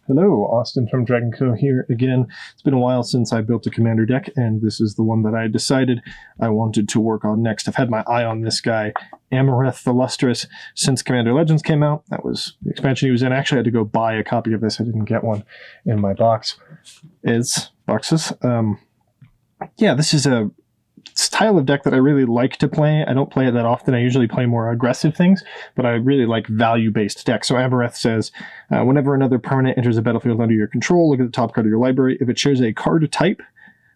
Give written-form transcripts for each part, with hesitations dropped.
Hello, Austin from Dragon Co. here again. It's been a while since I built a commander deck, and this is the one that I decided I wanted to work on next. I've had my eye on this guy, Amareth the Lustrous, since Commander Legends came out. That was the expansion he was in. I actually had to go buy a copy of this. I didn't get one in my boxes. Yeah, this is a style of deck that I really like to play. I don't play it that often. I usually play more aggressive things, but I really like value-based decks. So Amareth says, whenever another permanent enters a battlefield under your control, look at the top card of your library. If it shares a card type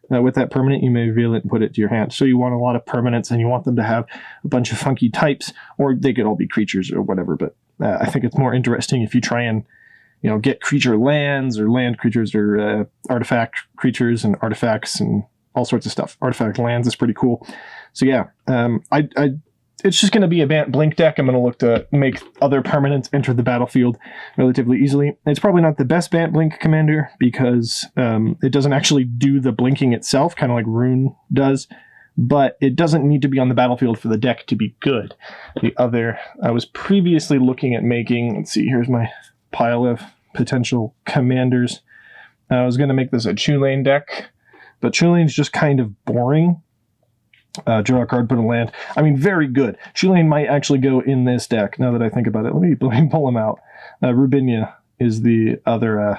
with that permanent, you may reveal it and put it to your hand. So you want a lot of permanents, and you want them to have a bunch of funky types, or they could all be creatures or whatever. But I think it's more interesting if you try and get creature lands or land creatures or artifact creatures and artifacts and all sorts of stuff. Artifact lands is pretty cool. So yeah, it's just going to be a Bant Blink deck. I'm going to look to make other permanents enter the battlefield relatively easily. It's probably not the best Bant Blink commander because it doesn't actually do the blinking itself, kind of like Rune does, but it doesn't need to be on the battlefield for the deck to be good. I was previously looking at making, let's see, here's my pile of potential commanders. I was going to make this a Chulane deck, but Chulane's just kind of boring. Draw a card, put a land. I mean, very good. Chulane might actually go in this deck, now that I think about it. Let me pull him out. Rubinia is the other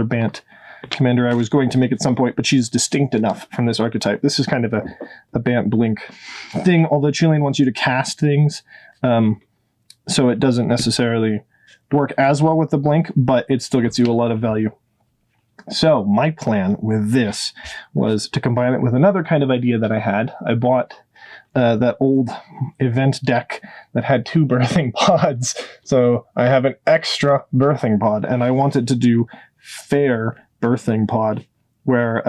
Bant commander I was going to make at some point, but she's distinct enough from this archetype. This is kind of a Bant Blink thing, although Chulane wants you to cast things, so it doesn't necessarily work as well with the Blink, but it still gets you a lot of value. So my plan with this was to combine it with another kind of idea that I had. I bought that old event deck that had 2 birthing pods. So I have an extra birthing pod, and I wanted to do fair birthing pod, where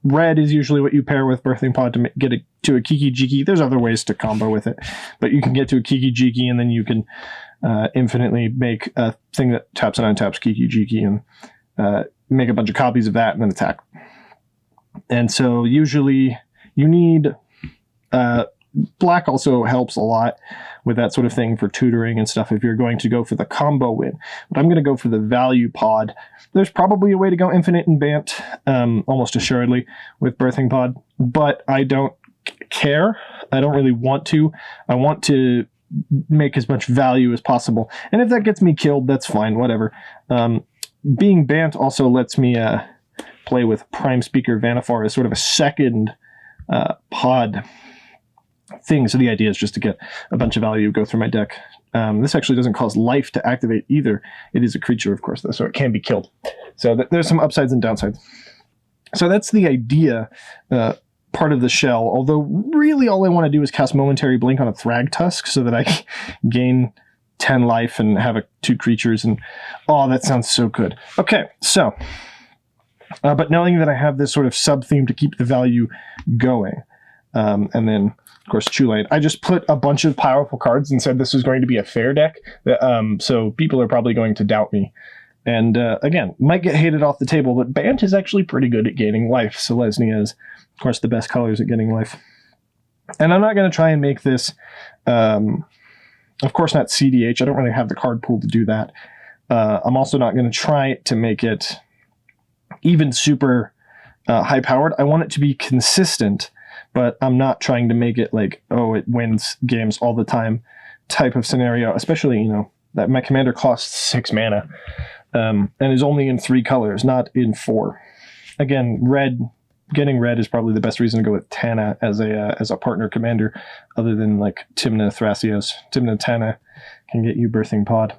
red is usually what you pair with birthing pod to get it to a Kiki Jiki. There's other ways to combo with it, but you can get to a Kiki Jiki, and then you can infinitely make a thing that taps and untaps Kiki Jiki, and make a bunch of copies of that and then attack. And so usually you need black also helps a lot with that sort of thing for tutoring and stuff if you're going to go for the combo win. But I'm going to go for the value pod. There's probably a way to go infinite in Bant, almost assuredly, with birthing pod, but I don't care. I don't really want to. I want to make as much value as possible. And if that gets me killed, that's fine, whatever. Being Bant also lets me play with Prime Speaker Vannifar as sort of a second pod thing. So the idea is just to get a bunch of value, go through my deck. This actually doesn't cost life to activate either. It is a creature, of course, though, so it can be killed. So there's some upsides and downsides. So that's the idea part of the shell, although really all I want to do is cast Momentary Blink on a Thragtusk so that I gain 10 life and have 2 creatures, and oh, that sounds so good. Okay, so but knowing that I have this sort of sub-theme to keep the value going, and then of course Chulane, I just put a bunch of powerful cards and said this was going to be a fair deck, so people are probably going to doubt me, and again, might get hated off the table, but Bant is actually pretty good at gaining life. Selesnya is of course the best colors at getting life, and I'm not going to try and make this of course not CDH. I don't really have the card pool to do that. I'm also not going to try to make it even super high-powered. I want it to be consistent, but I'm not trying to make it like, oh, it wins games all the time type of scenario, especially, that my commander costs 6 mana and is only in 3 colors, not in 4. Again, getting red is probably the best reason to go with Tana as a partner commander, other than like Tymna Thrasios. Tymna Tana can get you birthing pod,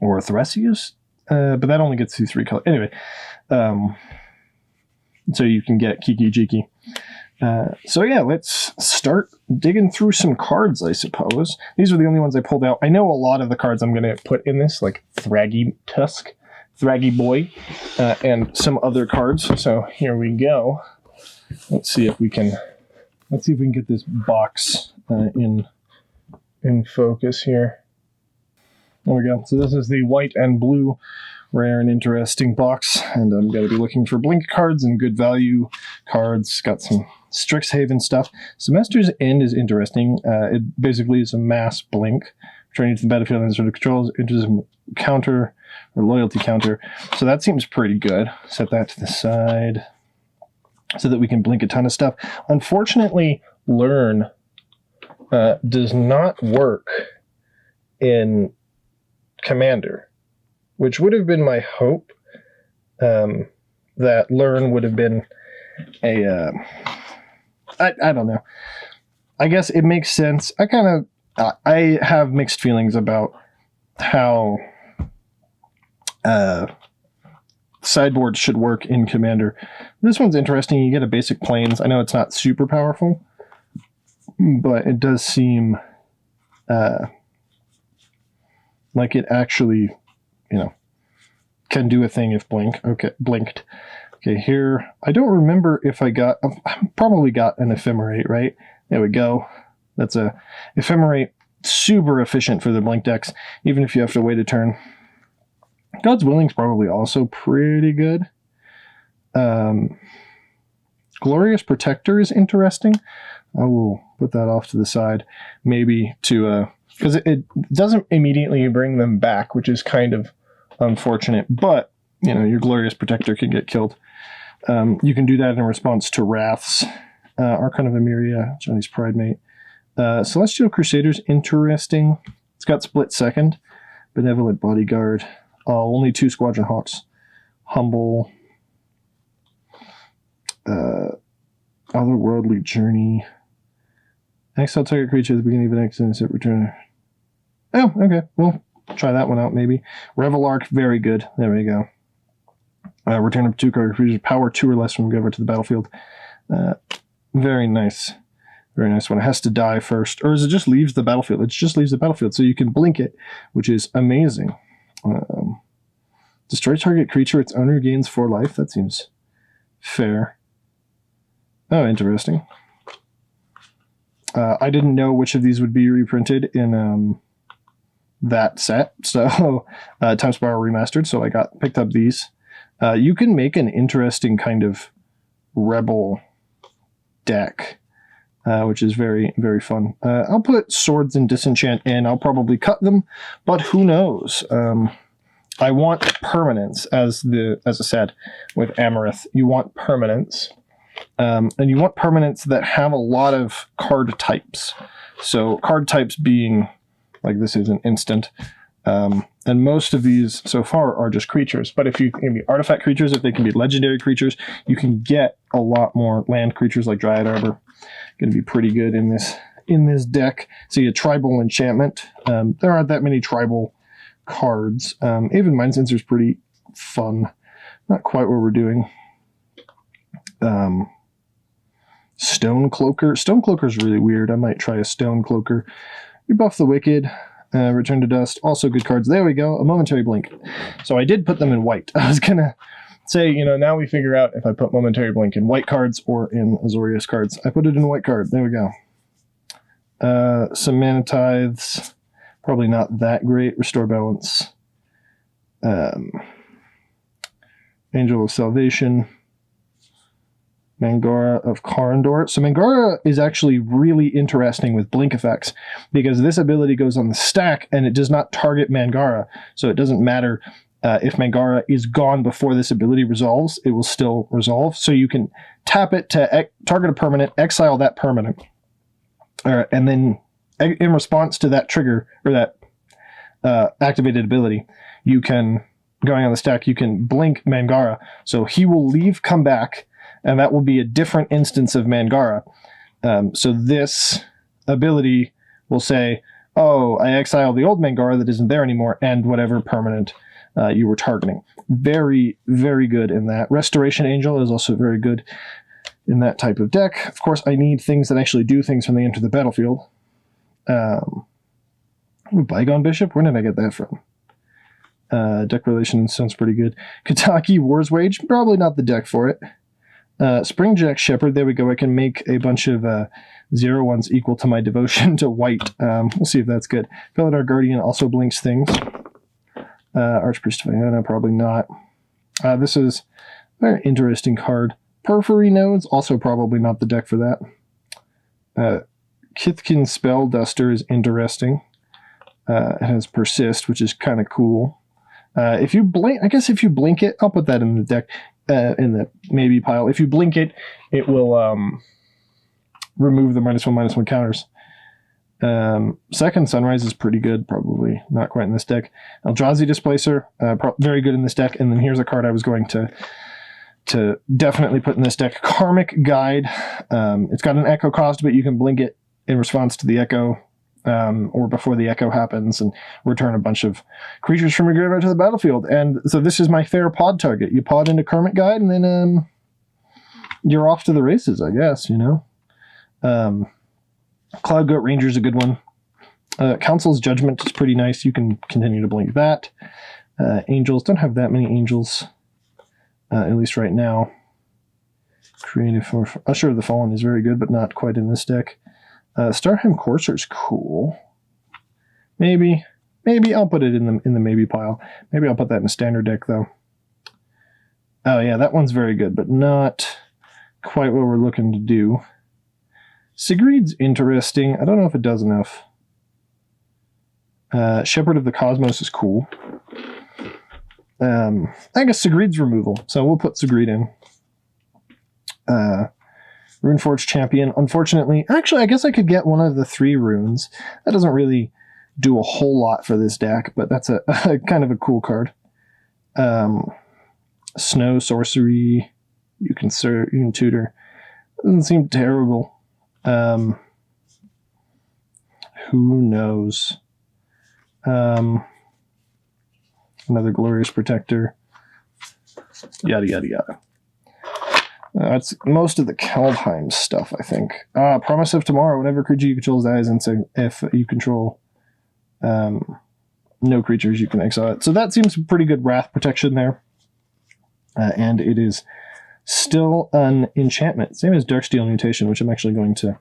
or Thrasios, but that only gets you 3 colors. Anyway, so you can get Kiki Jiki. So yeah, let's start digging through some cards, I suppose. These are the only ones I pulled out. I know a lot of the cards I'm going to put in this, like Thragtusk, Thraggy Boy, and some other cards. So here we go. Let's see if we can get this box in focus here. There we go. So this is the white and blue rare and interesting box, and I'm going to be looking for Blink cards and good value cards. Got some Strixhaven stuff. Semester's End is interesting. It basically is a mass Blink Returning to the battlefield and sort of controls into some counter or loyalty counter. So that seems pretty good. Set that to the side so that we can blink a ton of stuff. Unfortunately, learn does not work in Commander, which would have been my hope. That learn would have been a I don't know. I guess it makes sense. I have mixed feelings about how sideboards should work in Commander. This one's interesting. You get a basic planes. I know it's not super powerful, but it does seem like it actually, can do a thing if blinked. Okay, here, I don't remember if I probably got an Ephemerate, right? There we go. That's a Ephemerate, super efficient for the blink decks, even if you have to wait a turn. God's Willing's probably also pretty good. Glorious Protector is interesting. I will put that off to the side, maybe to, because it doesn't immediately bring them back, which is kind of unfortunate, but, your Glorious Protector can get killed. You can do that in response to Wraths. Archon of Emeria, Johnny's Pridemate. Celestial Crusader's interesting. It's got split second. Benevolent Bodyguard. Only 2 Squadron Hawks. Humble. Otherworldly Journey. Exile target creature at the beginning of an next instant return. Oh, okay. We'll try that one out, maybe. Revelark, very good. There we go. Return up 2 card creatures, power 2 or less from graveyard to the battlefield. Very nice. Very nice one. It has to die first. Or is it just leaves the battlefield? It just leaves the battlefield, so you can blink it, which is amazing. Destroy target creature, its owner gains 4 life. That seems fair. Oh, interesting. I didn't know which of these would be reprinted in that set, so Time Spiral Remastered, so I picked up these. You can make an interesting kind of rebel deck, which is very, very fun. I'll put Swords and Disenchant in. I'll probably cut them, but who knows? I want permanence, as I said, with Amareth. You want permanence. And you want permanents that have a lot of card types. So card types being, like this is an instant. And most of these so far are just creatures. But if you can be artifact creatures, if they can be legendary creatures, you can get a lot more land creatures like Dryad Arbor. Going to be pretty good in this deck. So you get tribal enchantment. There aren't that many tribal cards. Even Mind Sensor is pretty fun. Not quite what we're doing. Stone Cloaker. Stone Cloaker is really weird. I might try a Stone Cloaker. Rebuff the Wicked. Return to Dust. Also good cards. There we go. A Momentary Blink. So I did put them in white. I was going to say, now we figure out if I put Momentary Blink in white cards or in Azorius cards. I put it in white card. There we go. Some Mana Tithes. Probably not that great. Restore Balance. Angel of Salvation. Mangara of Karndor. So Mangara is actually really interesting with blink effects because this ability goes on the stack and it does not target Mangara. So it doesn't matter if Mangara is gone before this ability resolves, it will still resolve. So you can tap it to target a permanent, exile that permanent, and then in response to that trigger or that activated ability, you can, going on the stack, you can blink Mangara. So he will leave, come back, and that will be a different instance of Mangara. So this ability will say, oh, I exile the old Mangara that isn't there anymore, and whatever permanent you were targeting. Very, very good in that. Restoration Angel is also very good in that type of deck. Of course, I need things that actually do things when they enter the battlefield. Bygone Bishop? Where did I get that from? Deck Relations sounds pretty good. Kataki War's Wage? Probably not the deck for it. Springjack Shepherd, there we go. I can make a bunch of 0/1s equal to my devotion to white. We'll see if that's good. Felidar Guardian also blinks things. Archpriest of Iona, probably not. This is a very interesting card. Periphery Nodes, also probably not the deck for that. Kithkin Spell Duster is interesting. It has persist, which is kind of cool. If you blink, I guess if you blink it, I'll put that in the deck, in the maybe pile. If you blink it, it will remove the -1/-1 counters. Second Sunrise is pretty good, probably not quite in this deck. Eldrazi Displacer, very good in this deck. And then here's a card I was going to definitely put in this deck. Karmic Guide. It's got an echo cost, but you can blink it in response to the echo, or before the echo happens, and return a bunch of creatures from your graveyard to the battlefield. And so this is my fair pod target. You pod into Karmic Guide, and then you're off to the races, I guess, you know? Cloud Goat Ranger is a good one. Council's Judgment is pretty nice. You can continue to blink that. Angels, don't have that many angels, at least right now. Creative for Usher of the Fallen is very good, but not quite in this deck. Starham Courser is cool. Maybe I'll put it in the maybe pile. Maybe I'll put that in a standard deck though. Oh yeah, that one's very good, but not quite what we're looking to do. Sigrid's interesting. I don't know if it does enough. Shepherd of the Cosmos is cool. I guess Sigrid's removal, so we'll put Sigrid in. Runeforge Champion. Unfortunately, actually, I guess I could get one of the 3 runes. That doesn't really do a whole lot for this deck, but that's a kind of a cool card. Snow Sorcery. You can tutor. Doesn't seem terrible. Who knows? Another Glorious Protector. Yada, yada, yada. That's most of the Kaldheim stuff, I think. Promise of Tomorrow. Whenever creature you control dies, and so if you control no creatures, you can exile it. So that seems pretty good wrath protection there. And it is still an enchantment. Same as Darksteel Mutation, which I'm actually going to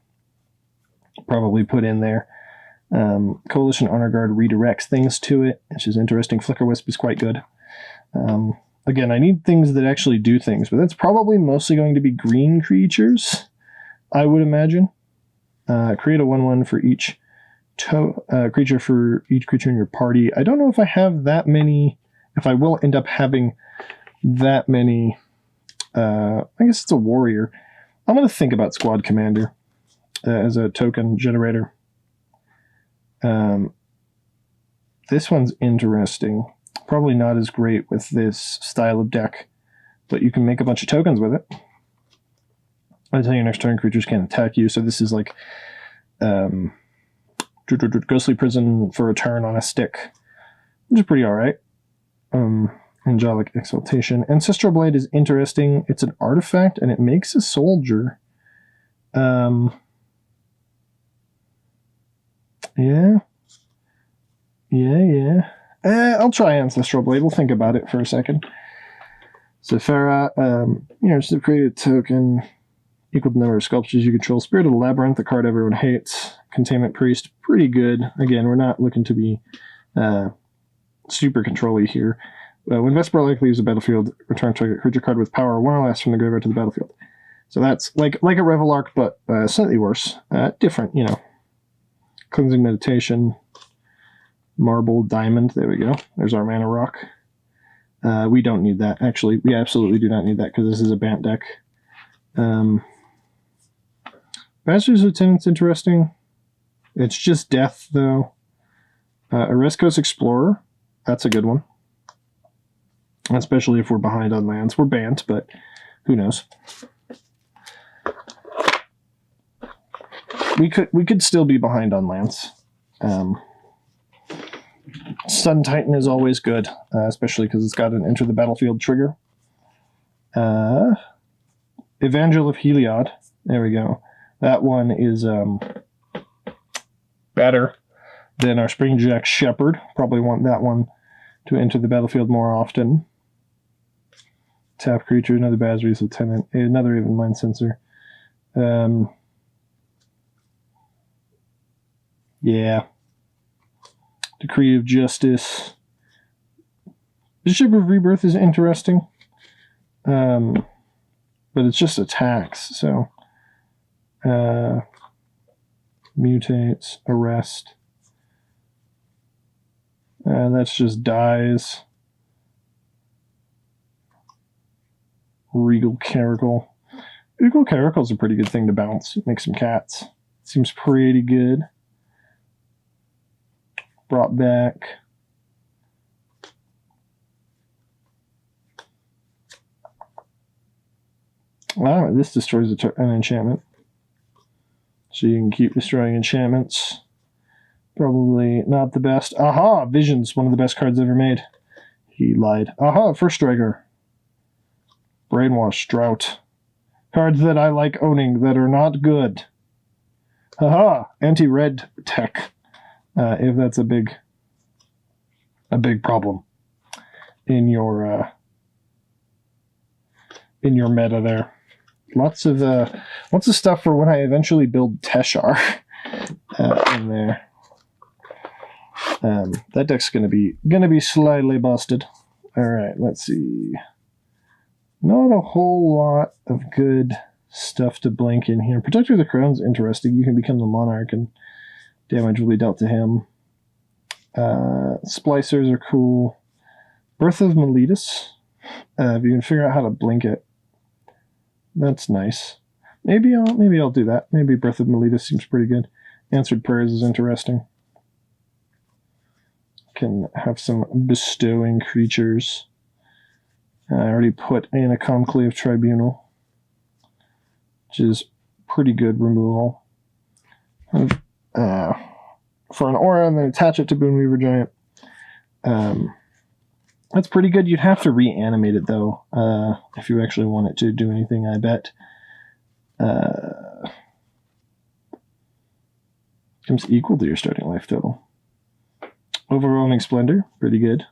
probably put in there. Coalition Honor Guard redirects things to it, which is interesting. Flicker Wisp is quite good. Again, I need things that actually do things, but that's probably mostly going to be green creatures, I would imagine. Create a 1/1 for each creature for each creature in your party. I don't know if I have that many, if I will end up having that many. I guess it's a warrior. I'm going to think about Squad Commander as a token generator. This one's interesting. Probably not as great with this style of deck, but you can make a bunch of tokens with it. Until your next turn, creatures can't attack you. So this is like Ghostly Prison for a turn on a stick, which is pretty alright. Angelic Exaltation. Ancestral Blade is interesting. It's an artifact, and it makes a soldier. Yeah. I'll try Ancestral Blade. We'll think about it for a second. Sephara, just to create a token equal to the number of sculptures you control. Spirit of the Labyrinth, the card everyone hates. Containment Priest, pretty good. Again, we're not looking to be super control-y here. When Vesper leaves the battlefield, return target creature card with power 1 or less from the graveyard to the battlefield. So that's like a Revelark, but slightly worse. Different, Cleansing Meditation. Marble Diamond, there we go. There's our Mana Rock. We don't need that. Actually, we absolutely do not need that because this is a Bant deck. Bastard's Lieutenant's interesting. It's just death, though. Oreskos Explorer, that's a good one. Especially if we're behind on lands. We're Bant, but who knows? We could still be behind on lands. Sun Titan is always good, especially because it's got an Enter the Battlefield trigger. Evangel of Heliod. There we go. That one is better than our Springjack Shepherd. Probably want that one to enter the battlefield more often. Tap creature, another Basri's Lieutenant, another Even Mind Sensor. Yeah. Decree of Justice. Bishop of Rebirth is interesting. But it's just attacks, so mutates, arrest. That's just dies. Regal Caracal. Regal Caracal is a pretty good thing to bounce. Make some cats. Seems pretty good. Brought back. Wow, this destroys an enchantment. So you can keep destroying enchantments. Probably not the best. Aha! Vision's one of the best cards ever made. He lied. Aha! First Striker. Brainwash. Drought. Cards that I like owning that are not good. Haha! Anti-red tech. If that's a big problem in your meta there. Lots of stuff for when I eventually build Teshar in there. That deck's gonna be slightly busted. All right, let's see. Not a whole lot of good stuff to blink in here. Protector of the Crown's interesting. You can become the Monarch and damage will be dealt to him. Splicers are cool. Birth of Meletus. If you can figure out how to blink it, that's nice. Maybe I'll do that. Maybe Birth of Meletus seems pretty good. Answered Prayers is interesting. Can have some bestowing creatures. I already put in a Conclave Tribunal, which is pretty good removal. For an aura, and then attach it to Boonweaver Giant. That's pretty good. You'd have to reanimate it, though, if you actually want it to do anything, I bet. Comes equal to your starting life total. Overwhelming Splendor, pretty good.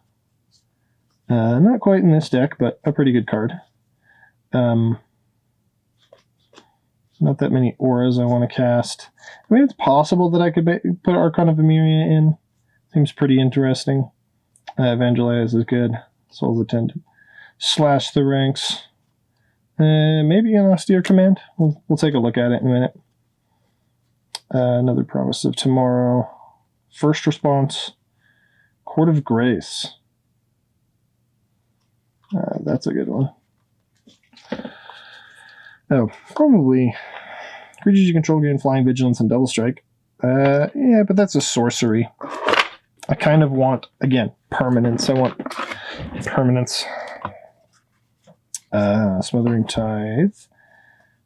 Not quite in this deck, but a pretty good card. Not that many auras I want to cast. I mean, it's possible that I could put Archon of Emeria in. Seems pretty interesting. Evangelize is good. Soul's Attendant. Slash the ranks. Maybe an Austere Command. We'll take a look at it in a minute. Another Promise of Tomorrow. First Response. Court of Grace. That's a good one. Oh, probably creatures you control gain Flying, Vigilance, and Double Strike. Yeah, but that's a sorcery. I kind of want, again, permanence. I want permanence. Smothering Tithe.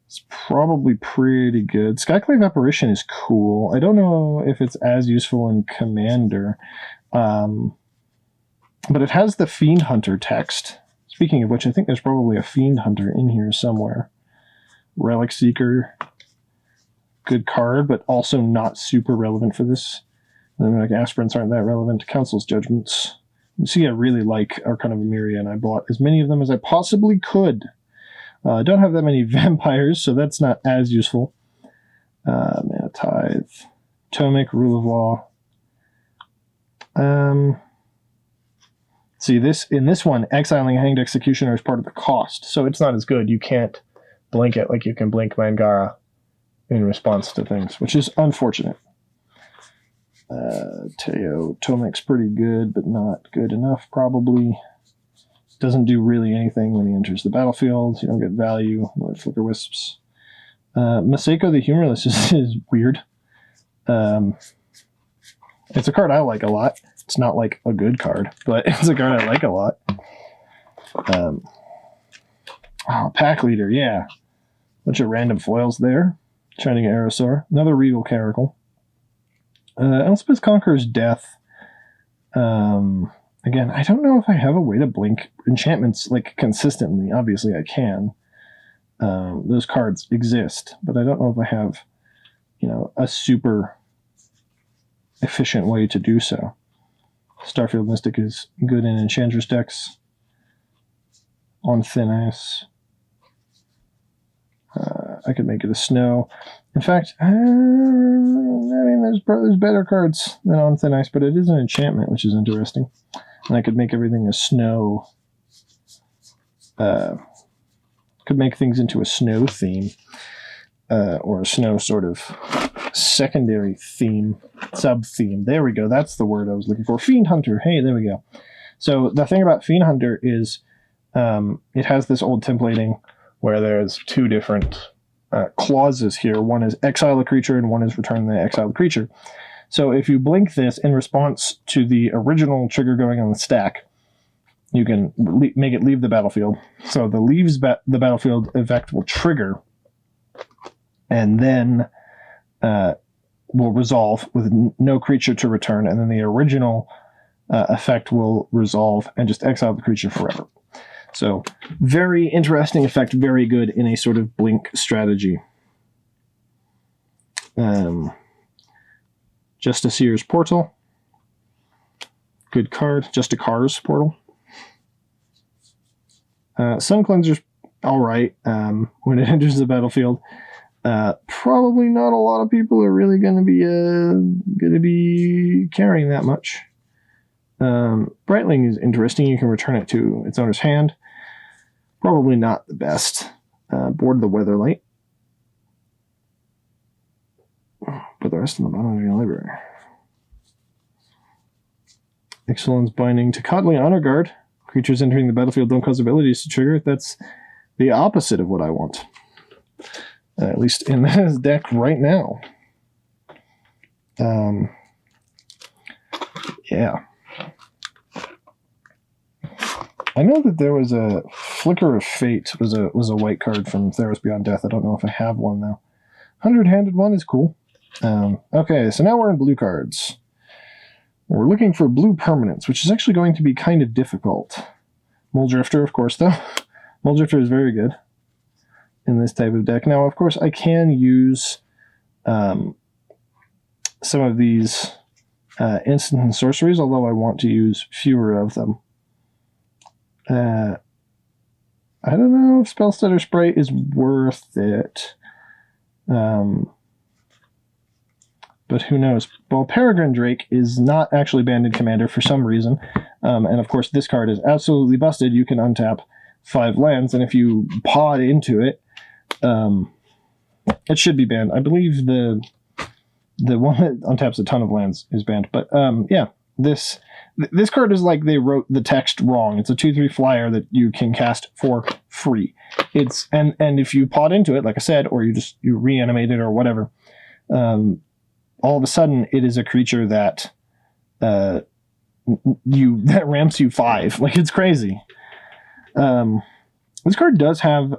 It's probably pretty good. Skyclave Apparition is cool. I don't know if it's as useful in Commander. But it has the Fiend Hunter text. Speaking of which, I think there's probably a Fiend Hunter in here somewhere. Relic Seeker. Good card, but also not super relevant for this. And then, like, Aspirants aren't that relevant. Council's Judgments. You see, I really like Archon of Emeria, and I bought as many of them as I possibly could. I don't have that many vampires, so that's not as useful. Mana Tithe. Tomic, Rule of Law. See, in this one, exiling a Hanged Executioner is part of the cost, so it's not as good. You can't blink it like you can blink Mangara in response to things, which is unfortunate. Teo, Tomic's pretty good, but not good enough, probably. Doesn't do really anything when he enters the battlefield. You don't get value. No Flicker Wisps. Masako the Humorless is weird. It's a card I like a lot. It's not like a good card, but it's a card I like a lot. Pack Leader, yeah. Bunch of random foils there. Shining Aerosaur. Another Regal Caracal. Elspeth Conqueror's Death. Again, I don't know if I have a way to blink enchantments like consistently. Obviously, I can. Those cards exist, but I don't know if I have, a super efficient way to do so. Starfield Mystic is good in Enchantress decks. On Thin Ice. I could make it a snow. In fact, I mean, there's better cards than On Thin Ice, but it is an enchantment, which is interesting. And I could make everything a snow. Could make things into a snow theme. or a snow sort of secondary theme, sub-theme. There we go. That's the word I was looking for. Fiend Hunter. Hey, there we go. So the thing about Fiend Hunter is it has this old templating where there's two different clauses here. One is exile a creature and one is return the exiled creature. So if you blink this in response to the original trigger going on the stack, you can make it leave the battlefield. So the leaves the battlefield effect will trigger and then will resolve with no creature to return, and then the original effect will resolve and just exile the creature forever. So very interesting effect, very good in a sort of blink strategy. Just a Seer's Portal. Good card. Just a Car's Portal. Sun Cleanser's alright when it enters the battlefield. Probably not a lot of people are really going to be carrying that much. Brightling is interesting. You can return it to its owner's hand. Probably not the best. Board the Weatherlight. Put the rest in the bottom of your library. Ixalan's Binding to Coddly Honor Guard. Creatures entering the battlefield don't cause abilities to trigger. That's the opposite of what I want. At least in this deck right now. Yeah. I know that there was a Flicker of Fate was a white card from Theros Beyond Death. I don't know if I have one though. 100-handed one is cool. Okay, so now we're in blue cards. We're looking for blue permanents, which is actually going to be kind of difficult. Muldrifter, of course, though. Muldrifter is very good in this type of deck. Now, of course, I can use some of these instant and sorceries, although I want to use fewer of them. I don't know if Spellstutter Sprite is worth it. But who knows? Well, Peregrine Drake is not actually banned in Commander for some reason. And of course, this card is absolutely busted. You can untap 5 lands, and if you pod into it, it should be banned. I believe the one that untaps a ton of lands is banned. But yeah, this card is like they wrote the text wrong. It's a 2/3 flyer that you can cast for free. It's and if you pod into it, like I said, or you reanimate it or whatever, all of a sudden it is a creature that that ramps you 5. Like, it's crazy. This card does have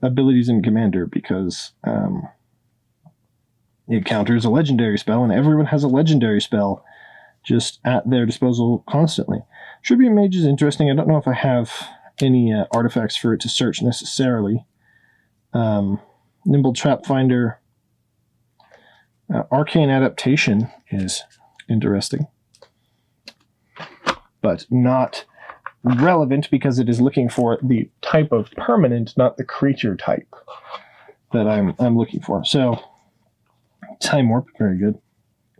abilities in Commander because it counters a legendary spell, and everyone has a legendary spell just at their disposal constantly. Tribute Mage is interesting. I don't know if I have any artifacts for it to search necessarily. Nimble Trap Finder. Arcane Adaptation is interesting, but not relevant because it is looking for the type of permanent, not the creature type that I'm looking for. So, Time Warp, very good.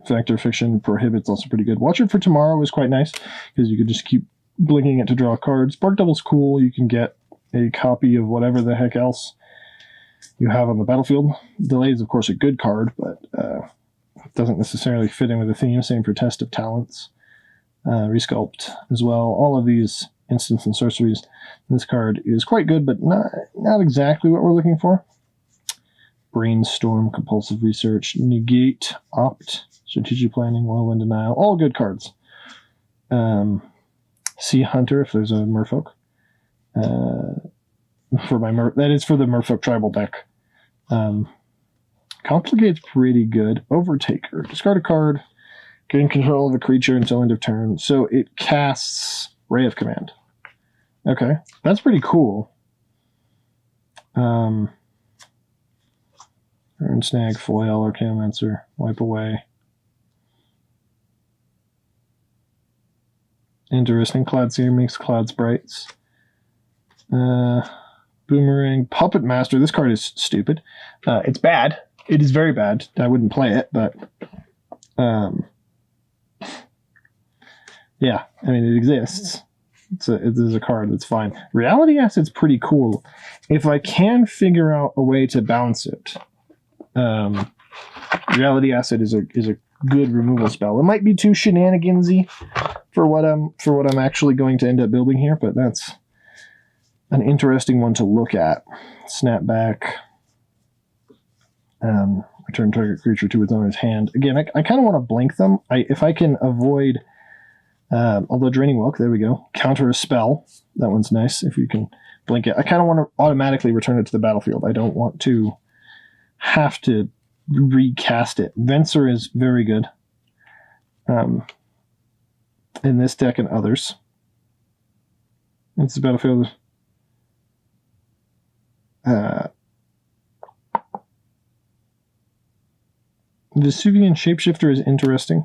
Factor Fiction Prohibit's also pretty good. Watcher for Tomorrow is quite nice because you could just keep blinking it to draw cards. Bark Double's cool. You can get a copy of whatever the heck else you have on the battlefield. Delay is, of course, a good card, but it doesn't necessarily fit in with the theme. Same for Test of Talents. Resculpt as well. All of these instants and sorceries. This card is quite good, but not exactly what we're looking for. Brainstorm, Compulsive Research, Negate, Opt, Strategic Planning, Whirlwind Denial. All good cards. Sea Hunter, if there's a Merfolk. That is for the Merfolk tribal deck. Complicate's pretty good. Overtaker. Discard a card. Gain control of a creature until end of turn. So it casts Ray of Command. Okay. That's pretty cool. Earn Snag, Foil, Arcanomancer. Wipe away. Interesting. Cloudseer makes Cloud Sprites. Boomerang. Puppet Master. This card is stupid. It's bad. It is very bad. I wouldn't play it, but yeah, I mean, it exists. It is a card that's fine. Reality Asset's pretty cool. If I can figure out a way to bounce it, Reality Acid is a good removal spell. It might be too shenanigansy for what I'm actually going to end up building here, but that's an interesting one to look at. Snapback. Return target creature to its owner's hand. Again, I kind of want to blink them. If I can avoid, although Draining Welk, there we go. Counter a spell. That one's nice if you can blink it. I kind of want to automatically return it to the battlefield. I don't want to have to recast it. Venser is very good in this deck and others. It's the battlefield. Vesuvian Shapeshifter is interesting.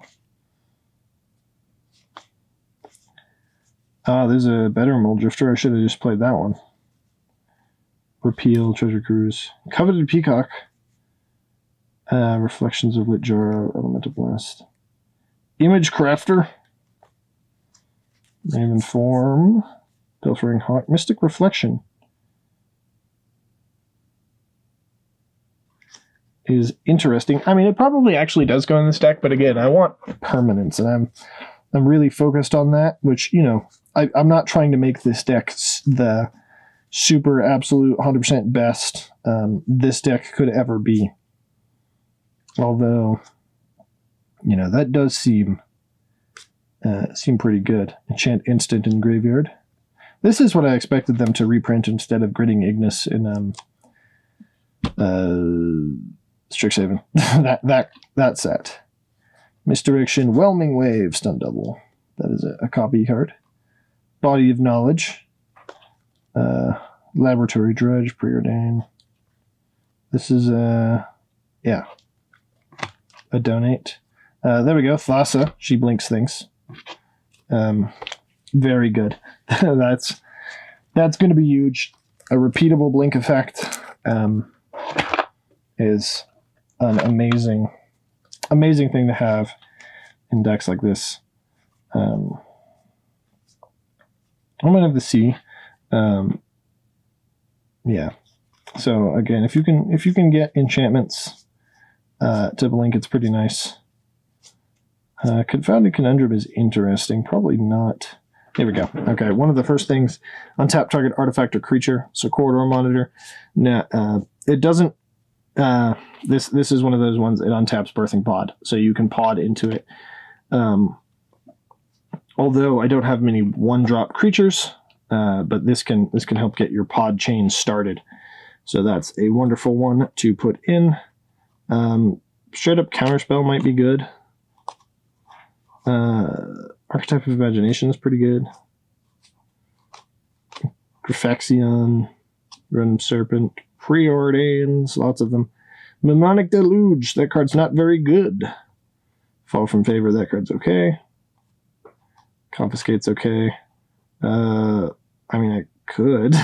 There's a better Muldrifter. I should have just played that one. Repeal, Treasure Cruise. Coveted Peacock. Reflections of Litjara, Elemental Blast. Image Crafter. Raven Form. Pilfering Hawk. Mystic Reflection is interesting. I mean, it probably actually does go in this deck, but again, I want permanence, and I'm really focused on that, which, you know, I'm not trying to make this deck the super absolute 100% best this deck could ever be. Although, you know, that does seem pretty good. Enchant Instant in Graveyard. This is what I expected them to reprint instead of Gritting Ignis in Strixhaven. that set. Misdirection, Whelming Wave, Stun Double. That is a copy card. Body of Knowledge. Laboratory Drudge, Preordain. This is yeah, a donate. There we go. Thassa, she blinks things. Very good. That's going to be huge. A repeatable blink effect is an amazing thing to have in decks like this. I'm gonna have the C. Yeah. So again, if you can get enchantments to blink, it's pretty nice. Confounded Conundrum is interesting. Probably not. There we go. Okay, one of the first things, untap target artifact or creature. So Corridor Monitor. Now, it doesn't. This is one of those ones. It untaps Birthing Pod, so you can pod into it. Although I don't have many 1-drop creatures, but this can help get your pod chain started. So that's a wonderful one to put in. Straight up Counterspell might be good. Archetype of Imagination is pretty good. Graphaxion, Run Serpent, Preordains, lots of them. Mnemonic Deluge, that card's not very good. Fall from Favor, that card's okay. Confiscate's okay. I mean, I could.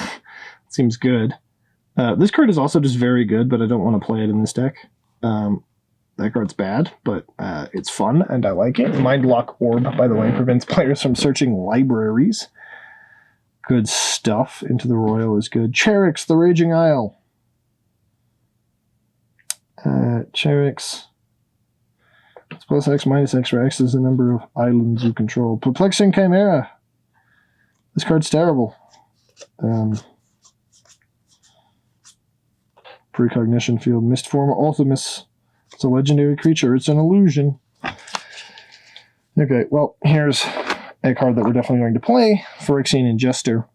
Seems good. This card is also just very good, but I don't want to play it in this deck. That card's bad, but it's fun, and I like it. Mindlock Orb, by the way, prevents players from searching libraries. Good stuff. Into the Royal is good. Cherix, the Raging Isle. Cherix. It's plus X minus X, where X is the number of islands you control. Perplexing Chimera. This card's terrible. Precognition Field. Mistform Ultimus. It's a legendary creature. It's an illusion. Okay, well, here's a card that we're definitely going to play. Phyrexian Ingester.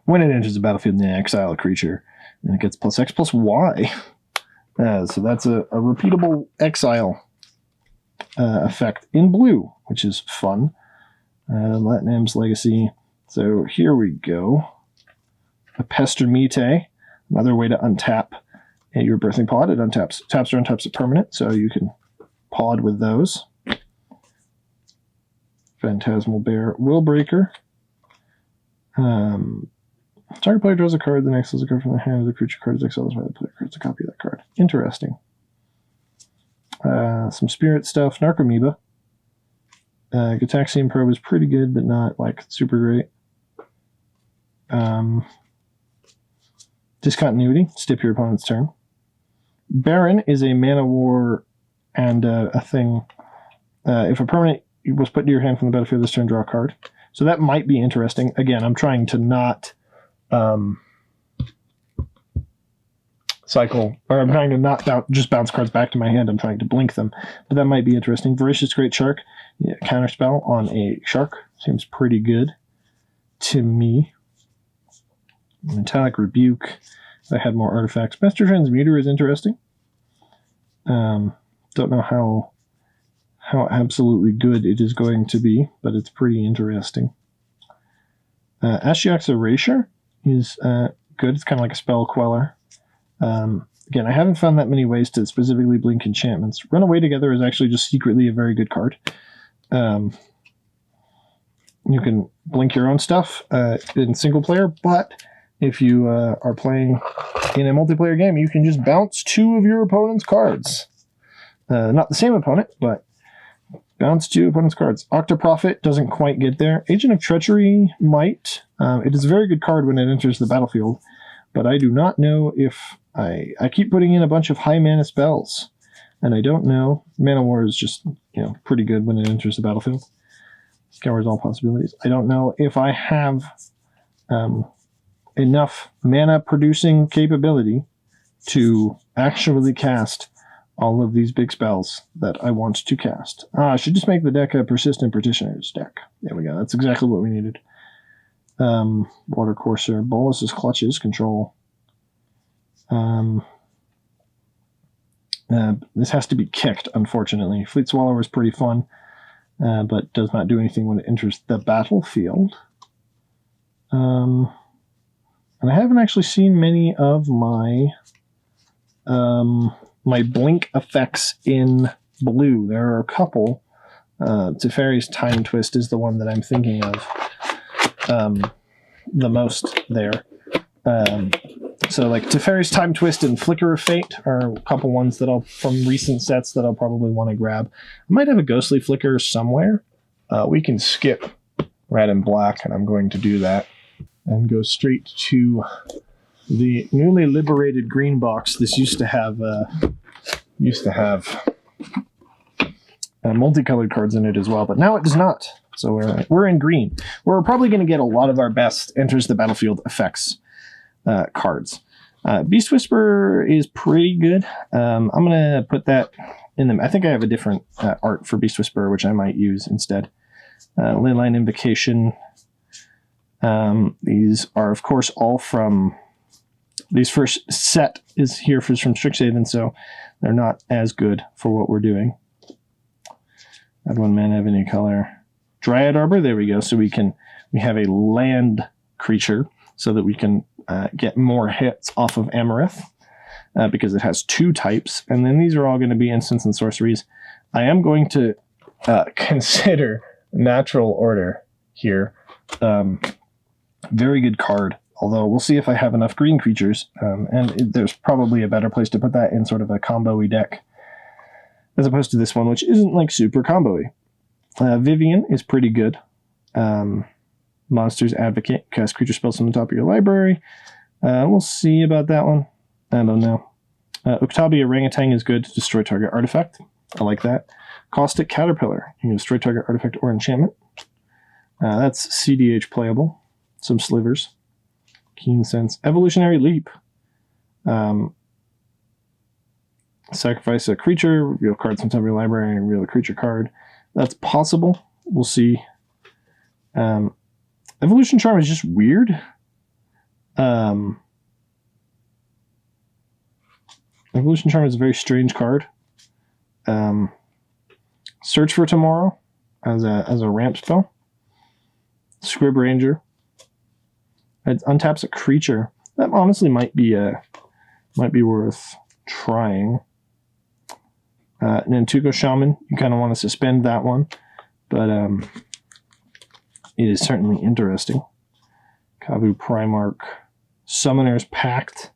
When it enters the battlefield, you exile a creature, and it gets plus X plus Y. So that's a repeatable exile effect in blue, which is fun. Latinam's Legacy. So here we go. A Pestermite, another way to untap your Birthing Pod. It taps or untaps a permanent, so you can pod with those. Phantasmal Bear, Willbreaker. Target player draws a card, the next is a card from the hand of the creature card is exiled by the player creates a copy of that card. Interesting. Some spirit stuff. Narcomoeba. Gataxian Probe is pretty good, but not like super great. Discontinuity. Skip your opponent's turn. Baron is a mana war and a thing. If a permanent was put into your hand from the battlefield this turn, draw a card. So that might be interesting. Again, I'm trying to not cycle, or I'm trying to not just bounce cards back to my hand. I'm trying to blink them. But that might be interesting. Voracious Great Shark, yeah, counterspell on a shark. Seems pretty good to me. Metallic Rebuke. If I had more artifacts. Master Transmuter is interesting. Don't know how absolutely good it is going to be, but it's pretty interesting. Ashiok's Erasure is good. It's kind of like a spell queller. Again, I haven't found that many ways to specifically blink enchantments. Runaway Together is actually just secretly a very good card. You can blink your own stuff in single player, but if you are playing in a multiplayer game, you can just bounce 2 of your opponent's cards. Not the same opponent, but bounce 2 opponent's cards. Octoprophet doesn't quite get there. Agent of Treachery might. It is a very good card when it enters the battlefield, but I do not know if I keep putting in a bunch of high mana spells, and I don't know. Mana War is just pretty good when it enters the battlefield. Scours all possibilities. I don't know if I have enough mana producing capability to actually cast all of these big spells that I want to cast. I should just make the deck a Persistent Petitioner's deck. There we go. That's exactly what we needed. Water Courser, Bolus's Clutches, control. This has to be kicked, unfortunately. Fleet Swallower is pretty fun, but does not do anything when it enters the battlefield. And I haven't actually seen many of my my blink effects in blue. There are a couple. Teferi's Time Twist is the one that I'm thinking of the most there. So like Teferi's Time Twist and Flicker of Fate are a couple ones that from recent sets that I'll probably want to grab. I might have a Ghostly Flicker somewhere. We can skip red and black, and I'm going to do that and go straight to the newly liberated green box. This used to have multicolored cards in it as well, but now it does not. So we're in green. We're probably going to get a lot of our best enters the battlefield effects cards. Beast Whisperer is pretty good. I'm going to put that in them. I think I have a different art for Beast Whisperer, which I might use instead. Leyline Invocation. These are, of course, all from... These first set is here from Strixhaven, so they're not as good for what we're doing. Add 1 mana of any color. Dryad Arbor, there we go. So we have a land creature so that we can get more hits off of Amareth because it has 2 types. And then these are all going to be instants and sorceries. I am going to consider Natural Order here. Very good card. Although we'll see if I have enough green creatures, there's probably a better place to put that in sort of a combo-y deck, as opposed to this one, which isn't like super combo-y. Vivian is pretty good. Monster's Advocate, cast creature spells from the top of your library. We'll see about that one. I don't know. Uktabi Orangutan is good to destroy target artifact. I like that. Caustic Caterpillar, you can destroy target artifact or enchantment. That's CDH playable. Some slivers. Keen Sense. Evolutionary Leap. Sacrifice a creature, reveal cards from top of your library, and reveal a creature card. That's possible. We'll see. Evolution Charm is just weird. Evolution Charm is a very strange card. Search for Tomorrow as a ramp spell. Scrib Ranger. It untaps a creature. That honestly might be worth trying. Nantuko Shaman, you kind of want to suspend that one, but it is certainly interesting. Kavu Primarch, Summoner's Pact.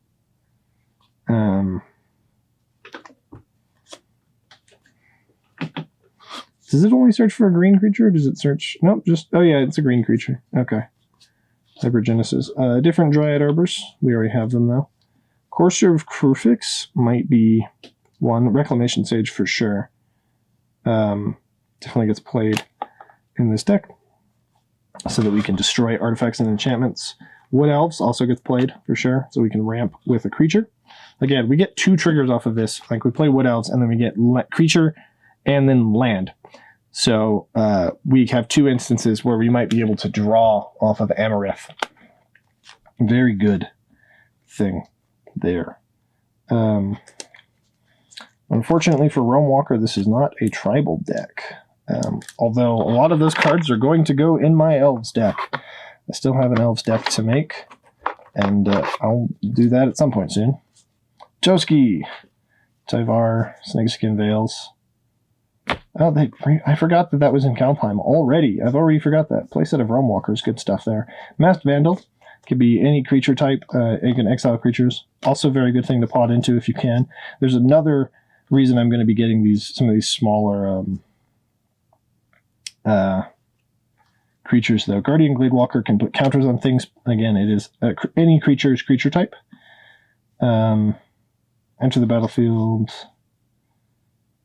Does it only search for a green creature, or does it search... Nope, oh yeah, it's a green creature. Okay. Hypergenesis. Different Dryad Arbors. We already have them, though. Courser of Crucifix might be one. Reclamation Sage for sure. Definitely gets played in this deck so that we can destroy artifacts and enchantments. Wood Elves also gets played for sure, so we can ramp with a creature. Again, we get 2 triggers off of this. Like we play Wood Elves and then we get creature and then land. So we have 2 instances where we might be able to draw off of Amareth. Very good thing there. Unfortunately for Realm Walker, this is not a tribal deck. Although a lot of those cards are going to go in my Elves deck. I still have an Elves deck to make, and I'll do that at some point soon. Toski, Tyvar, Snakeskin Veils. Oh, I forgot that was in Kalpheim already. I've already forgot that. Playset of Realm Walkers, good stuff there. Masked Vandal, could be any creature type. You can exile creatures. Also very good thing to pot into if you can. There's another reason I'm going to be getting some of these smaller creatures, though. Guardian Gladewalker can put counters on things. Again, it is any creature's creature type. Enter the battlefield.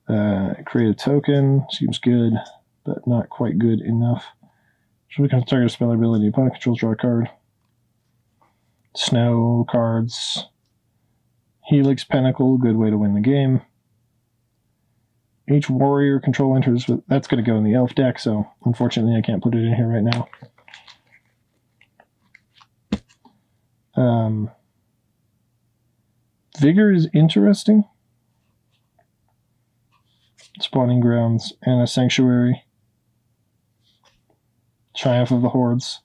Create a token. Seems good, but not quite good enough. So we can target a spell ability. Opponent controls, draw a card. Snow cards. Helix Pinnacle, good way to win the game. Each warrior control enters with... That's going to go in the elf deck, so unfortunately I can't put it in here right now. Vigor is interesting. Spawning Grounds and a Sanctuary. Triumph of the Hordes.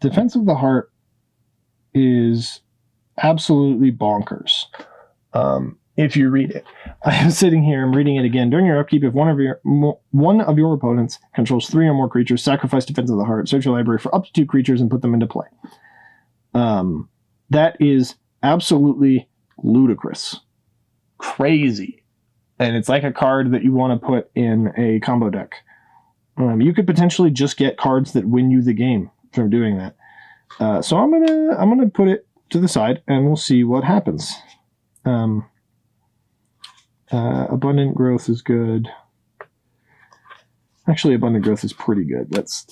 Defense of the Heart is absolutely bonkers. If you read it, I am sitting here. I'm reading it again. During your upkeep, if one of your opponents controls 3 or more creatures, sacrifice Defense of the Heart. Search your library for up to 2 creatures and put them into play. That is absolutely ludicrous, crazy, and it's like a card that you want to put in a combo deck. You could potentially just get cards that win you the game from doing that. So I'm gonna put it to the side and we'll see what happens. Abundant Growth is good. Actually, Abundant Growth is pretty good. Let's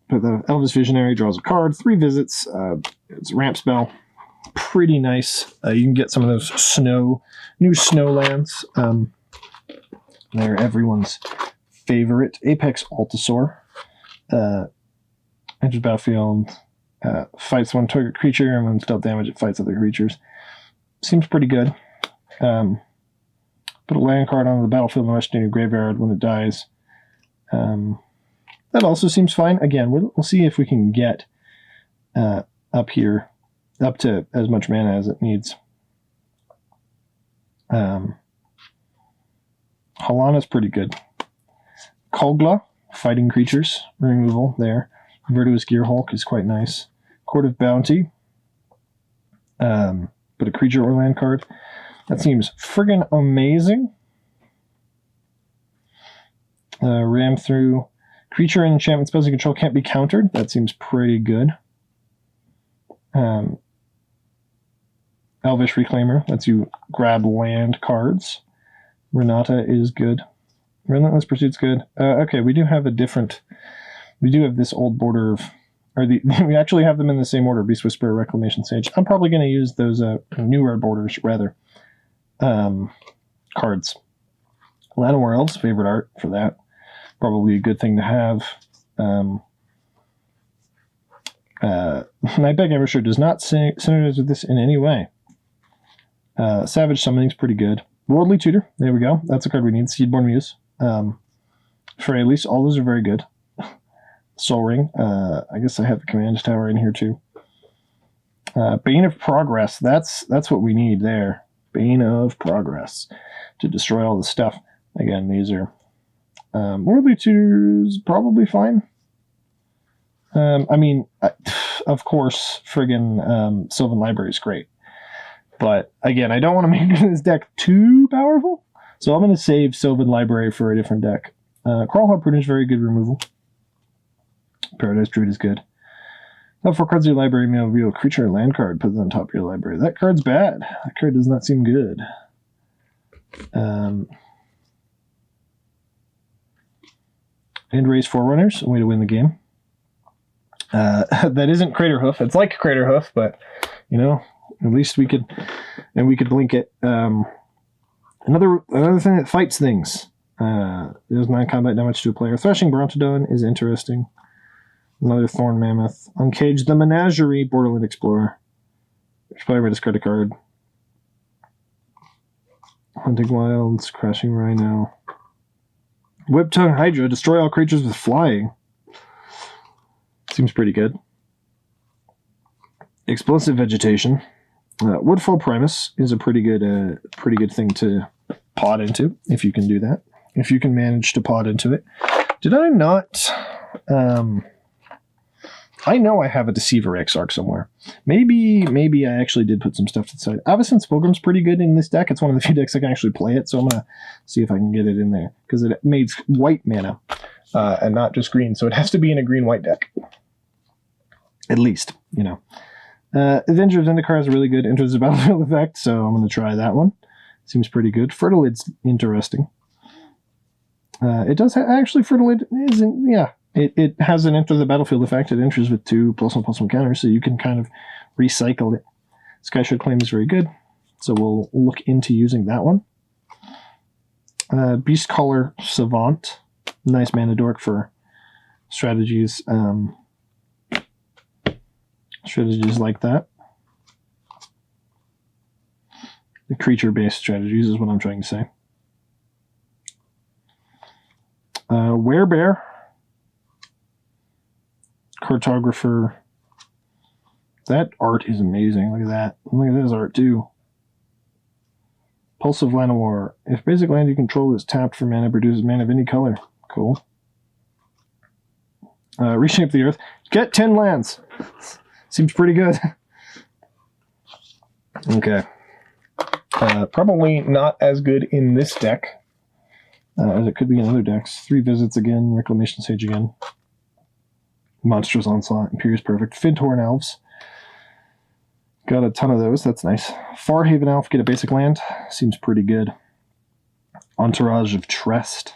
put the Elvis Visionary, draws a card, 3 visits. It's a ramp spell. Pretty nice. You can get some of those new snow lands. They're everyone's favorite. Apex Altasaur. Enters battlefield. Fights one target creature, and when it's dealt damage, it fights other creatures. Seems pretty good. Put a land card onto the battlefield and rush to your graveyard when it dies. That also seems fine. Again, we'll see if we can get up here, up to as much mana as it needs. Halana's pretty good. Kogla, fighting creatures, removal there. Virtuous Gearhulk is quite nice. Court of Bounty. Put a creature or land card. That seems friggin' amazing. Ram through. Creature and enchantment spells you control can't be countered. That seems pretty good. Elvish Reclaimer lets you grab land cards. Renata is good. Relentless Pursuit's good. Okay, we do have this old border of... we actually have them in the same order. Beast Whisperer, Reclamation Sage. I'm probably going to use those newer borders, rather. Cards. Llanowar Elves, favorite art for that. Probably a good thing to have. Nightbag Ambusher does not synergize with this in any way. Savage Summoning's pretty good. Worldly Tutor, there we go. That's a card we need. Seedborn Muse. Freyalise, all those are very good. Soul Ring. I guess I have the Command Tower in here too. Bane of Progress. That's what we need there. Bane of Progress to destroy all the stuff. Again, these are Worldly Tutor's probably fine. I mean, of course, friggin' Sylvan Library is great. But again, I don't want to make this deck too powerful, so I'm going to save Sylvan Library for a different deck. Crawlhub Prudence, very good removal. Paradise Druid is good. Now 4 cards in your library may reveal a creature or land card. Put it on top of your library. That card's bad. That card does not seem good. And raise Forerunners, a way to win the game. That isn't Craterhoof. It's like Craterhoof, but you know, at least we could blink it. Another thing that fights things. There's 9 combat damage to a player. Thrashing Brontodon is interesting. Another Thorn Mammoth. Uncage the Menagerie, Borderland Explorer. Each player may discard a card. Hunting Wilds, Crashing Rhino. Whip-Tongue Hydra, destroy all creatures with flying. Seems pretty good. Explosive Vegetation. Woodfall Primus is a pretty good thing to pod into, if you can do that. If you can manage to pod into it. Did I not... I know I have a Deceiver Exarch somewhere. Maybe I actually did put some stuff to the side. Avacyn's Pilgrim's pretty good in this deck. It's one of the few decks that can actually play it, so I'm going to see if I can get it in there. Because it makes white mana, and not just green, so it has to be in a green-white deck. At least, you know. Avenger of Zendikar is a really good enters the battlefield effect, so I'm going to try that one. Seems pretty good. Fertilid's interesting. It does actually, Fertilid isn't, yeah. It has an enter the battlefield effect. It enters with 2+1/+1 counters, so you can kind of recycle it. Skyshard Claim is very good, so we'll look into using that one. Beastcaller Savant, nice mana dork for strategies. Strategies like that. The creature-based strategies is what I'm trying to say. Werebear. Cartographer. That art is amazing. Look at that. Look at this art too. Pulse of Llanowar. If basic land you control is tapped for mana, produces mana of any color. Cool. Reshape the Earth. Get 10 lands. Seems pretty good. Okay. Probably not as good in this deck as it could be in other decks. 3 Visits again. Reclamation Sage again. Monstrous Onslaught, Imperious Perfect, Findhorn Elves. Got a ton of those, that's nice. Farhaven Elf, get a basic land. Seems pretty good. Entourage of Trest.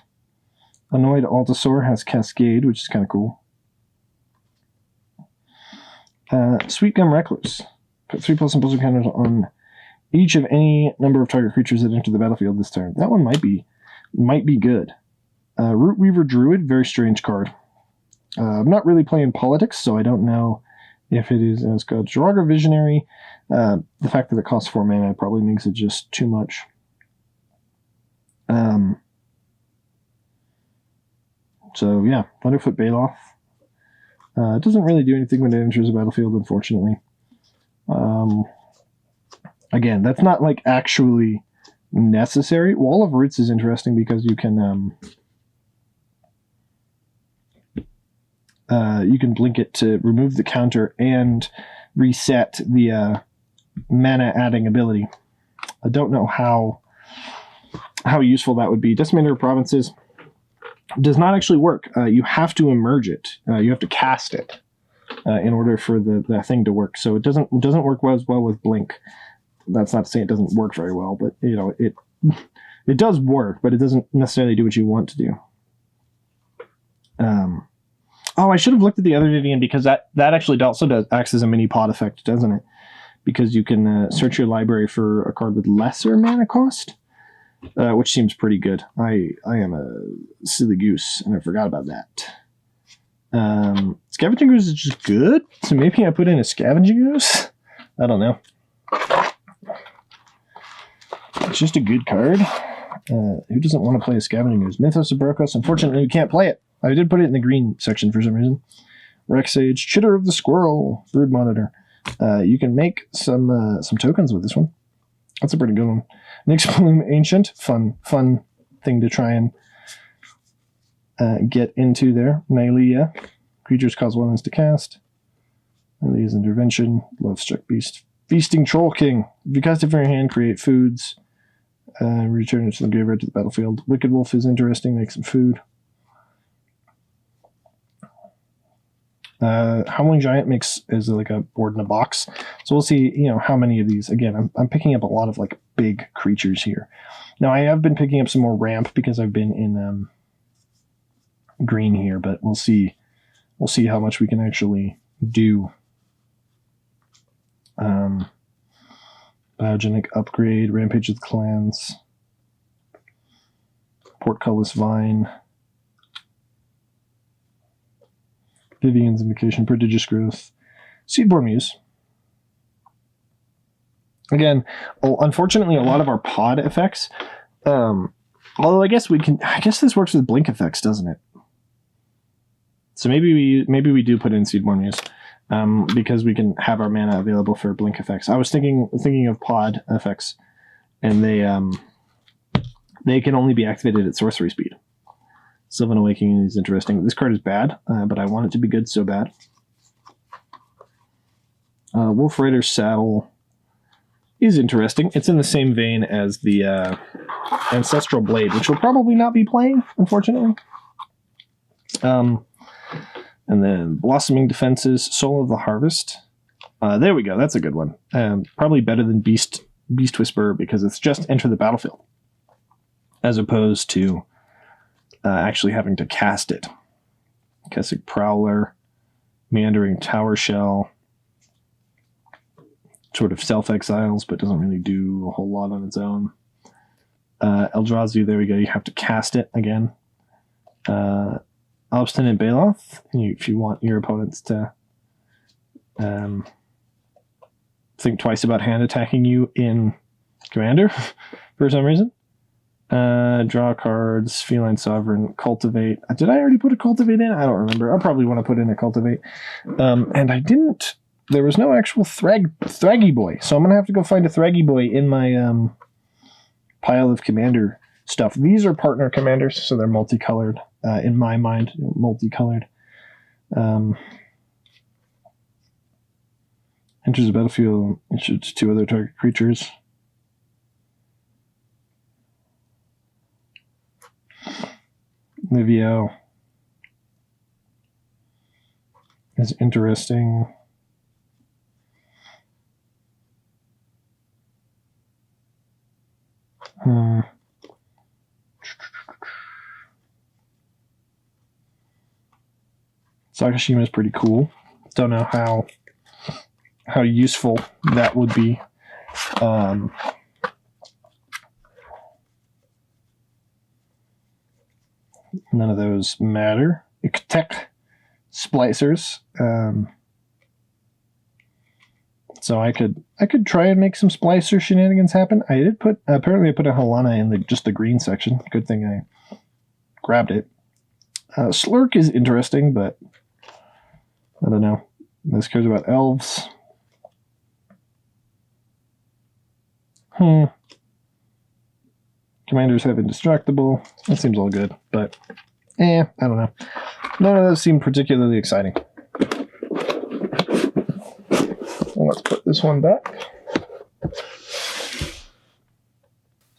Annoyed Altasaur has Cascade, which is kind of cool. Sweet Gum Recluse. Put 3+1/+1 counters on each of any number of target creatures that enter the battlefield this turn. That one might be good. Root Weaver Druid, very strange card. I'm not really playing Politics, so I don't know if it is as good. Jiraga Visionary, the fact that it costs 4 mana probably makes it just too much. So yeah, Thunderfoot Baloth. It doesn't really do anything when it enters the battlefield, unfortunately. Again, that's not like actually necessary. Wall of Roots is interesting because you can blink it to remove the counter and reset the mana adding ability. I don't know how useful that would be. Decimator of Provinces does not actually work. You have to emerge it. You have to cast it in order for the thing to work. So it doesn't work as well with Blink. That's not to say it doesn't work very well, but you know it does work, but it doesn't necessarily do what you want to do. Oh, I should have looked at the other Vivian because that actually also acts as a mini pod effect, doesn't it? Because you can search your library for a card with lesser mana cost, which seems pretty good. I am a silly goose, and I forgot about that. Scavenging Ooze is just good, so maybe I put in a Scavenging Ooze? I don't know. It's just a good card. Who doesn't want to play a Scavenging Ooze? Mythos of Brokos. Unfortunately, we can't play it. I did put it in the green section for some reason. Rex Sage, Chitter of the Squirrel, Brood Monitor. You can make some tokens with this one. That's a pretty good one. Nyx Bloom Ancient, fun thing to try and get into there. Nylea, creatures cause 1 to cast. Nylea's Intervention, Love Struck Beast. Feasting Troll King. If you cast it from your hand, create foods. Return it to the graveyard to the battlefield. Wicked Wolf is interesting, make some food. Howling Giant is like a board in a box. So we'll see, how many of these. Again, I'm picking up a lot of like big creatures here. Now I have been picking up some more ramp because I've been in green here, but we'll see. We'll see how much we can actually do. Biogenic Upgrade, Rampage of the Clans, Portcullis Vine, Vivian's Invocation, Prodigious Growth, Seedborn Muse. Again, unfortunately, a lot of our pod effects, although I guess this works with blink effects, doesn't it? So maybe we do put in Seedborn Muse. Because we can have our mana available for blink effects. I was thinking of pod effects, and they can only be activated at sorcery speed. Sylvan Awakening is interesting. This card is bad, but I want it to be good so bad. Wolf Rider's Saddle is interesting. It's in the same vein as the Ancestral Blade, which we'll probably not be playing, unfortunately. And then Blossoming Defenses, Soul of the Harvest. There we go. That's a good one. Probably better than Beast Whisperer because it's just enter the battlefield, as opposed to actually having to cast it. Kessick Prowler, Meandering Tower Shell, sort of self-exiles, but doesn't really do a whole lot on its own. Eldrazi, there we go. You have to cast it again. Obstinate Baloth, if you want your opponents to think twice about hand attacking you in Commander for some reason. Draw cards, Feline Sovereign, Cultivate. Did I already put a Cultivate in? I don't remember. I'll probably want to put in a Cultivate. And I didn't. There was no actual Thraggy Boy, so I'm going to have to go find a Thraggy Boy in my pile of Commander stuff. These are partner commanders, so they're multicolored. In my mind, multicolored. Enters the battlefield, it shoots 2 other target creatures. Livio is interesting. Sakashima is pretty cool. Don't know how useful that would be. None of those matter. Tech Splicers. So I could try and make some Splicer shenanigans happen. I did apparently I put a Halana in just the green section. Good thing I grabbed it. Slurk is interesting, but I don't know. This cares about elves. Commanders have Indestructible. That seems all good, but I don't know. None of those seem particularly exciting. Well, let's put this one back.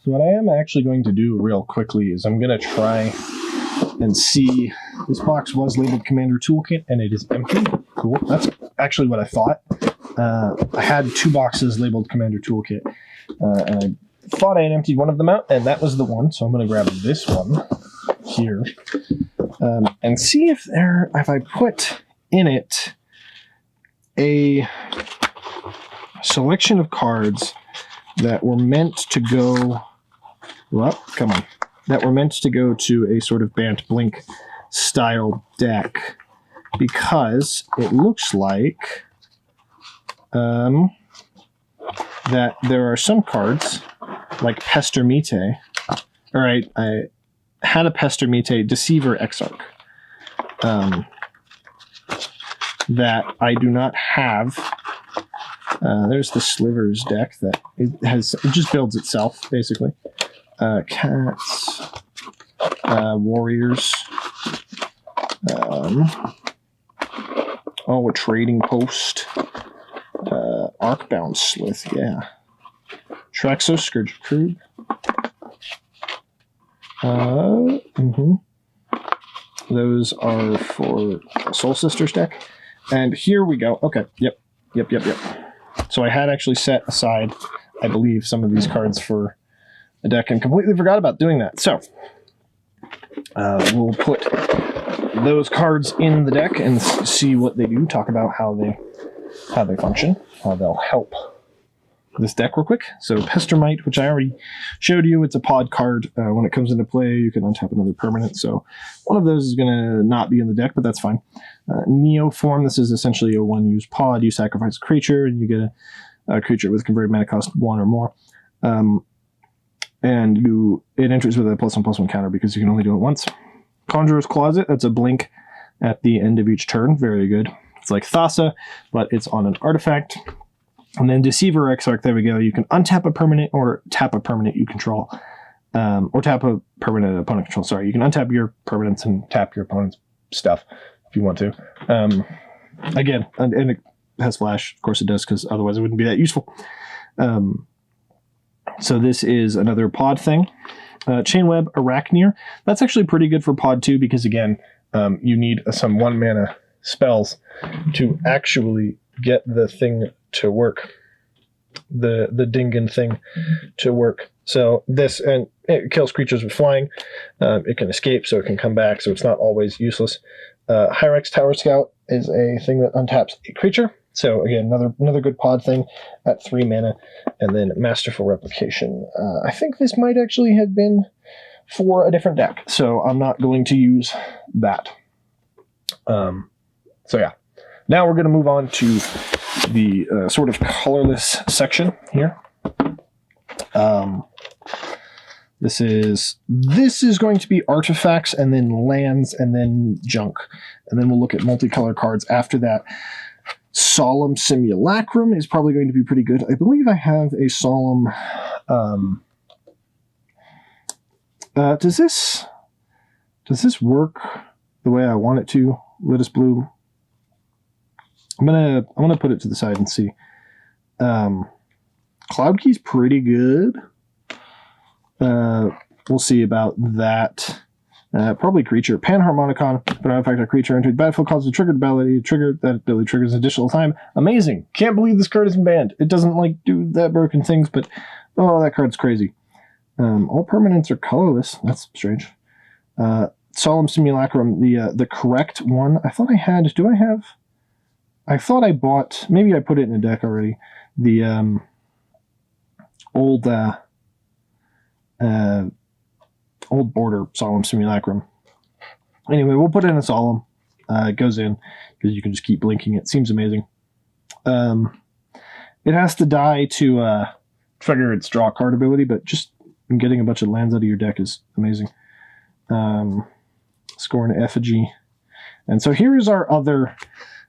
So what I am actually going to do real quickly is I'm going to try and see. This box was labeled Commander Toolkit, and it is empty. Cool. That's actually what I thought. I had 2 boxes labeled Commander Toolkit, and I thought I had emptied one of them out, and that was the one. So I'm going to grab this one here and see if I put in it a selection of cards that were meant to go. Well, come on. That were meant to go to a sort of Bant Blink style deck, because it looks like that there are some cards like Pestermite. All right, I had a Pestermite Deceiver Exarch that I do not have. There's the Slivers deck that it just builds itself basically. Cats, Warriors, a Trading Post, Arcbound Slith, yeah. Traxos Scourge of Krug. Those are for Soul Sisters deck. And here we go. Okay, yep. So I had actually set aside, I believe, some of these cards for a deck and completely forgot about doing that. So we'll put those cards in the deck and see what they do, talk about how they function, how they'll help this deck real quick. So Pestermite, which I already showed you, it's a pod card. When it comes into play, you can untap another permanent. So one of those is going to not be in the deck, but that's fine. Neoform, this is essentially a one-use pod. You sacrifice a creature, and you get a creature with converted mana cost 1 or more. And it enters with a +1/+1 counter because you can only do it once. Conjurer's Closet, that's a blink at the end of each turn. Very good. It's like Thassa, but it's on an artifact. And then Deceiver Exarch, there we go. You can untap a permanent or tap a permanent you control. Or tap a permanent opponent control, sorry. You can untap your permanents and tap your opponent's stuff if you want to. Again, and it has flash. Of course it does, because otherwise it wouldn't be that useful. So this is another pod thing. Chainweb Arachneer. That's actually pretty good for pod 2 because, again, you need some 1-mana spells to actually get the thing to work. The Dingen thing to work. So this, and it kills creatures with flying. It can escape, so it can come back, so it's not always useless. Hyrex Tower Scout is a thing that untaps a creature. So again, another good pod thing at 3 mana. And then Masterful Replication. I think this might actually have been for a different deck, so I'm not going to use that. So yeah. Now we're going to move on to the sort of colorless section here. This is going to be artifacts and then lands and then junk. And then we'll look at multicolor cards after that. Solemn Simulacrum is probably going to be pretty good. I believe I have a Solemn... does this work the way I want it to? Lotus Bloom. I'm gonna put it to the side and see. Cloud Key's pretty good. We'll see about that. Probably creature. Panharmonicon. Put an artifact or creature into the battlefield, causes a triggered ability. That ability triggers additional time. Amazing. Can't believe this card isn't banned. It doesn't like do that broken things, but oh, that card's crazy. All permanents are colorless. That's strange. Solemn Simulacrum, the correct one. I thought I had. Do I have? I thought I bought. Maybe I put it in a deck already. The old border Solemn Simulacrum. Anyway, we'll put in a Solemn. It goes in because you can just keep blinking it. Seems amazing. It has to die to trigger its draw card ability, but just getting a bunch of lands out of your deck is amazing. Score an Effigy. And so here is our other...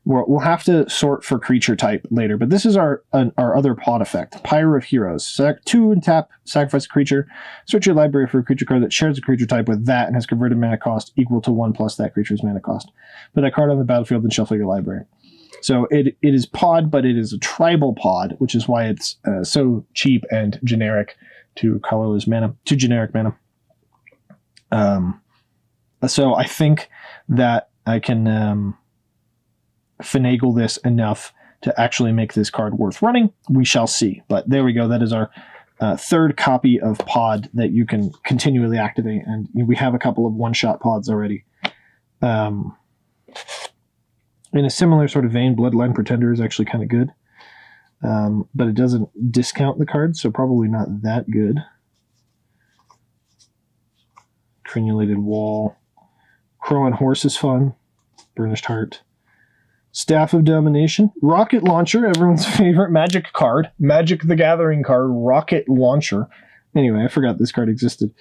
We'll have to sort for creature type later, but this is our other pod effect. Pyre of Heroes. Select 2 and tap, sacrifice a creature. Search your library for a creature card that shares a creature type with that and has converted mana cost equal to 1 plus that creature's mana cost. Put that card on the battlefield and shuffle your library. So it is pod, but it is a tribal pod, which is why it's so cheap and generic to colorless mana, to generic mana. So I think that I can... finagle this enough to actually make this card worth running. We shall see. But there we go. That is our third copy of pod that you can continually activate. And we have a couple of one-shot pods already. In a similar sort of vein, Bloodline Pretender is actually kind of good. But it doesn't discount the cards, so probably not that good. Crenulated Wall. Crow and Horse is fun. Burnished Heart. Staff of Domination. Rocket Launcher, everyone's favorite Magic card. Magic the Gathering card, Rocket Launcher. Anyway, I forgot this card existed.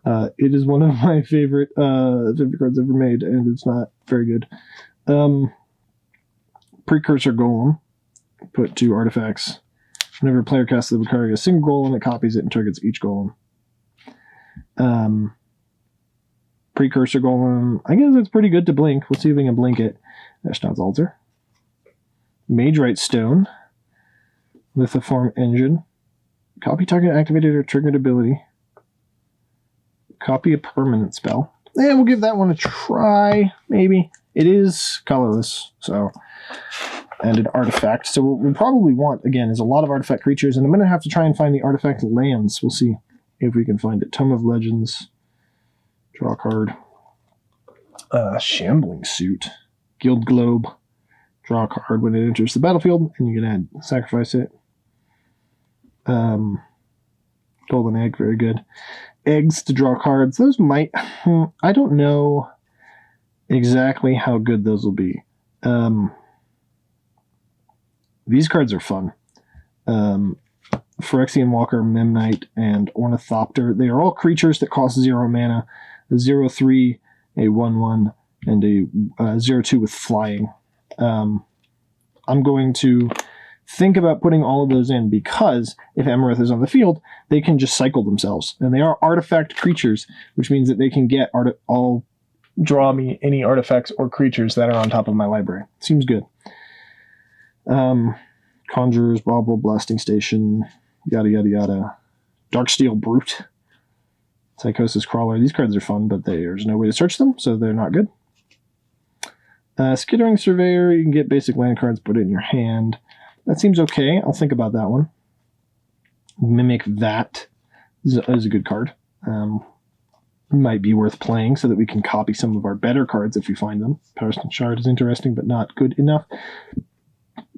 It is one of my favorite cards ever made, and it's not very good. Precursor Golem. Put 2 artifacts. Whenever a player casts the card, a single golem, it copies it and targets each golem. Precursor Golem. I guess it's pretty good to blink. We'll see if we can blink it. Ashnod's Altar. Magerite Stone. Lithiform Engine. Copy target activated or triggered ability. Copy a permanent spell. Yeah, we'll give that one a try, maybe. It is colorless, so, and an artifact. So what we probably want, again, is a lot of artifact creatures, and I'm going to have to try and find the artifact lands. We'll see if we can find it. Tome of Legends. Draw a card. Shambling Suit. Guild Globe. Draw a card when it enters the battlefield, and you can sacrifice it. Golden Egg, very good. Eggs to draw cards. Those might... I don't know exactly how good those will be. These cards are fun. Phyrexian Walker, Memnite, and Ornithopter. They are all creatures that cost 0 mana. A 0/3, a 1/1, and a 0/2 with flying. I'm going to think about putting all of those in because if Amareth is on the field, they can just cycle themselves. And they are artifact creatures, which means that they can get draw me any artifacts or creatures that are on top of my library. Seems good. Conjurers, Bauble, Blasting Station, yada yada yada. Darksteel Brute, Psychosis Crawler. These cards are fun, but there's no way to search them, so they're not good. Skittering Surveyor, you can get basic land cards, put it in your hand. That seems okay. I'll think about that one. Mimic That is a good card. Might be worth playing so that we can copy some of our better cards if we find them. Powerstone Shard is interesting, but not good enough.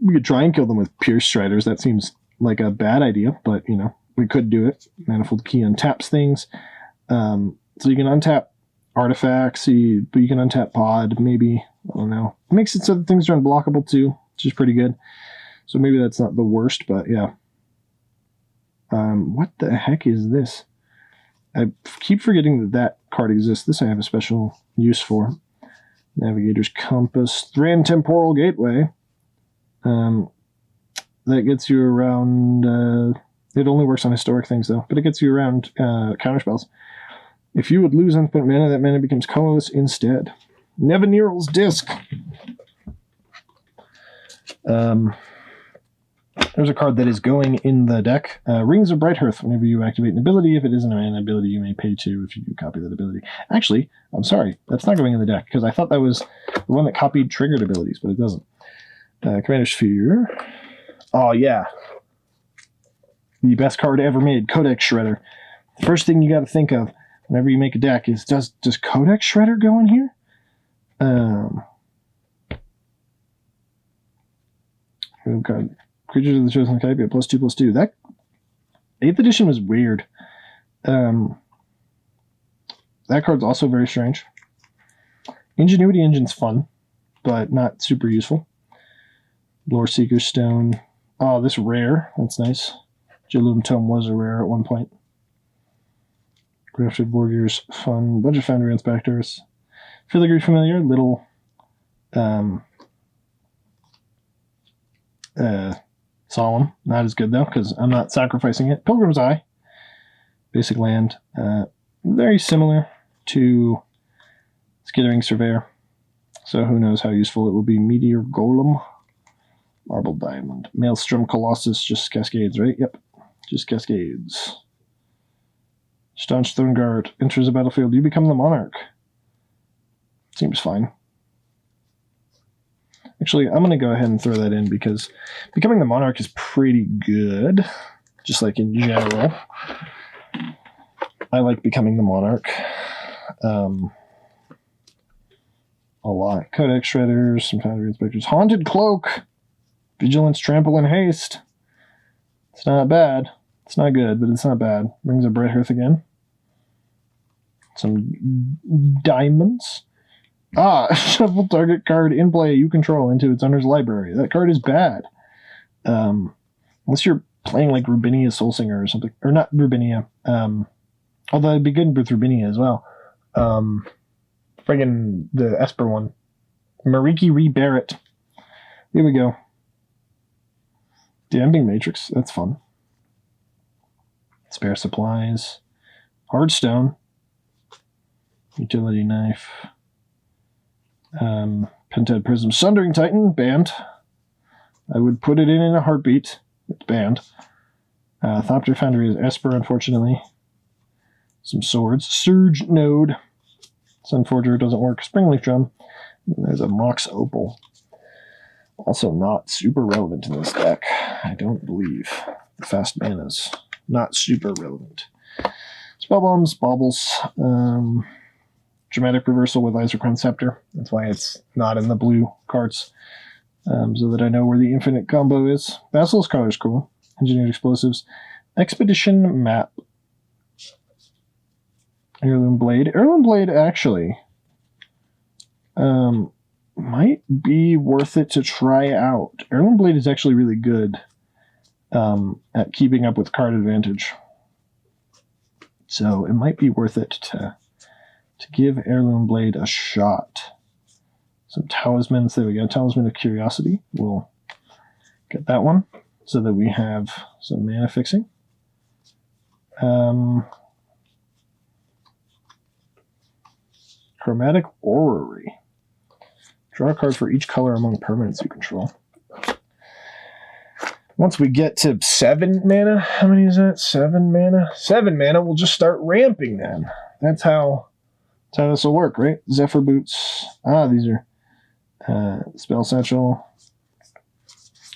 We could try and kill them with Pierce Striders. That seems like a bad idea, but, you know, we could do it. Manifold Key untaps things. So you can untap artifacts, but you can untap Pod, maybe. I don't know. It makes it so that things are unblockable, too, which is pretty good. So maybe that's not the worst, but yeah. What the heck is this? I keep forgetting that card exists. This I have a special use for. Navigator's Compass. Thran Temporal Gateway. That gets you around... it only works on historic things, though. But it gets you around counterspells. If you would lose unspent mana, that mana becomes colorless instead. Nevinyrral's Disc. There's a card that is going in the deck. Rings of Brighthearth. Whenever you activate an ability, if it isn't an ability, you may pay 2 if you do copy that ability. Actually, I'm sorry. That's not going in the deck, because I thought that was the one that copied triggered abilities, but it doesn't. Commander Sphere. Oh, yeah. The best card ever made, Codex Shredder. The first thing you got to think of whenever you make a deck is, does Codex Shredder go in here? We've got Creatures of the Chosen Type, yeah, +2/+2. That 8th edition was weird. That card's also very strange. Ingenuity Engine's fun, but not super useful. Lore Seeker's Stone. Oh, this rare. That's nice. Jalum Tome was a rare at one point. Grafted Warriors, fun. Budget Foundry Inspectors. Filigree Familiar, little solemn. Not as good, though, because I'm not sacrificing it. Pilgrim's Eye. Basic land. Very similar to Skittering Surveyor. So who knows how useful it will be. Meteor Golem. Marble Diamond. Maelstrom Colossus, just Cascades, right? Yep. Just Cascades. Staunch Thornguard enters the battlefield. You become the Monarch. Seems fine. Actually, I'm going to go ahead and throw that in because becoming the Monarch is pretty good. Just like in general. I like becoming the Monarch. A lot. Codex Shredders, some Foundry Inspectors. Haunted Cloak! Vigilance, Trample, and Haste. It's not bad. It's not good, but it's not bad. Brings up Brighthearth again. Some diamonds. Shuffle target card in play you control into its owner's library. That card is bad. Unless you're playing like Rubinia Soulsinger or something. Or not Rubinia. Although it'd be good with Rubinia as well. Friggin' the Esper one. Mariki Re-Barrett. Here we go. Damning Matrix. That's fun. Spare Supplies. Hardstone. Utility Knife. Pentad Prism. Sundering Titan. Banned. I would put it in a heartbeat. It's banned. Thopter Foundry is Esper, unfortunately. Some swords. Surge Node. Sunforger doesn't work. Springleaf Drum. There's a Mox Opal. Also not super relevant in this deck, I don't believe. The fast mana's not super relevant. Spell Bombs, Baubles, Dramatic Reversal with Isochron Scepter. That's why it's not in the blue cards, so that I know where the infinite combo is. Basilisk Color's cool. Engineered Explosives. Expedition Map. Heirloom Blade. Heirloom Blade actually might be worth it to try out. Heirloom Blade is actually really good at keeping up with card advantage. So it might be worth it to give Heirloom Blade a shot. Some talismans. There we go. Talisman of Curiosity. We'll get that one so that we have some mana fixing. Chromatic Orrery. Draw a card for each color among permanents you control. Once we get to 7 mana, how many is that? 7 mana? 7 mana, we'll just start ramping then. That's how this will work, right? Zephyr Boots. Ah, these are Spell Satchel.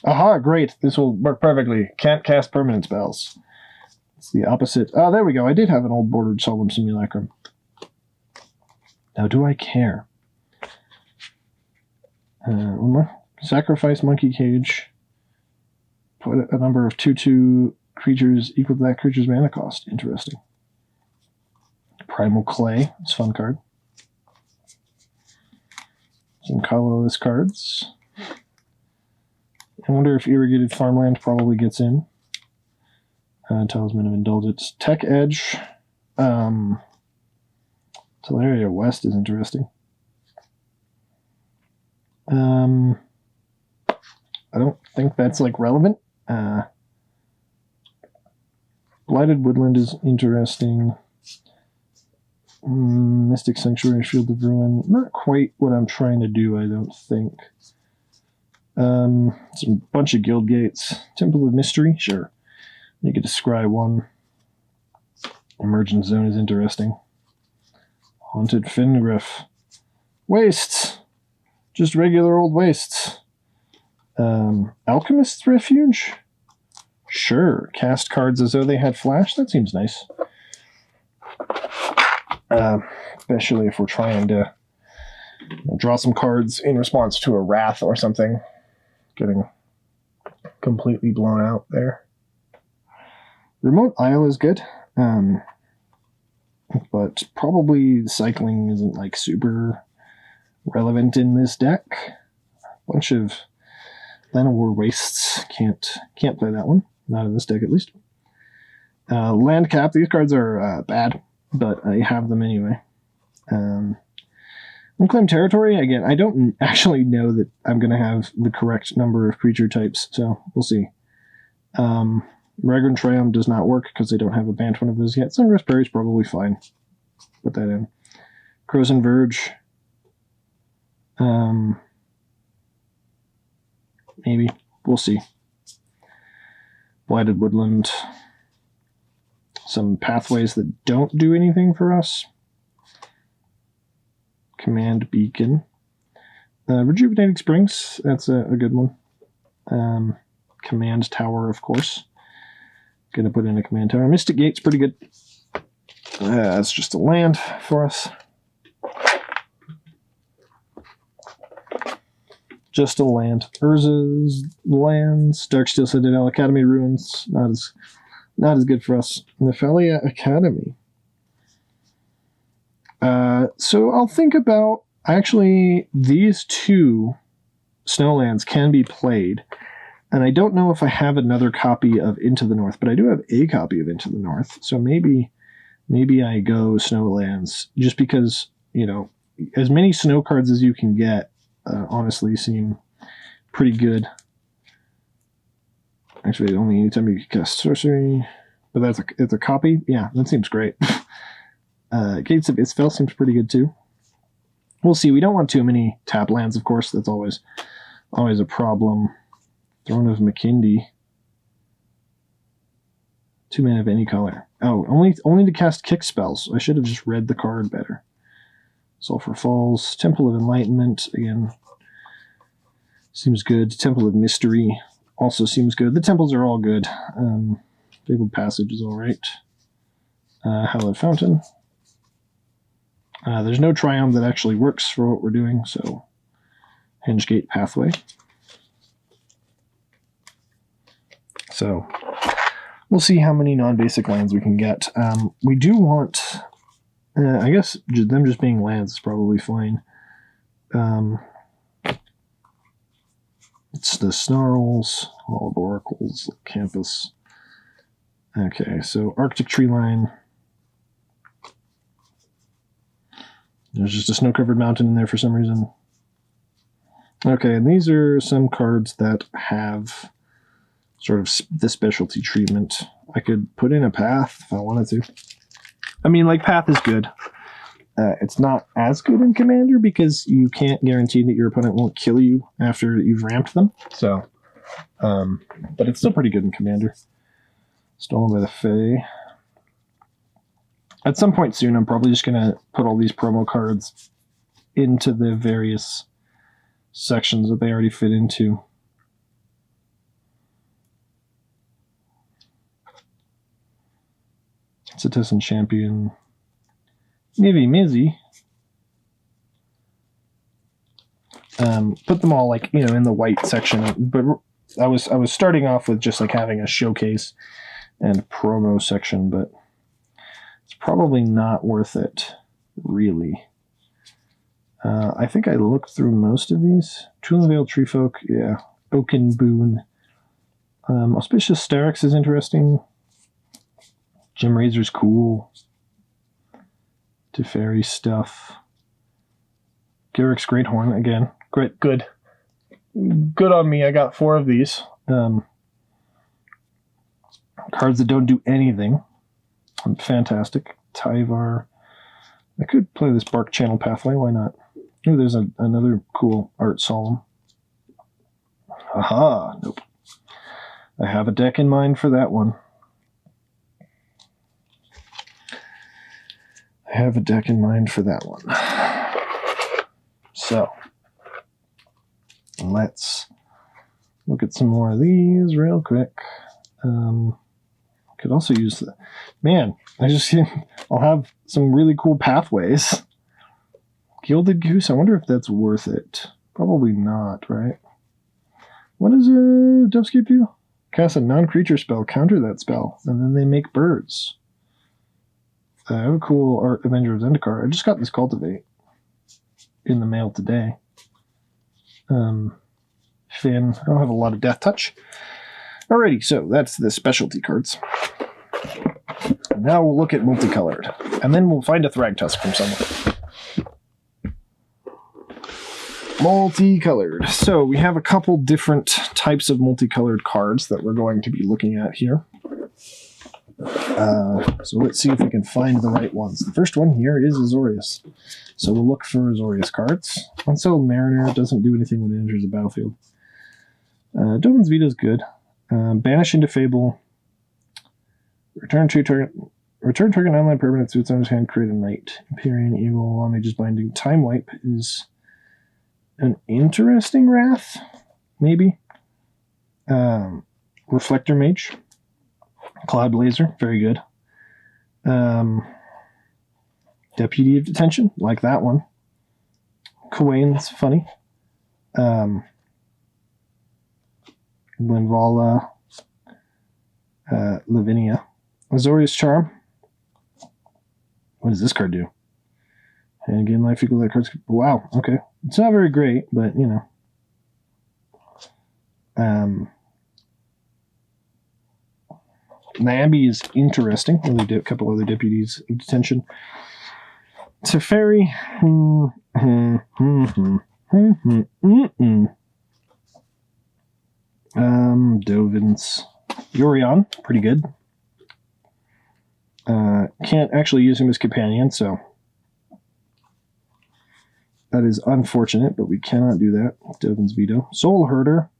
Aha, great. This will work perfectly. Can't cast permanent spells. It's the opposite. Oh, there we go. I did have an old bordered Solemn Simulacrum. Now, do I care? Sacrifice Monkey Cage. Put a number of 2/2 creatures equal to that creature's mana cost. Interesting. Primal Clay. It's a fun card. Some colorless cards. I wonder if Irrigated Farmland probably gets in. Talisman of Indulgence. Tech Edge. Teleria West is interesting. I don't think that's like relevant. Blighted Woodland is interesting. Mystic Sanctuary, Shield of Ruin. Not quite what I'm trying to do, I don't think. Some bunch of Guild Gates. Temple of Mystery, sure. You could describe one. Emergent Zone is interesting. Haunted Fingriff. Wastes. Just regular old wastes. Alchemist's Refuge? Sure. Cast cards as though they had flash? That seems nice. Especially if we're trying to draw some cards in response to a Wrath or something. Getting completely blown out there. Remote Isle is good. But probably cycling isn't like super relevant in this deck. Bunch of Llanowar Wastes. Can't play that one. Not in this deck, at least. Land Cap. These cards are bad, but I have them anyway. Unclaimed Territory. Again, I don't actually know that I'm going to have the correct number of creature types, so we'll see. Ragrant Triumph does not work because they don't have a Bant one of those yet. Sunrest Prairie is probably fine. Put that in. Crows and Verge. Maybe. We'll see. Blighted Woodland. Some pathways that don't do anything for us. Command Beacon. Rejuvenating Springs. That's a good one. Command Tower, of course. Gonna put in a Command Tower. Mystic Gate's pretty good. That's just a land for us. Just a land. Urza's lands. Darksteel Citadel. Academy Ruins. Not as good for us. Nephalia Academy. So I'll think about... Actually, these 2 Snowlands can be played. And I don't know if I have another copy of Into the North, but I do have a copy of Into the North. So maybe I go Snowlands, just because, you know, as many snow cards as you can get, honestly, seem pretty good. Actually, only anytime you can cast sorcery, but it's a copy. Yeah, that seems great. Gates of Isfel seems pretty good too. We'll see. We don't want too many tap lands, of course. That's always a problem. Throne of Makindi. 2 mana of any color. Oh, only to cast kick spells. I should have just read the card better. Sulphur Falls, Temple of Enlightenment, again, seems good. Temple of Mystery also seems good. The temples are all good. Fabled Passage is all right. Hallowed Fountain. There's no Triumph that actually works for what we're doing, so Hingegate Pathway. So we'll see how many non-basic lands we can get. We do want, I guess them just being lands is probably fine. It's the Snarls, Hall of Oracles, Campus. Okay, so Arctic Treeline. There's just a snow-covered mountain in there for some reason. Okay, and these are some cards that have sort of the specialty treatment. I could put in a Path if I wanted to. I mean, like, Path is good. It's not as good in Commander because you can't guarantee that your opponent won't kill you after you've ramped them. So, but it's still pretty good in Commander. Stolen by the Fae. At some point soon, I'm probably just going to put all these promo cards into the various sections that they already fit into. Citizen Champion. Nivy Mizzy. Put them all, like, you know, in the white section. But I was starting off with just like having a showcase and promo section, but it's probably not worth it, really. I think I looked through most of these. Tulane Treefolk, yeah. Oaken Boon. Auspicious Sterix is interesting. Jim Razor's cool. Teferi stuff. Garrick's Greathorn, again. Great, good. Good on me, I got 4 of these. Cards that don't do anything. Fantastic. Tyvar. I could play this Bark Channel Pathway, why not? Oh, there's another cool Art Solemn. Aha, nope. I have a deck in mind for that one. I have a deck in mind for that one. So, let's look at some more of these real quick. Could also use the... Man, I'll have some really cool pathways. Gilded Goose, I wonder if that's worth it. Probably not, right? What does Dovescape do? Cast a non-creature spell, counter that spell, and then they make birds. I have a cool Art Avenger of Zendikar. I just got this Cultivate in the mail today. Finn, I don't have a lot of Death Touch. Alrighty, so that's the specialty cards. And now we'll look at multicolored, and then we'll find a Thragtusk from somewhere. Multicolored. So we have a couple different types of multicolored cards that we're going to be looking at here. So let's see if we can find the right ones. The first one here is Azorius. So we'll look for Azorius cards. Unsettled Mariner doesn't do anything when it enters the battlefield. Dovin's Veto is good. Banish into Fable. Return target online permanent to its owner's hand, create a knight. Empyrean Eagle, Law Mage's Binding. Time Wipe is an interesting Wrath, maybe. Reflector Mage. Cloud Blazer, very good. Deputy of Detention, like that one. Kawain's funny. Linvala, Lavinia. Azorius Charm. What does this card do? And gain life equal to that card's... Wow, okay. It's not very great, but, you know. Nambi is interesting. We'll do a couple other deputies of detention. Teferi. Dovin's Yorion, pretty good. Can't actually use him as companion, so that is unfortunate, but we cannot do that. Dovin's Veto. Soul Herder,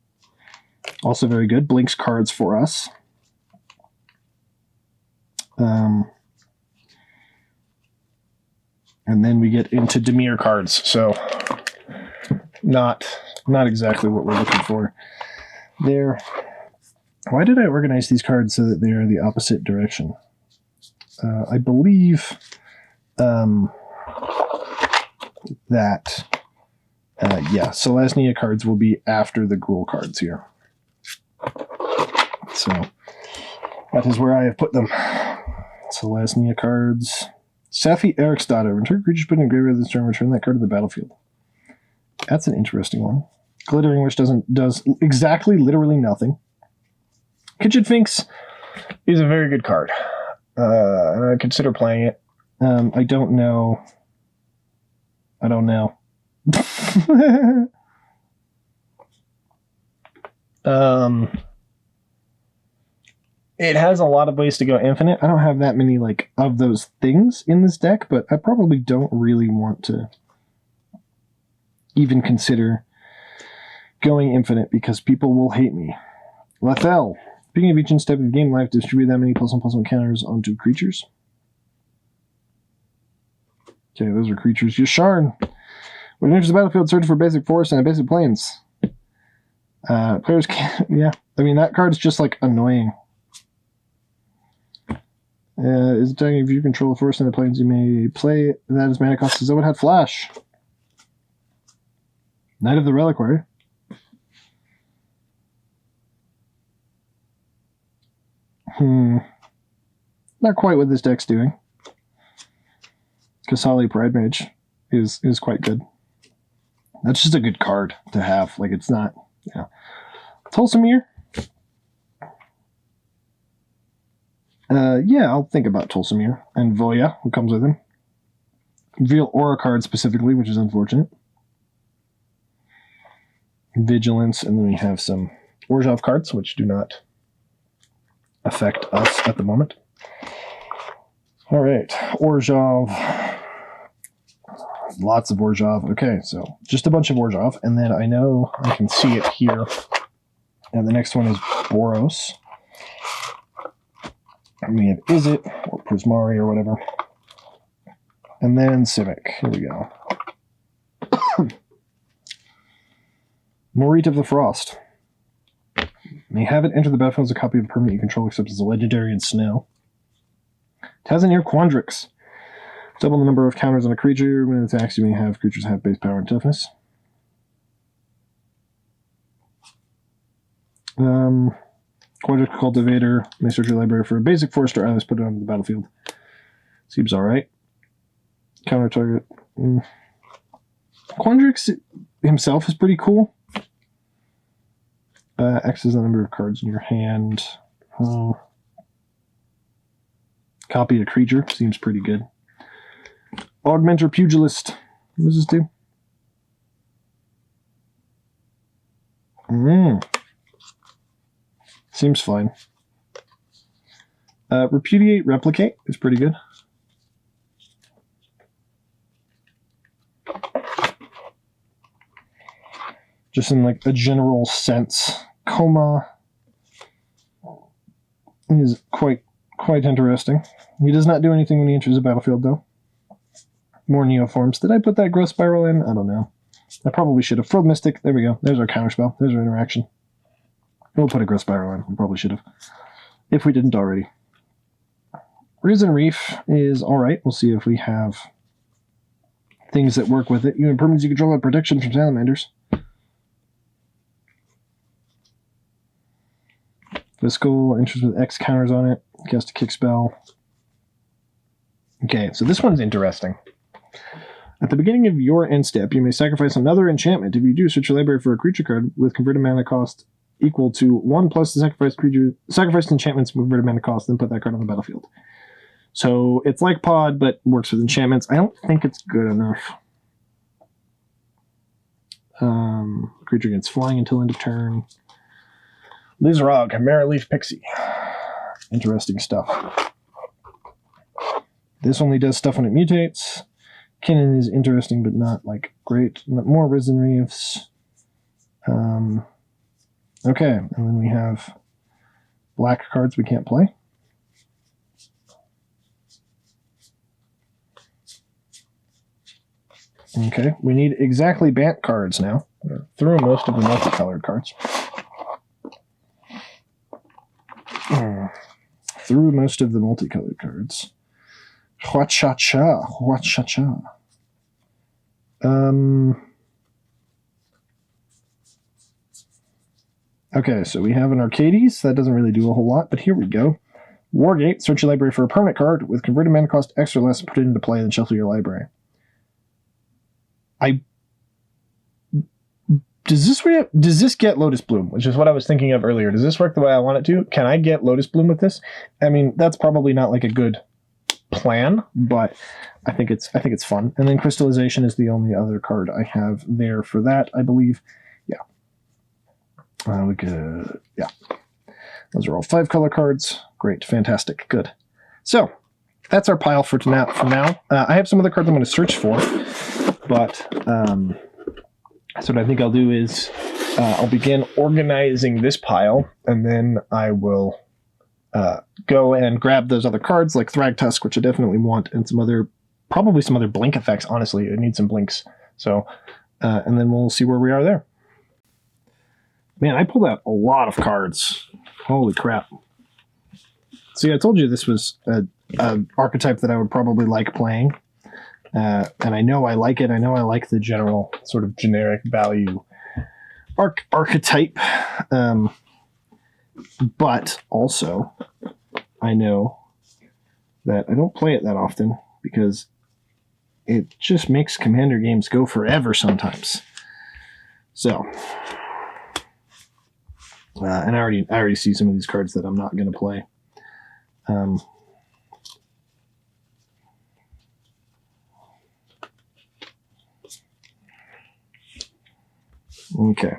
also very good. Blinks cards for us. And then we get into Dimir cards. So not exactly what we're looking for there. Why did I organize these cards so that they are the opposite direction? I believe that, Selesnya cards will be after the Gruul cards here. So that is where I have put them. Selesnya cards. Safi Eriksdotter. When target creatures put in a graveyard this turn, return that card to the battlefield. That's an interesting one. Glittering Wish does exactly literally nothing. Kitchen Finks is a very good card. I consider playing it. I don't know. It has a lot of ways to go infinite. I don't have that many of those things in this deck, but I probably don't really want to even consider going infinite because people will hate me. Lethel. Speaking of each step of game life, distribute that many +1/+1 counters onto creatures. Okay, those are creatures. Yasharn. When it enters the battlefield, search for basic forest and basic plains. Players can't... Yeah, I mean, that card's just, annoying. Is attacking if you control the forest and the plains you may play. That is mana cost. Zoid had Flash. Knight of the Reliquary. Not quite what this deck's doing. Kasali Pride Mage is quite good. That's just a good card to have. It's not... Yeah. Tulsamir. I'll think about Tulsamir. And Voya, who comes with him. Reveal Aura card specifically, which is unfortunate. Vigilance, and then we have some Orzhov cards, which do not affect us at the moment. All right, Orzhov. Lots of Orzhov. Okay, so just a bunch of Orzhov, and then I know I can see it here. And the next one is Boros. And we have Izzet, or Prismari, or whatever. And then Simic. Here we go. Morit of the Frost. May have it enter the battlefield as a copy of a permanent you control, except as a legendary in Snow. Tazanir Quandrix. Double the number of counters on a creature. When it attacks, you may have creatures have base power and toughness. Quandrix Cultivator. May search your library for a basic forest or island, put it onto the battlefield. Seems alright. Counter target. Quandrix himself is pretty cool. X is the number of cards in your hand. Copy a creature. Seems pretty good. Augmenter Pugilist. What does this do? Seems fine. Repudiate Replicate is pretty good. Just in a general sense. Coma is quite interesting. He does not do anything when he enters the battlefield, though. More Neoforms. Did I put that Growth Spiral in? I don't know. I probably should have. Frilled Mystic. There we go. There's our counterspell. There's our interaction. We'll put a Growth Spiral in. We probably should have. If we didn't already. Risen Reef is alright. We'll see if we have things that work with it. You have permanents you control have protection from salamanders. Fiscal, enters with X counters on it. Cast a kick spell. Okay, so this one's interesting. At the beginning of your end step, you may sacrifice another enchantment. If you do, search your library for a creature card with converted mana cost equal to 1 plus the sacrificed enchantment's converted mana cost, then put that card on the battlefield. So it's like Pod, but works with enchantments. I don't think it's good enough. Creature gets flying until end of turn. Lizrog, Chimera Leaf Pixie. Interesting stuff. This only does stuff when it mutates. Kinnan is interesting, but not great. More Risen Reefs. Okay, and then we have black cards we can't play. Okay, we need exactly Bant cards now. Through most of the multicolored cards. Through most of the multicolored cards. Hua-cha-cha. Hua-cha-cha. Okay, so we have an Arcades. That doesn't really do a whole lot, but here we go. Wargate. Search your library for a permanent card with converted mana cost X or less, put it into play, then shuffle your library. Does this get Lotus Bloom, which is what I was thinking of earlier? Does this work the way I want it to? Can I get Lotus Bloom with this? I mean, that's probably not like a good plan, but I think it's fun. And then Crystallization is the only other card I have there for that, I believe. Yeah. Yeah. Those are all 5-color cards. Great, fantastic, good. So that's our pile for now. I have some other cards I'm going to search for, but so what I think I'll do is I'll begin organizing this pile, and then I will go and grab those other cards like Thragtusk, which I definitely want, and probably some other blink effects. Honestly, I need some blinks. So, and then we'll see where we are there. Man, I pulled out a lot of cards. Holy crap. See, I told you this was an archetype that I would probably like playing. And I know I like it. I know I like the general sort of generic value archetype. But also, I know that I don't play it that often because it just makes Commander games go forever sometimes. So, and I already see some of these cards that I'm not going to play. Okay.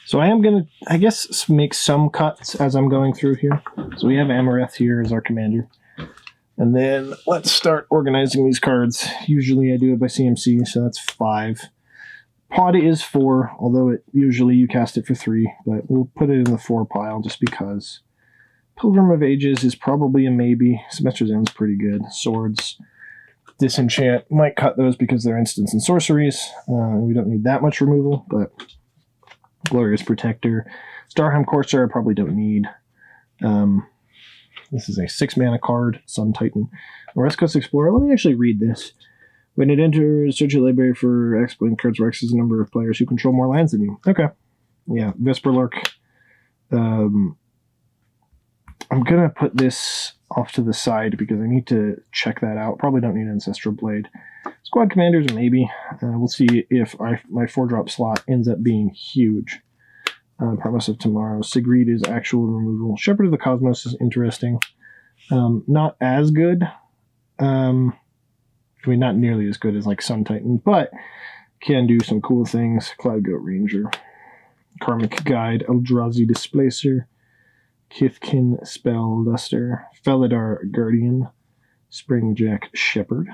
So I am going to, I guess, make some cuts as I'm going through here. So we have Amareth here as our commander. And then let's start organizing these cards. Usually I do it by CMC, so that's 5. Pod is 4, although usually you cast it for 3, but we'll put it in the 4 pile just because. Pilgrim of Ages is probably a maybe. Semester's End's pretty good. Swords, Disenchant, might cut those because they're instants and sorceries. We don't need that much removal, but Glorious Protector. Starhelm Courser I probably don't need. This is a 6-mana card, Sun Titan. West Coast Explorer, let me actually read this. When it enters, search your library for X blank cards where X is the number of players who control more lands than you. Okay. Yeah, Vesperlark. I'm going to put this off to the side because I need to check that out. Probably don't need Ancestral Blade. Squad Commanders, maybe. We'll see if my 4-drop slot ends up being huge. Promise of Tomorrow. Sigrid is actual removal. Shepherd of the Cosmos is interesting. Not as good. I mean, not nearly as good as like Sun Titan, but can do some cool things. Cloud Goat Ranger. Karmic Guide. Eldrazi Displacer. Kithkin Spell Luster. Felidar Guardian. Springjack Shepherd.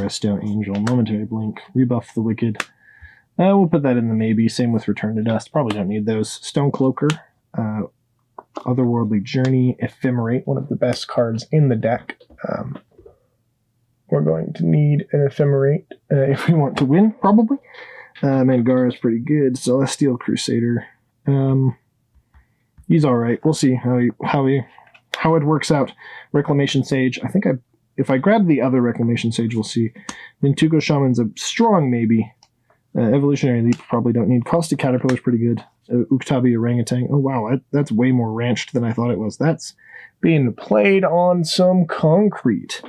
Rest Out Angel. Momentary Blink. Rebuff the Wicked. We'll put that in the maybe. Same with Return to Dust. Probably don't need those. Stone Cloaker. Otherworldly Journey. Ephemerate. One of the best cards in the deck. We're going to need an Ephemerate if we want to win, probably. Mangara is pretty good. Celestial Crusader. He's all right. We'll see how it works out. Reclamation Sage. I think if I grab the other Reclamation Sage, we'll see. Mintuko Shaman's a strong maybe. Evolutionary Leap probably don't need. Caustic Caterpillar's pretty good. Uktabi Orangutan. Oh wow, that's way more ranched than I thought it was. That's being played on some concrete.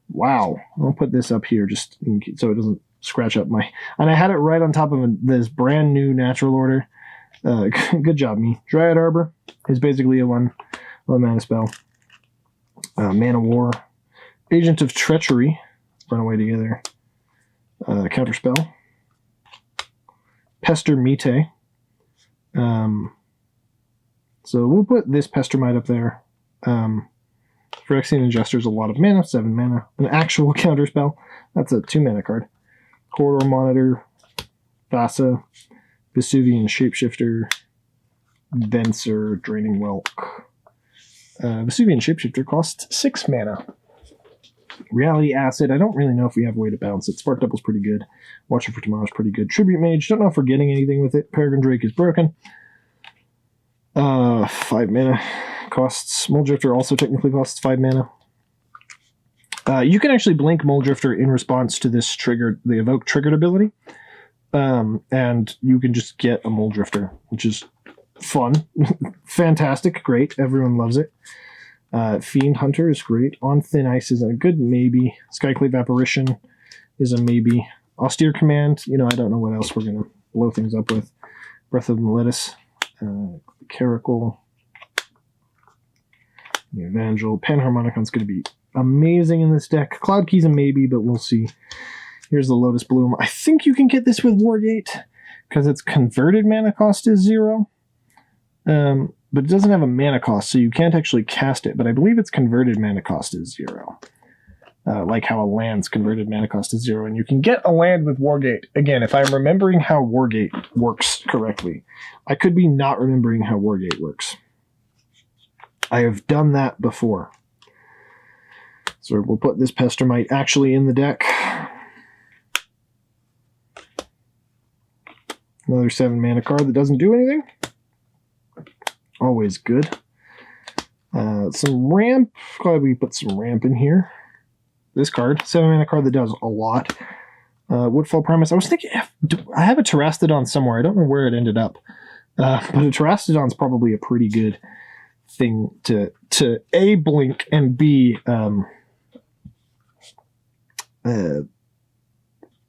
Wow. I'll put this up here just so it doesn't scratch up my... And I had it right on top of this brand new natural order. Good job, me. Dryad Arbor is basically a 1 mana spell. Mana War. Agent of Treachery. Run away together. Counterspell. Pester Mite. So we'll put this Pestermite up there. Phyrexian Ingester is a lot of mana, 7 mana. An actual counterspell. That's a 2-mana card. Corridor Monitor. Vasa. Vesuvian Shapeshifter. Venser. Draining Whelk. Vesuvian Shapeshifter costs 6 mana. Reality Acid, I don't really know if we have a way to bounce it. Spark Double's pretty good. Watcher for Tomorrow's pretty good. Tribute Mage, don't know if we're getting anything with it. Peregrine Drake is broken. 5 mana costs. Mole Drifter also technically costs 5 mana. You can actually blink Mole Drifter in response to this trigger, the evoke triggered ability. And you can just get a Mole Drifter, which is fun. Fantastic, great. Everyone loves it. Fiend Hunter is great. On Thin Ice is a good maybe. Skyclave Apparition is a maybe. Austere Command, I don't know what else we're going to blow things up with. Breath of Meletis. Caracal. The Evangel. Panharmonicon's going to be amazing in this deck. Cloud Key's a maybe, but we'll see. Here's the Lotus Bloom. I think you can get this with Wargate, because its converted mana cost is 0. But it doesn't have a mana cost, so you can't actually cast it. But I believe its converted mana cost is 0. Like how a land's converted mana cost is 0. And you can get a land with Wargate. Again, if I'm remembering how Wargate works correctly. I could be not remembering how Wargate works. I have done that before. So we'll put this Pestermite actually in the deck. Another 7 mana card that doesn't do anything. Always good. Some ramp. Glad we put some ramp in here. This card, 7 mana card that does a lot. Woodfall Promise. I was thinking, I have a Terastodon somewhere. I don't know where it ended up. But a Terastodon's probably a pretty good thing to A, blink, and B,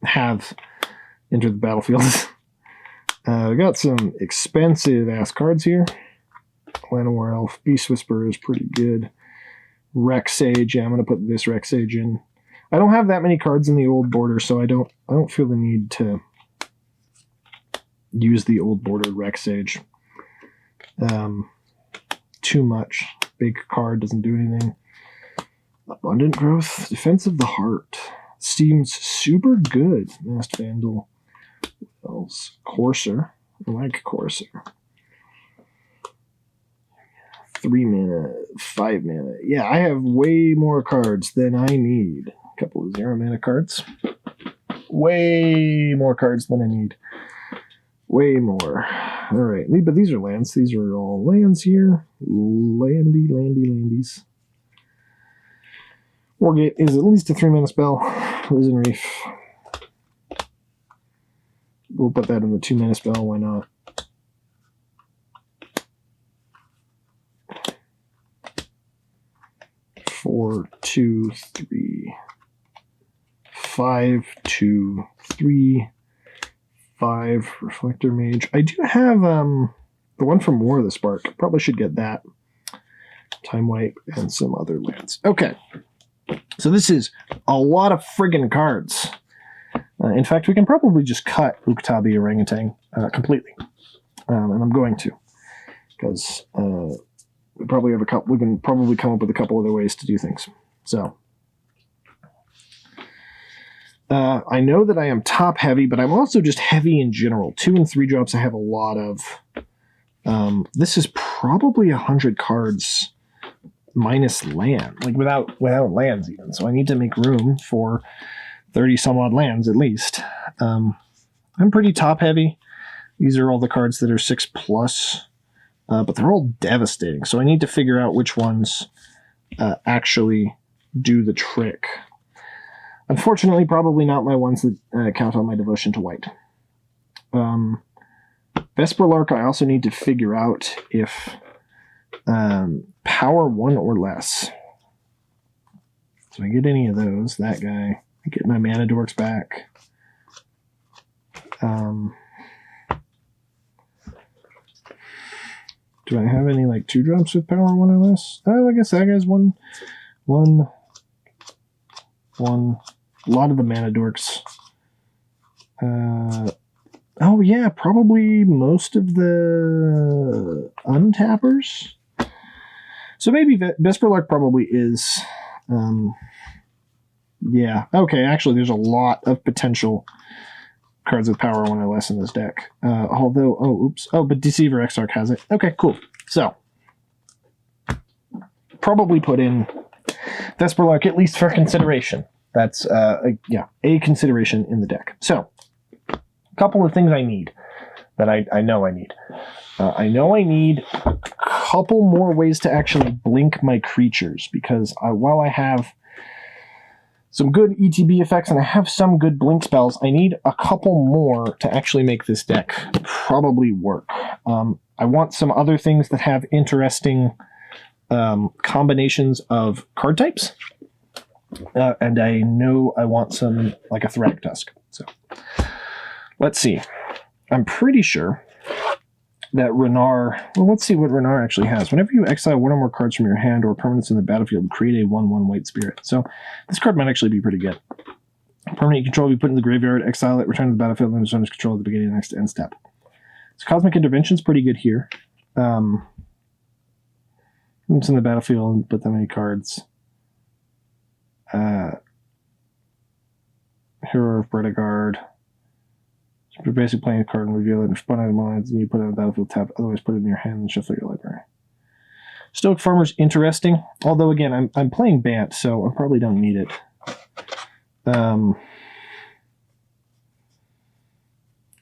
have enter the battlefield. We got some expensive ass cards here. Llanowar Elf, Beast Whisperer is pretty good. Rex Sage, yeah, I'm gonna put this Rex Sage in. I don't have that many cards in the old border, so I don't feel the need to use the old border Rex Sage. Too much. Big card doesn't do anything. Abundant Growth, Defense of the Heart. Seems super good. Masked Vandal. What else? Courser. I like Courser. 3 mana, 5 mana. Yeah, I have way more cards than I need. A couple of 0 mana cards. Way more cards than I need. Way more. Alright, but these are lands. These are all lands here. Landies. Wargate is at least a 3 mana spell. Risen Reef. We'll put that in the 2 mana spell, why not? Four, 2, 3, 5, 2, 3, 5 Reflector Mage. I do have the one from War of the Spark. Probably should get that. Time Wipe and some other lands. Okay. So this is a lot of friggin' cards. In fact, we can probably just cut Uktabi Orangutan completely. And I'm going to. Because we probably have a couple. We can probably come up with a couple other ways to do things. So I know that I am top heavy, but I'm also just heavy in general. 2 and 3 drops I have a lot of. This is probably 100 cards minus land, like without lands even. So I need to make room for 30 some odd lands at least. I'm pretty top heavy. These are all the cards that are 6+. But they're all devastating, so I need to figure out which ones actually do the trick. Unfortunately, probably not my ones that count on my devotion to white. Vesperlark, I also need to figure out if power 1 or less. So I get any of those, that guy. I get my mana dorks back. Do I have any like 2 drops with power 1 or less? Oh, I guess that guy's one. A lot of the mana dorks. Oh yeah, probably most of the untappers. So maybe Vesperlark probably is. Yeah. Okay. Actually, there's a lot of potential cards with power 1 or less in this deck. Although, but Deceiver Exarch has it. Okay, cool. So, probably put in Vesperlark, at least for consideration. That's, a consideration in the deck. So, a couple of things I need that I know I need. I know I need a couple more ways to actually blink my creatures, because while I have some good ETB effects and I have some good blink spells, I need a couple more to actually make this deck probably work. I want some other things that have interesting combinations of card types. And I know I want some, like a Thragtusk. So, let's see. I'm pretty sure that Renar... Well, let's see what Renar actually has. Whenever you exile one or more cards from your hand or permanents in the battlefield, create a 1/1 white spirit. So, this card might actually be pretty good. Permanent you control will be put in the graveyard, exile it, return to the battlefield, and return its control at the beginning of the next end step. So, Cosmic Intervention's pretty good here. It's in the battlefield, put that many cards. Hero of Bredegard. So you're basically playing a card and reveal it and spawn item lines, and you put it on the battlefield tab, otherwise put it in your hand and shuffle your library. Stoic Farmer's interesting, although again, I'm playing Bant, so I probably don't need it.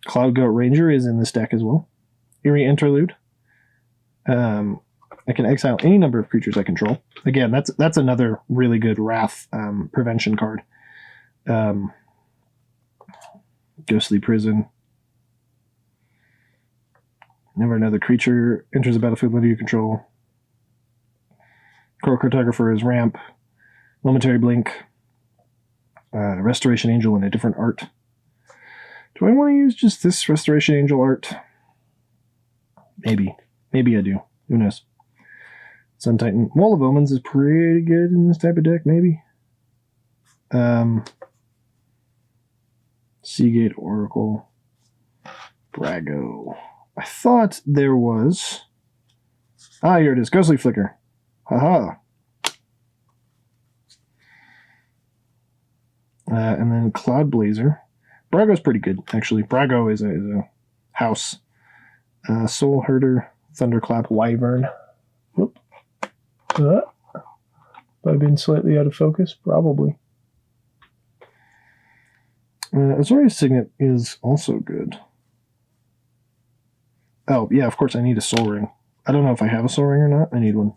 Cloud Goat Ranger is in this deck as well. Eerie Interlude. I can exile any number of creatures I control. Again, that's another really good Wrath prevention card. Ghostly Prison. Whenever another creature enters the battlefield under your control. Coral Cartographer is ramp. Momentary Blink. Restoration Angel in a different art. Do I want to use just this Restoration Angel art? Maybe. Maybe I do. Who knows? Sun Titan. Wall of Omens is pretty good in this type of deck, maybe. Seagate Oracle. Brago. I thought there was... Ah, here it is. Ghostly Flicker. Haha. And then Cloud Blazer. Brago's pretty good, actually. Brago is a house. Soul Herder. Thunderclap. Wyvern. Whoop. Have I been slightly out of focus? Probably. Azorius Signet is also good. Oh, yeah, of course I need a Soul Ring. I don't know if I have a Soul Ring or not. I need one.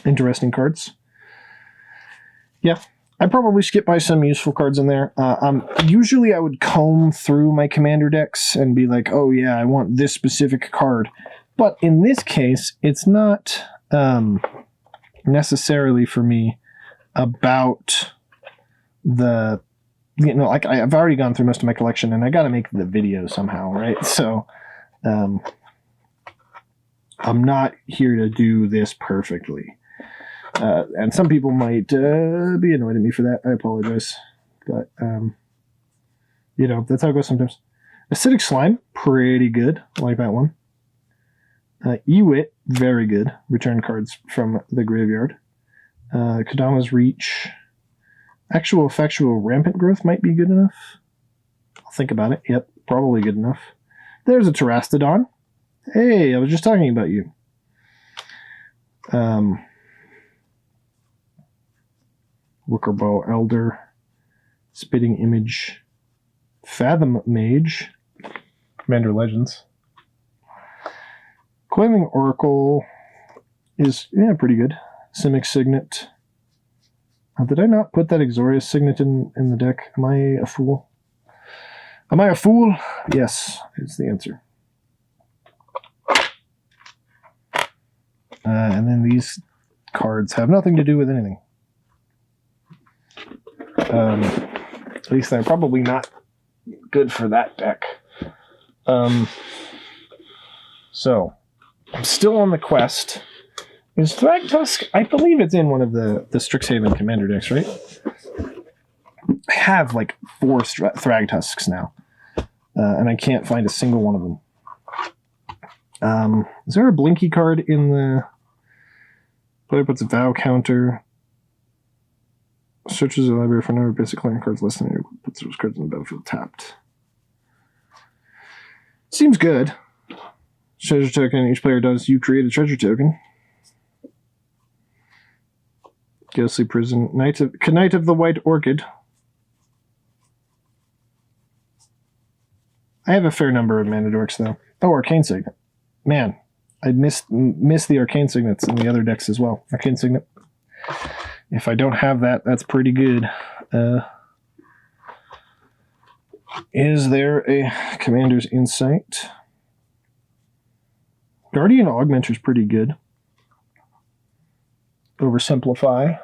Interesting cards. Yeah. I probably skip by some useful cards in there. Usually I would comb through my commander decks and be like, oh yeah, I want this specific card. But in this case, it's not necessarily for me about the... You know, like I've already gone through most of my collection and I got to make the video somehow, right? So I'm not here to do this perfectly. And some people might be annoyed at me for that. I apologize. But, you know, that's how it goes sometimes. Acidic Slime, pretty good. I like that one. Ewit, very good. Return cards from the graveyard. Kodama's Reach. Actual Effectual Rampant Growth might be good enough. I'll think about it. Yep, probably good enough. There's a Terastodon. Hey, I was just talking about you. Wickerbow Elder, Spitting Image, Fathom Mage, Commander Legends. Coiling Oracle is, yeah, pretty good. Simic Signet. Did I not put that Exorius Signet in the deck? Am I a fool? Am I a fool? Yes, is the answer. And then these cards have nothing to do with anything. At least they're probably not good for that deck. So, I'm still on the quest. Is Thragtusk? I believe it's in one of the Strixhaven commander decks, right? I have like 4 Thragtusks now. And I can't find a single one of them. Is there a Blinky card in the... Player puts a Vow counter. Searches the library for a number of basic land cards less than you puts those cards on the battlefield tapped. Seems good. Treasure token. Each player does. You create a treasure token. Ghostly Prison. Knight of the White Orchid. I have a fair number of mana dorks, though. Oh, Arcane Signet. Man, I missed the Arcane Signets in the other decks as well. Arcane Signet. If I don't have that, that's pretty good. Is there a Commander's Insight? Guardian Augmenter's pretty good. Oversimplify.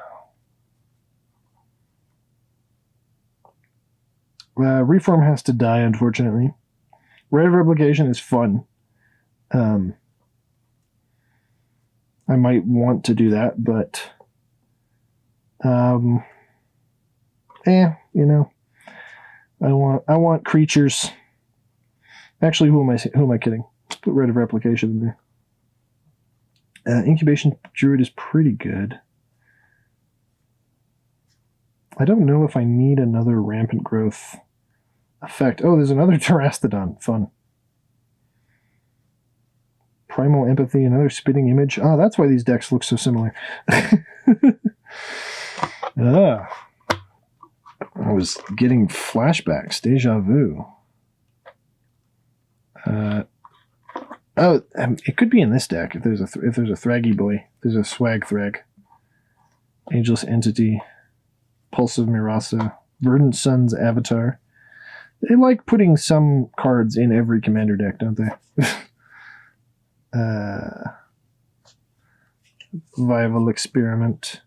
Reform has to die, unfortunately. Rite of Replication is fun. I might want to do that, but you know, I want creatures. Actually, who am I kidding? Let's put Rite of Replication in there. Incubation Druid is pretty good. I don't know if I need another Rampant Growth effect. Oh, there's another Terastodon. Fun. Primal Empathy, another Spitting Image. Oh, that's why these decks look so similar. I was getting flashbacks. Deja vu. It could be in this deck if there's a Thraggy boy. There's a Swag Thrag. Ageless Entity. Pulse of Mirasa. Verdant Sun's Avatar. They like putting some cards in every commander deck, don't they? Vival Experiment.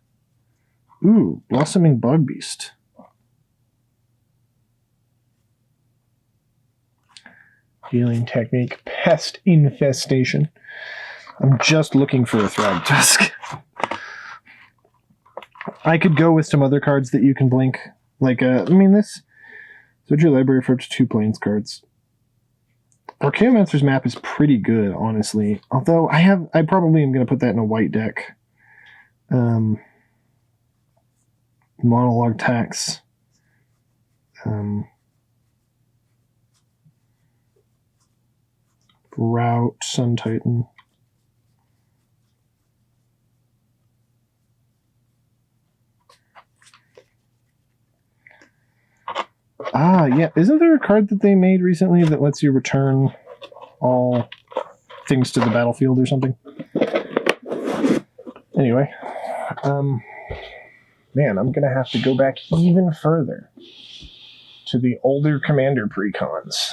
Ooh, Blossoming Bogbeast. Healing Technique. Pest Infestation. I'm just looking for a Thragtusk. I could go with some other cards that you can blink. Like, this. Search your library for up to 2 Plains cards. Archaeomancer's map is pretty good, honestly. Although, I probably am going to put that in a white deck. Monologue Tax. Route, Sun Titan. Yeah. Isn't there a card that they made recently that lets you return all things to the battlefield or something? Anyway. Man, I'm going to have to go back even further to the older Commander precons.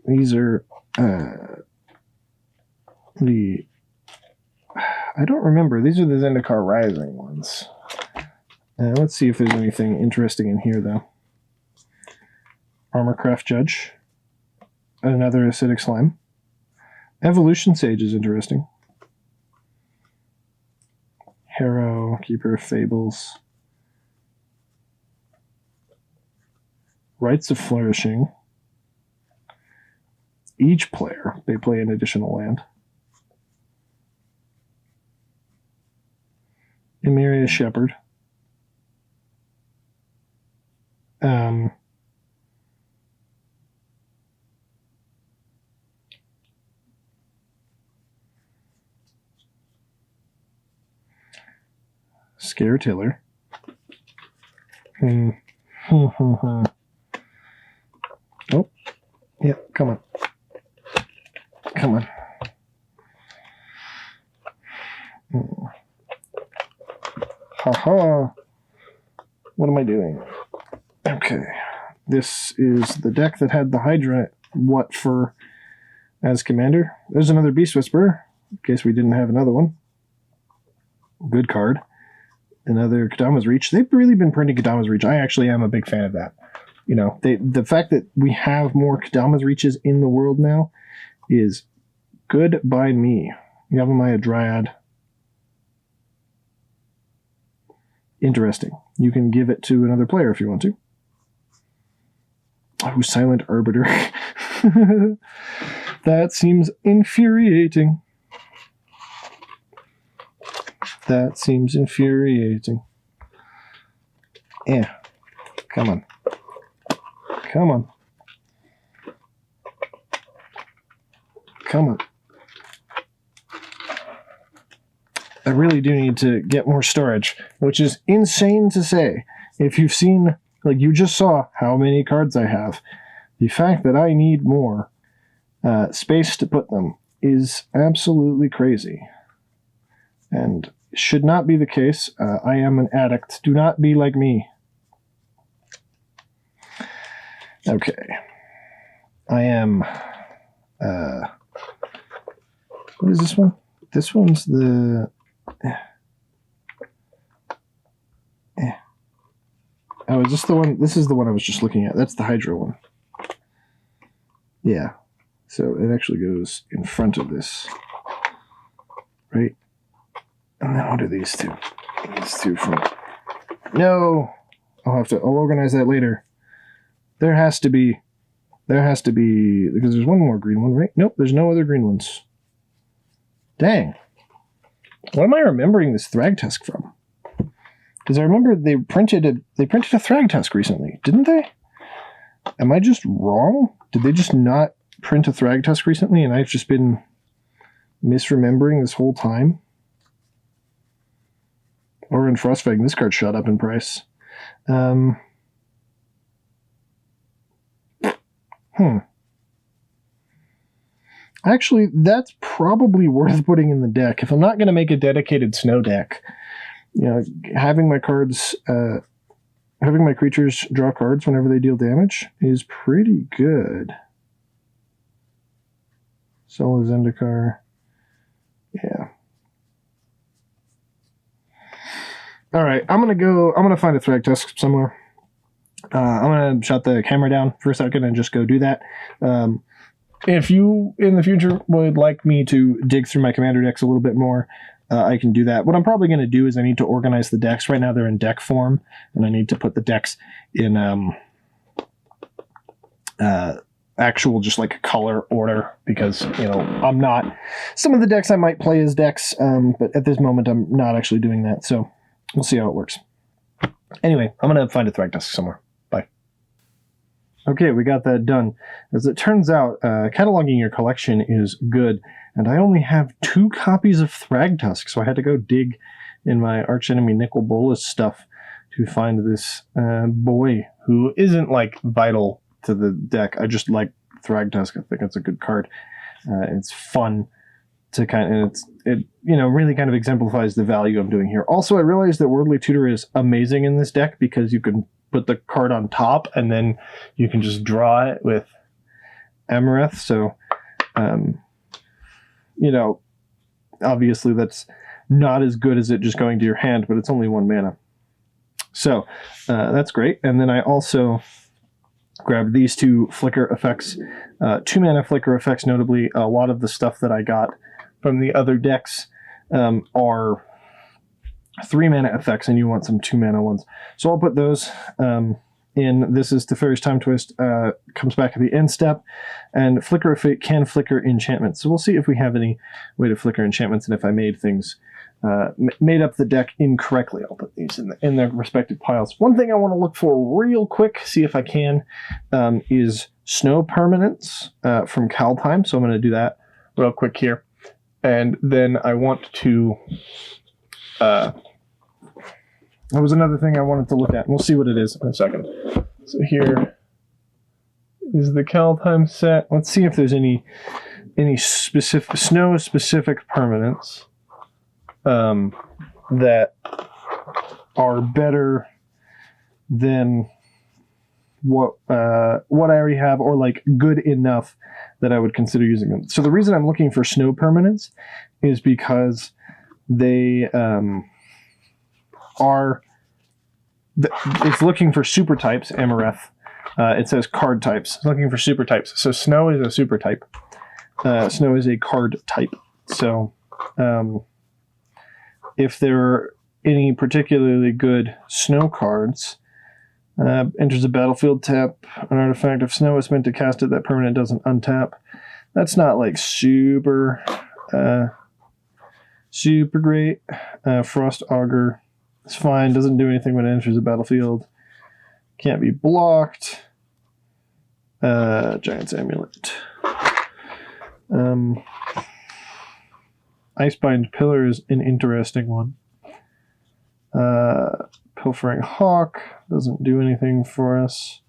These are I don't remember. These are the Zendikar Rising ones. Let's see if there's anything interesting in here, though. Armorcraft Judge. Another Acidic Slime. Evolution Sage is interesting. Harrow, Keeper of Fables. Rites of Flourishing. Each player, they play an additional land. Emeria Shepherd. Scare Tiller. Oh, yeah, come on. Come on. Haha. What am I doing? Okay. This is the deck that had the Hydra what for as commander. There's another Beast Whisperer, in case we didn't have another one. Good card. Another Kadama's Reach. They've really been printing Kadama's Reach. I actually am a big fan of that. You know, the fact that we have more Kadama's Reaches in the world now is good by me. Yavimaya Dryad. Interesting. You can give it to another player if you want to. Oh, Silent Arbiter. That seems infuriating. That seems infuriating. Yeah. Come on. Come on. Come on. I really do need to get more storage, which is insane to say. If you've seen, like you just saw how many cards I have, the fact that I need more space to put them is absolutely crazy. And should not be the case. I am an addict. Do not be like me. Okay. I am... what is this one? This one's the... Oh, is this the one? This is the one I was just looking at. That's the Hydra one. Yeah. So it actually goes in front of this. Right? And then what are these two? These two from... No! I'll organize that later. There has to be... because there's one more green one, right? Nope, there's no other green ones. Dang. What am I remembering this Thragtusk from? Because I remember they printed a Thragtusk recently, didn't they? Am I just wrong? Did they just not print a Thragtusk recently and I've just been misremembering this whole time? Or in Frostfang, this card shot up in price. Actually, that's probably worth putting in the deck. If I'm not going to make a dedicated snow deck, you know, having my cards, having my creatures draw cards whenever they deal damage is pretty good. Sola Zendikar. Yeah. All right, I'm gonna find a Thragtusk somewhere. I'm gonna shut the camera down for a second and just go do that. If you, in the future, would like me to dig through my commander decks a little bit more, I can do that. What I'm probably going to do is I need to organize the decks. Right now they're in deck form, and I need to put the decks in actual just like color order because, you know, I'm not... Some of the decks I might play as decks, but at this moment I'm not actually doing that, so we'll see how it works. Anyway, I'm going to find a Thragtusk somewhere. Bye. Okay, we got that done. As it turns out, cataloging your collection is good, and I only have 2 copies of Thragtusk, so I had to go dig in my archenemy Nicol Bolas stuff to find this boy who isn't, like, vital to the deck. I just like Thragtusk. I think it's a good card. It's fun to it you know, really kind of exemplifies the value I'm doing here. Also, I realized that Worldly Tutor is amazing in this deck because you can put the card on top and then you can just draw it with Amareth. So, you know, obviously that's not as good as it just going to your hand, but it's only 1 mana. So, that's great. And then I also grabbed these 2 flicker effects, 2 mana flicker effects. Notably, a lot of the stuff that I got from the other decks are 3 mana effects, and you want some 2 mana ones. So I'll put those in. This is Teferi's Time Twist, comes back at the end step, and Flicker of Fate can flicker enchantments. So we'll see if we have any way to flicker enchantments, and if I made things, made up the deck incorrectly. I'll put these in their respective piles. One thing I want to look for real quick, see if I can, is snow permanents from Kaldheim. So I'm going to do that real quick here. And then I want to... that was another thing I wanted to look at. We'll see what it is in a second. So here is the Kaldheim set. Let's see if there's any specific snow-specific permanents that are better than what I already have, or like good enough that I would consider using them. So the reason I'm looking for snow permanents is because they it's looking for super types. Amareth, it says card types. It's looking for super types. So snow is a super type. Snow is a card type. So if there are any particularly good snow cards, enters the battlefield, tap an artifact. If snow is meant to cast it, that permanent doesn't untap. That's not like super super great. Frost Augur. It's fine. Doesn't do anything when it enters the battlefield. Can't be blocked. Giant's Amulet. Icebind Pillar is an interesting one. Pilfering Hawk doesn't do anything for us.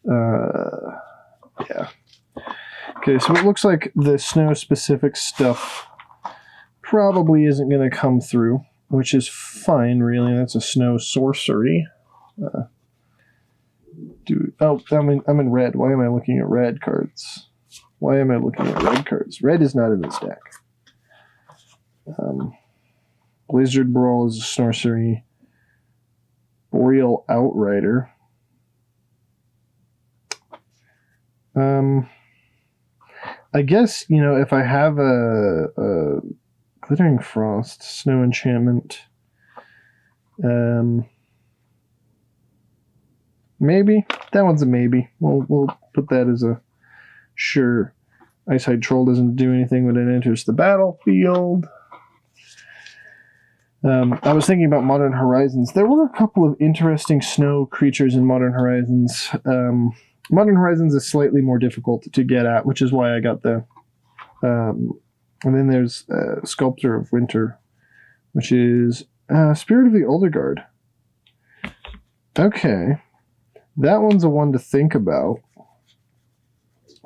Yeah. Okay, so it looks like the snow-specific stuff probably isn't going to come through, which is fine, really. That's a snow sorcery. I'm in red. Why am I looking at red cards? Why am I looking at red cards? Red is not in this deck. Blizzard Brawl is a sorcery. Boreal Outrider. I guess, you know, if I have a Glittering Frost, Snow Enchantment, maybe. That one's a maybe. We'll put that as a sure. Icehide Troll doesn't do anything when it enters the battlefield. I was thinking about Modern Horizons. There were a couple of interesting snow creatures in Modern Horizons. Modern Horizons is slightly more difficult to get at, which is why I got the... and then there's Sculptor of Winter, which is Spirit of the Elder Guard. Okay. That one's a one to think about.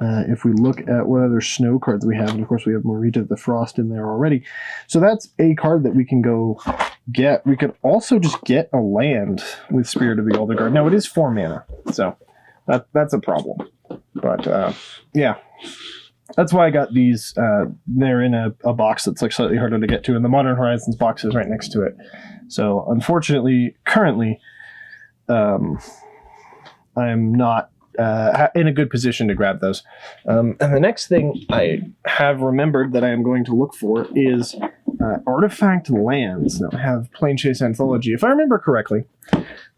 If we look at what other snow cards we have, and of course we have Marita the Frost in there already. So that's a card that we can go get. We could also just get a land with Spirit of the Elder Guard. Now it is 4 mana, so that's a problem. But yeah, that's why I got these. They're in a box that's like slightly harder to get to, and the Modern Horizons box is right next to it. So unfortunately, currently, I'm not in a good position to grab those. And the next thing I have remembered that I am going to look for is artifact lands. Now I have Planechase Anthology. If I remember correctly,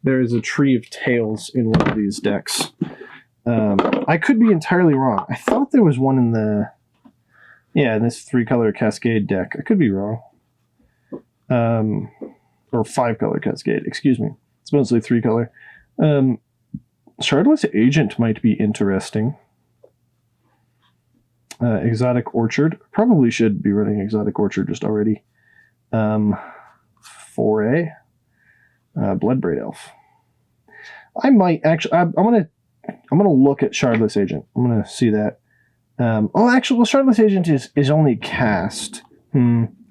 there is a Tree of Tales in one of these decks. I could be entirely wrong. I thought there was one in the... Yeah, in this 3-color Cascade deck. I could be wrong. Or 5-color Cascade, excuse me. It's mostly 3-color. Shardless Agent might be interesting. Exotic Orchard. Probably should be running Exotic Orchard just already. 4A. Bloodbraid Elf. I might actually... I'm gonna look at Shardless Agent. I'm gonna see that. Shardless Agent is only cast.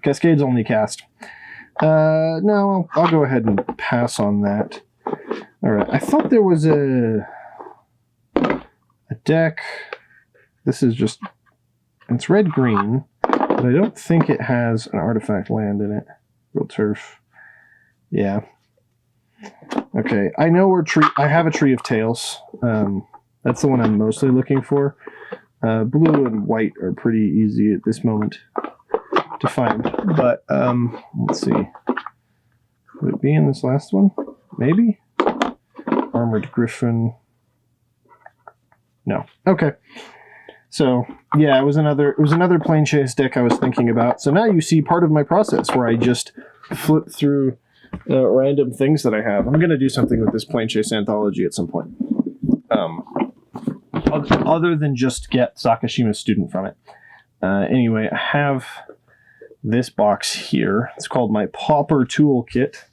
Cascade's only cast. No, I'll go ahead and pass on that. Alright, I thought there was a deck. This is just... It's red-green, but I don't think it has an artifact land in it. Real turf. Yeah. Okay, I know where I have a Tree of Tales. That's the one I'm mostly looking for. Blue and white are pretty easy at this moment to find. But, let's see. Would it be in this last one? Maybe? Armored Griffin. No. Okay. So, yeah, it was another Planechase deck I was thinking about. So now you see part of my process where I just flip through random things that I have. I'm going to do something with this Planechase Anthology at some point. Other than just get Sakashima's Student from it. Anyway, I have this box here. It's called my Pauper Toolkit.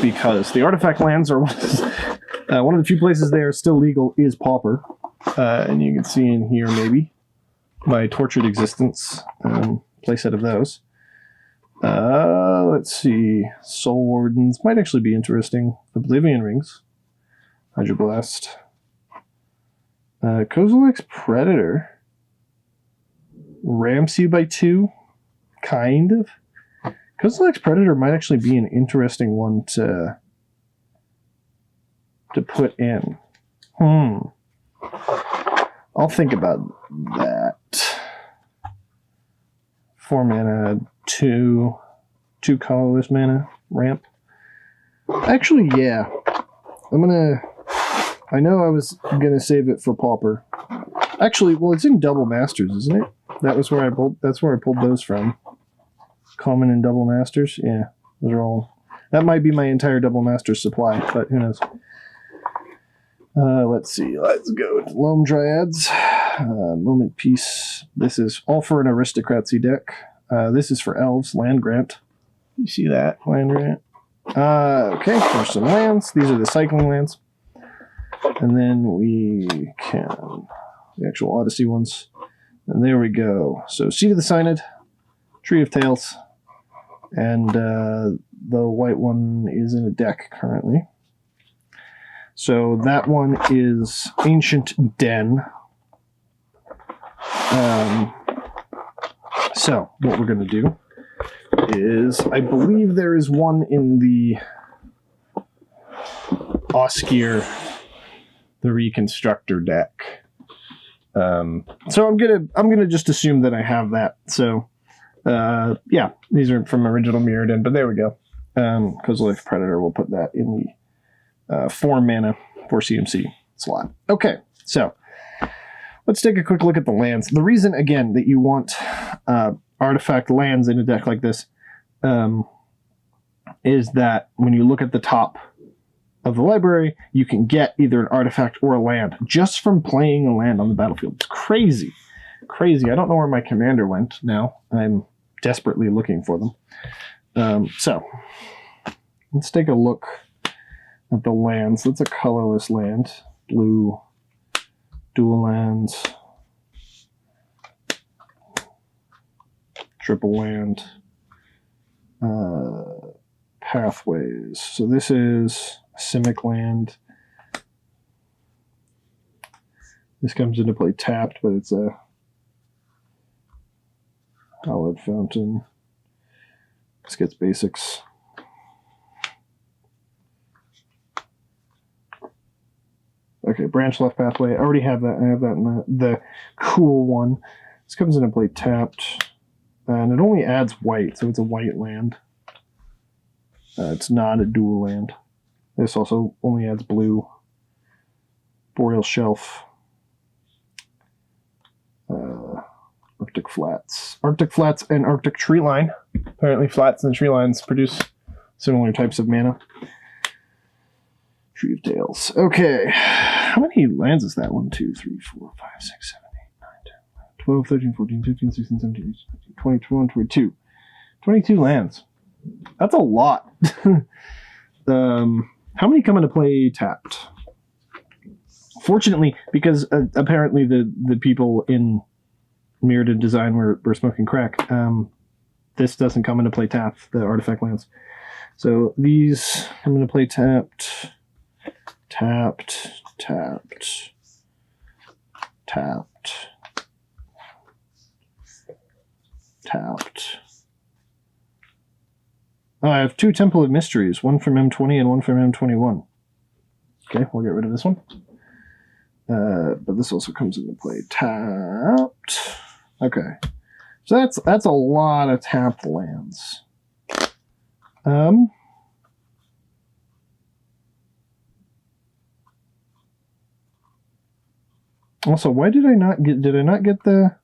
Because the artifact lands are one of the few places they are still legal is Pauper. And you can see in here maybe my Tortured Existence playset of those. Let's see. Soul Wardens might actually be interesting. Oblivion Rings. Hydroblast. Kozilek's Predator. Ramps you by 2. Kind of. Kozilek's Predator might actually be an interesting one to put in. I'll think about that. 4 mana, 2 colorless mana, ramp. Actually, yeah. I know I was gonna save it for Pauper. Actually, well, it's in Double Masters, isn't it? That's where I pulled those from. Common and double masters. Yeah, those are all. That might be my entire double master supply, but who knows. Let's see. Let's go to Loam Dryads. Moment Peace. This is all for an aristocracy deck. This is for elves. Land Grant. You see that? Land Grant. Okay, there's some lands. These are the cycling lands. And then we can... the actual Odyssey ones. And there we go. So Seat of the Synod. Tree of Tales. And the white one is in a deck currently. So that one is Ancient Den. So what we're going to do is, I believe there is one in the Oskir, the Reconstructor deck. So I'm gonna just assume that I have that. So yeah, these are from original Mirrodin, but there we go. Kozilek Predator, we'll put that in the 4 mana 4 CMC slot. Okay, so let's take a quick look at the lands. The reason, again, that you want artifact lands in a deck like this is that when you look at the top of the library, you can get either an artifact or a land just from playing a land on the battlefield. It's crazy. Crazy. I don't know where my commander went now. I'm desperately looking for them. So let's take a look at the lands. That's a colorless land. Blue, dual lands, triple land, pathways. So this is Simic land. This comes into play tapped, but it's a Hallowed Fountain. This gets basics. Okay, branch left pathway. I already have that. I have that in the cool one. This comes into play tapped. And it only adds white, so it's a white land. It's not a dual land. This also only adds blue. Boreal Shelf. Arctic Flats. Arctic Flats and Arctic Treeline. Apparently flats and tree lines produce similar types of mana. Tree of Tales. Okay. How many lands is that? 1, 2, 3, 4, 5, 6, 7, 8, 9, 10, 11, 12, 13, 14, 15, 16, 17, 18, 19, 20, 21, 22. 22 lands. That's a lot. How many come into play tapped? Fortunately, because apparently the people in Mirrodin Design were smoking crack, this doesn't come into play tapped, the artifact lands. So these come into play tapped, tapped, tapped, tapped, tapped. Oh, I have 2 Temple of Mysteries, one from M20 and one from M21. Okay, we'll get rid of this one. But this also comes into play tapped. Okay, so that's a lot of tapped lands. Also, why did I not get? Did I not get the?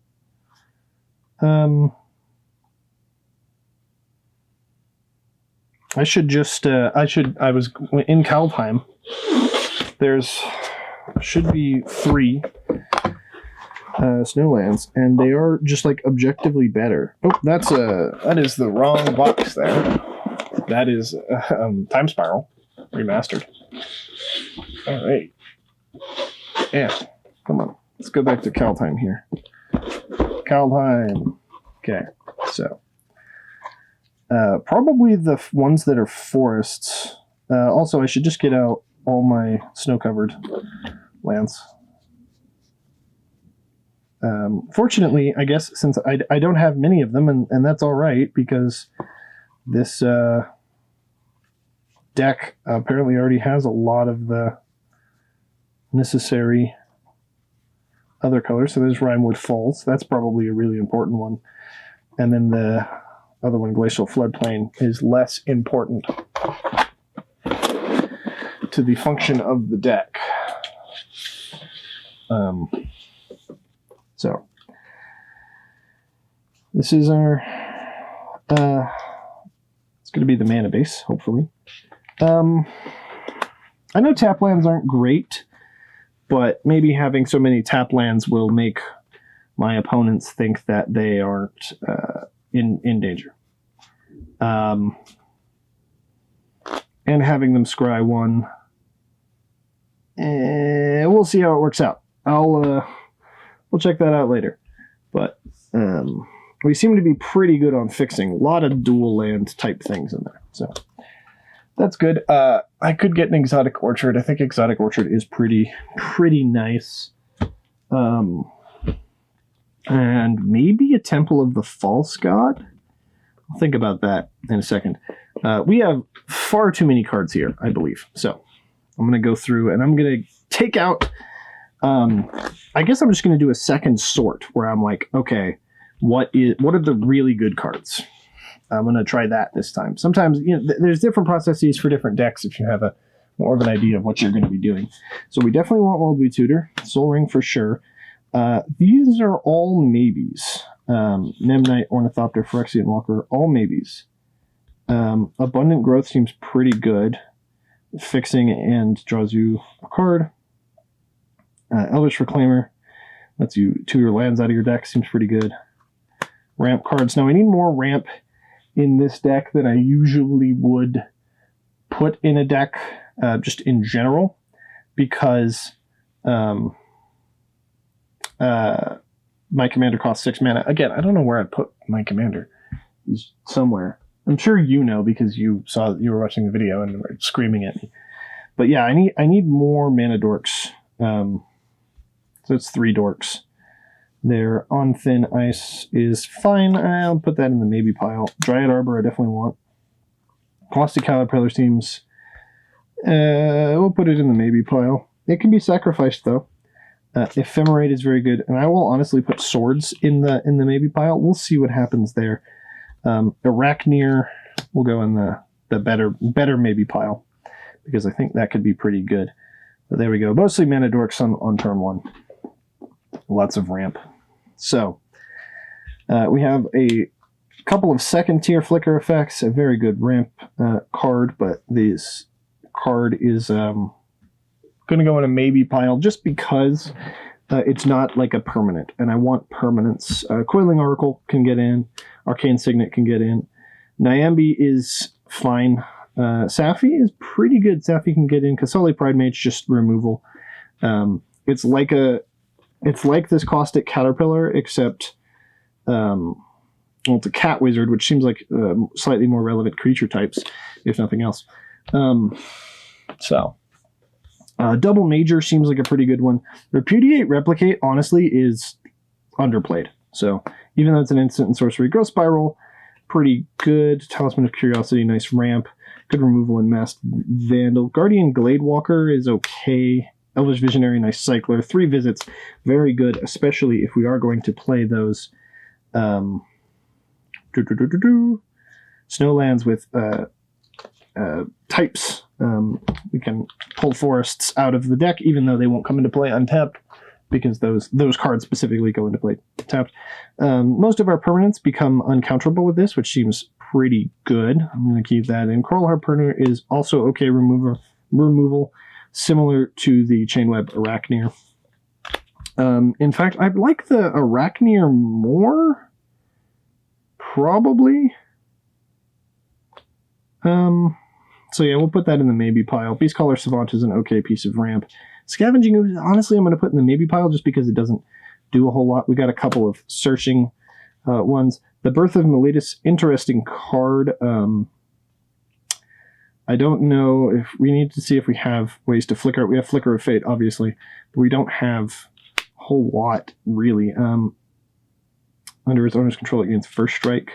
I should just. I was in Kaldheim. There's should be 3 snowlands, and they are just like objectively better. Oh, that is the wrong box there. That is Time Spiral remastered. All right. Yeah. Come on. Let's go back to Kaldheim here. Kaldheim. Okay. So. Probably the ones that are forests. Also, I should just get out all my snow-covered lands. Fortunately, I guess, since I don't have many of them, and that's all right, because this deck apparently already has a lot of the necessary other colors. So there's Rimewood Falls. That's probably a really important one. And then the other one, Glacial Floodplain, is less important to the function of the deck. So this is our It's going to be the mana base, hopefully. I know tap lands aren't great, but maybe having so many tap lands will make my opponents think that they aren't in danger. And having them scry one, we'll see how it works out. We'll check that out later. But we seem to be pretty good on fixing a lot of dual land type things in there. So that's good. I could get an Exotic Orchard. I think Exotic Orchard is pretty nice. And maybe a Temple of the False God? I'll think about that in a second. We have far too many cards here, I believe. So I'm going to go through and I'm going to take out... I guess I'm just going to do a second sort where I'm like, okay, what are the really good cards? I'm going to try that this time. Sometimes, there's different processes for different decks if you have more of an idea of what you're going to be doing. So we definitely want Worldly Tutor, Soul Ring for sure. These are all maybes. Nemnite, Ornithopter, Phyrexian Walker, all maybes. Abundant Growth seems pretty good. Fixing and draws you a card. Elvish Reclaimer lets you tutor lands out of your deck, seems pretty good. Ramp cards. Now I need more ramp in this deck than I usually would put in a deck, just in general, because my commander costs 6 mana. Again, I don't know where I'd put my commander. He's somewhere. I'm sure you know because you were watching the video and were screaming at me. But yeah, I need more mana dorks. So it's 3 dorks. Their On Thin Ice is fine. I'll put that in the maybe pile. Dryad Arbor I definitely want. Caustic Caterpillar seems... we'll put it in the maybe pile. It can be sacrificed though. Ephemerate is very good, and I will honestly put Swords in the maybe pile. We'll see what happens there. Arachneer will go in the better maybe pile, because I think that could be pretty good. But there we go. Mostly mana dorks on turn 1. Lots of ramp. So we have a couple of second tier flicker effects, a very good ramp card, but this card is going to go in a maybe pile just because it's not like a permanent, and I want permanents. Coiling Oracle can get in. Arcane Signet can get in. Nyambi is fine. Safi is pretty good. Safi can get in. Kasali Pride Mage, just removal. It's like this Caustic Caterpillar, except it's a Cat Wizard, which seems like slightly more relevant creature types, if nothing else. Double Major seems like a pretty good one. Repudiate Replicate, honestly, is underplayed. So even though it's an instant and sorcery, Growth Spiral, pretty good. Talisman of Curiosity, nice ramp. Good removal in Masked Vandal. Guardian Gladewalker is okay. Elvish Visionary, nice cycler. 3 visits, very good, especially if we are going to play those Snowlands with types. We can pull forests out of the deck, even though they won't come into play untapped, because those cards specifically go into play tapped. Most of our permanents become uncounterable with this, which seems pretty good. I'm going to keep that in. Coral Harpooner is also okay removal, similar to the Chainweb Arachneer. In fact, I'd like the Arachneer more, probably. So yeah, we'll put that in the maybe pile. Beastcaller Savant is an okay piece of ramp. Scavenging Ooze, honestly, I'm going to put in the maybe pile just because it doesn't do a whole lot. We got a couple of searching ones. The Birth of Meletus, interesting card. I don't know if we need to see if we have ways to flicker it. We have Flicker of Fate, obviously, but we don't have a whole lot, really. Under its owner's control, it gains First Strike.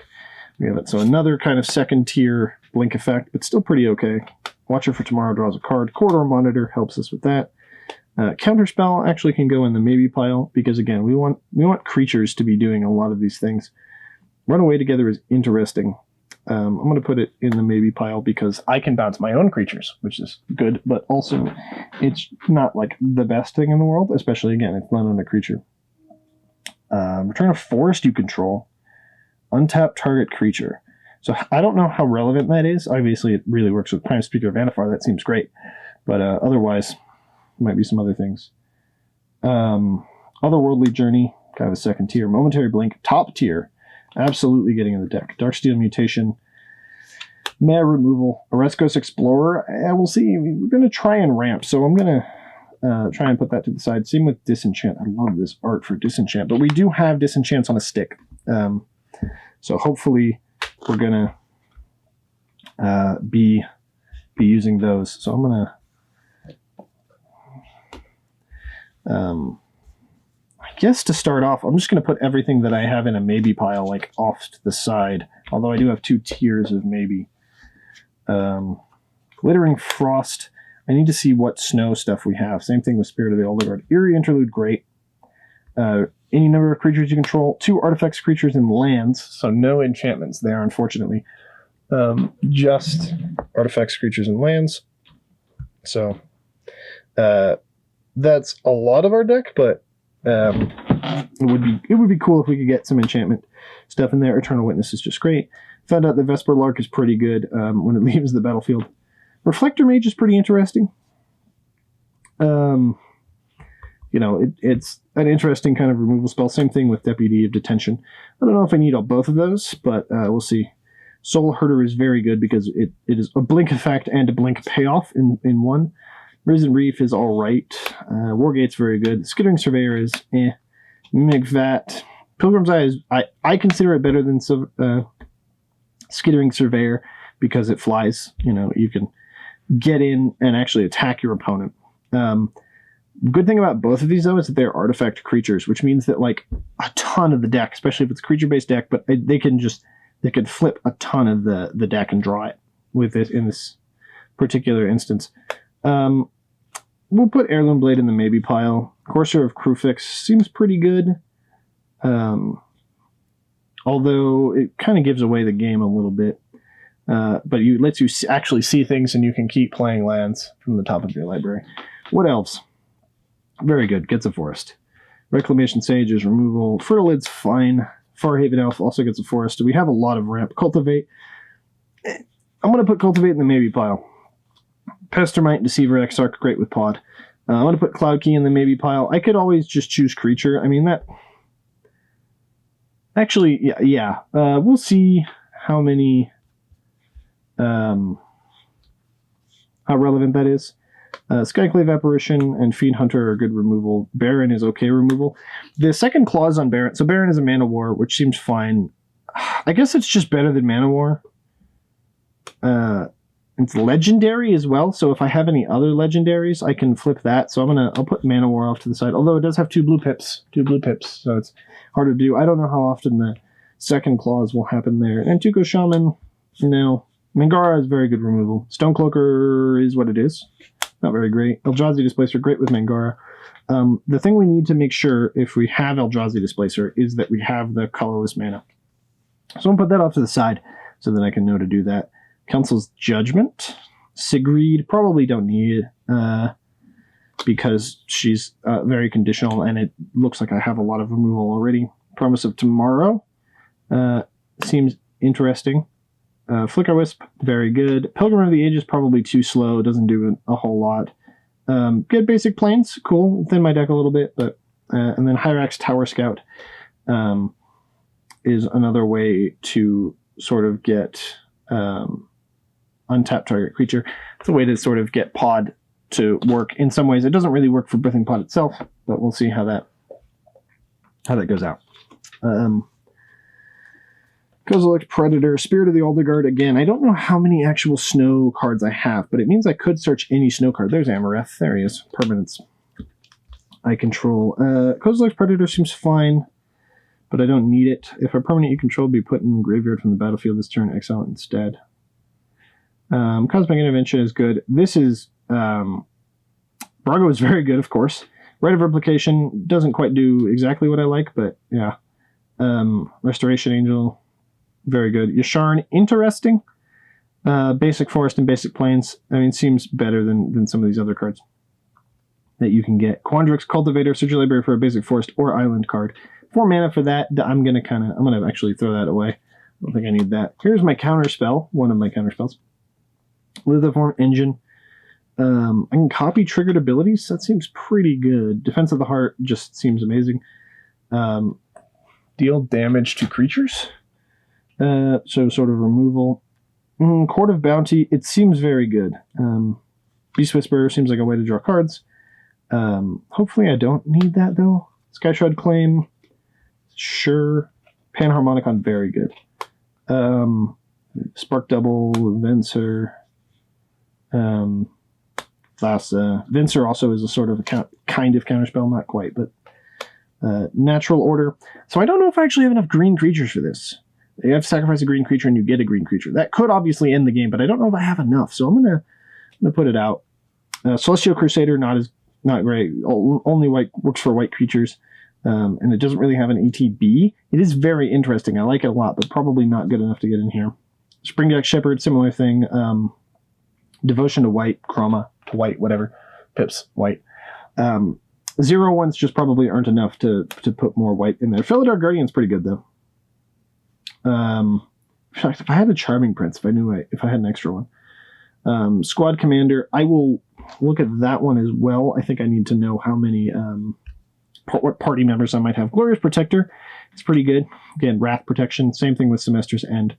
We have it. So another kind of second tier blink effect, but still pretty okay. Watcher for Tomorrow draws a card. Corridor Monitor helps us with that. Counterspell actually can go in the maybe pile, because again, we want creatures to be doing a lot of these things. Runaway Together is interesting. I'm going to put it in the maybe pile because I can bounce my own creatures, which is good, but also it's not like the best thing in the world, especially, again, it's not on a creature. Return a forest you control. Untap target creature. So I don't know how relevant that is. Obviously, it really works with Prime Speaker of Anafar. That seems great. But otherwise, might be some other things. Otherworldly Journey, kind of a second tier. Momentary Blink, top tier. Absolutely getting in the deck. Darksteel Mutation, Mana Removal, Oreskos Explorer. We'll see. We're going to try and ramp, so I'm going to try and put that to the side. Same with Disenchant. I love this art for Disenchant, but we do have Disenchants on a stick. So hopefully we're going to be using those. So I'm going to... I guess to start off, I'm just going to put everything that I have in a maybe pile like off to the side. Although I do have 2 tiers of maybe. Glittering Frost. I need to see what snow stuff we have. Same thing with Spirit of the Elder Guard. Eerie Interlude, great. Any number of creatures you control. 2 artifacts, creatures, and lands. So no enchantments there, unfortunately. Just artifacts, creatures, and lands. So that's a lot of our deck, but it would be cool if we could get some enchantment stuff in there. Eternal Witness is just great. Found out that Vesper Lark is pretty good when it leaves the battlefield. Reflector Mage is pretty interesting. You know, it's an interesting kind of removal spell. Same thing with Deputy of Detention. I don't know if I need both of those, but we'll see. Soul Herder is very good because it is a blink effect and a blink payoff in one. Risen Reef is all right. Wargate's very good. Skittering Surveyor is eh. Mimic Vat. Pilgrim's Eye is... I consider it better than Skittering Surveyor because it flies. You know, you can get in and actually attack your opponent. Good thing about both of these, though, is that they're artifact creatures, which means that, like, a ton of the deck, especially if it's a creature-based deck, but they can flip a ton of the deck and draw it with it in this particular instance. We'll put Heirloom Blade in the maybe pile. Courser of Krufix seems pretty good. Although it kind of gives away the game a little bit. But it lets you actually see things and you can keep playing lands from the top of your library. What else? Very good. Gets a forest. Reclamation Sage is removal. Fertilid's fine. Farhaven Elf also gets a forest. We have a lot of ramp. Cultivate. I'm going to put Cultivate in the maybe pile. Pestermite, Deceiver, Exarch, great with Pod. I'm going to put Cloud Key in the maybe pile. I could always just choose Creature. I mean, that... Actually, yeah. We'll see how many... how relevant that is. Skyclave Apparition and Fiend Hunter are good removal. Baron is okay removal. The second clause on Baron... So Baron is a Mana War, which seems fine. I guess it's just better than Mana War. It's legendary as well, so if I have any other legendaries, I can flip that. So I'll put Mana War off to the side. Although it does have 2 blue pips, so it's harder to do. I don't know how often the second clause will happen there. And Tuco Shaman, no. Mangara is very good removal. Stonecloaker is what it is. Not very great. Eldrazi Displacer, great with Mangara. The thing we need to make sure if we have Eldrazi Displacer is that we have the colorless mana. So I'll put that off to the side so that I can know to do that. Council's Judgment. Sigrid, probably don't need it because she's very conditional and it looks like I have a lot of removal already. Promise of Tomorrow seems interesting. Flicker Wisp, very good. Pilgrim of the Ages, probably too slow. It doesn't do a whole lot. Good basic planes, cool. Thin my deck a little bit, but and then Hyrax Tower Scout is another way to sort of get untap target creature. It's a way to sort of get Pod to work. In some ways, it doesn't really work for Birthing Pod itself, but we'll see how that goes out. Kozilek Predator, Spirit of the Elder Guard. Again, I don't know how many actual snow cards I have, but it means I could search any snow card. There's Amareth. There he is. Permanents. I control. Kozilek Predator seems fine, but I don't need it. If a permanent you control be put in graveyard from the battlefield this turn, exile it instead. Cosmic Intervention is good. This is... Brago is very good, of course. Rite of Replication doesn't quite do exactly what I like, but yeah. Restoration Angel, very good. Yasharn, interesting. Basic Forest and Basic Plains. I mean, seems better than some of these other cards that you can get. Quandrix Cultivator, search your library for a Basic Forest or Island card. 4 mana for that. I'm gonna actually throw that away. don't think I need that. Here's my counter spell, one of my counter spells. Lithiform Engine. I can copy triggered abilities. That seems pretty good. Defense of the Heart just seems amazing. Deal damage to creatures. So sort of removal. Court of Bounty. It seems very good. Beast Whisperer seems like a way to draw cards. Hopefully I don't need that though. Sky Shroud Claim. Sure. Panharmonicon, very good. Spark Double, Venser. Venser also is a sort of a kind of counterspell, not quite, but Natural Order. So I don't know if I actually have enough green creatures for this. You have to sacrifice a green creature and you get a green creature. That could obviously end the game, but I don't know if I have enough, so I'm gonna put it out. Celestial Crusader, not great. Only white, works for white creatures, and it doesn't really have an ETB. It is very interesting. I like it a lot, but probably not good enough to get in here. Springjack Shepherd, similar thing. Devotion to white, Chroma to white, whatever. Pips, white. 0/1s just probably aren't enough to put more white in there. Felidar Guardian's pretty good, though. If I had a Charming Prince, if I had an extra one. Squad Commander, I will look at that one as well. I think I need to know how many what party members I might have. Glorious Protector, it's pretty good. Again, Wrath Protection, same thing with Semester's End.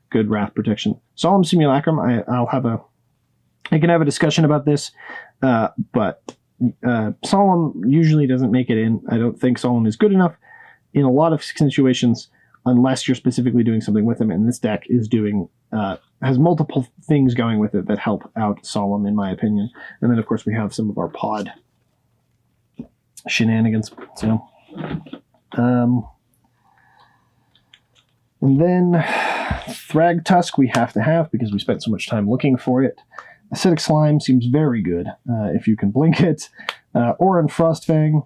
Good Wrath Protection. Solemn Simulacrum, I can have a discussion about this, but Solemn usually doesn't make it in. I don't think Solemn is good enough in a lot of situations unless you're specifically doing something with them, and this deck is doing has multiple things going with it that help out Solemn, in my opinion. And then, of course, we have some of our pod shenanigans. So, and then Thrag Tusk we have to have because we spent so much time looking for it. Acidic Slime seems very good if you can blink it. Oran Frostfang,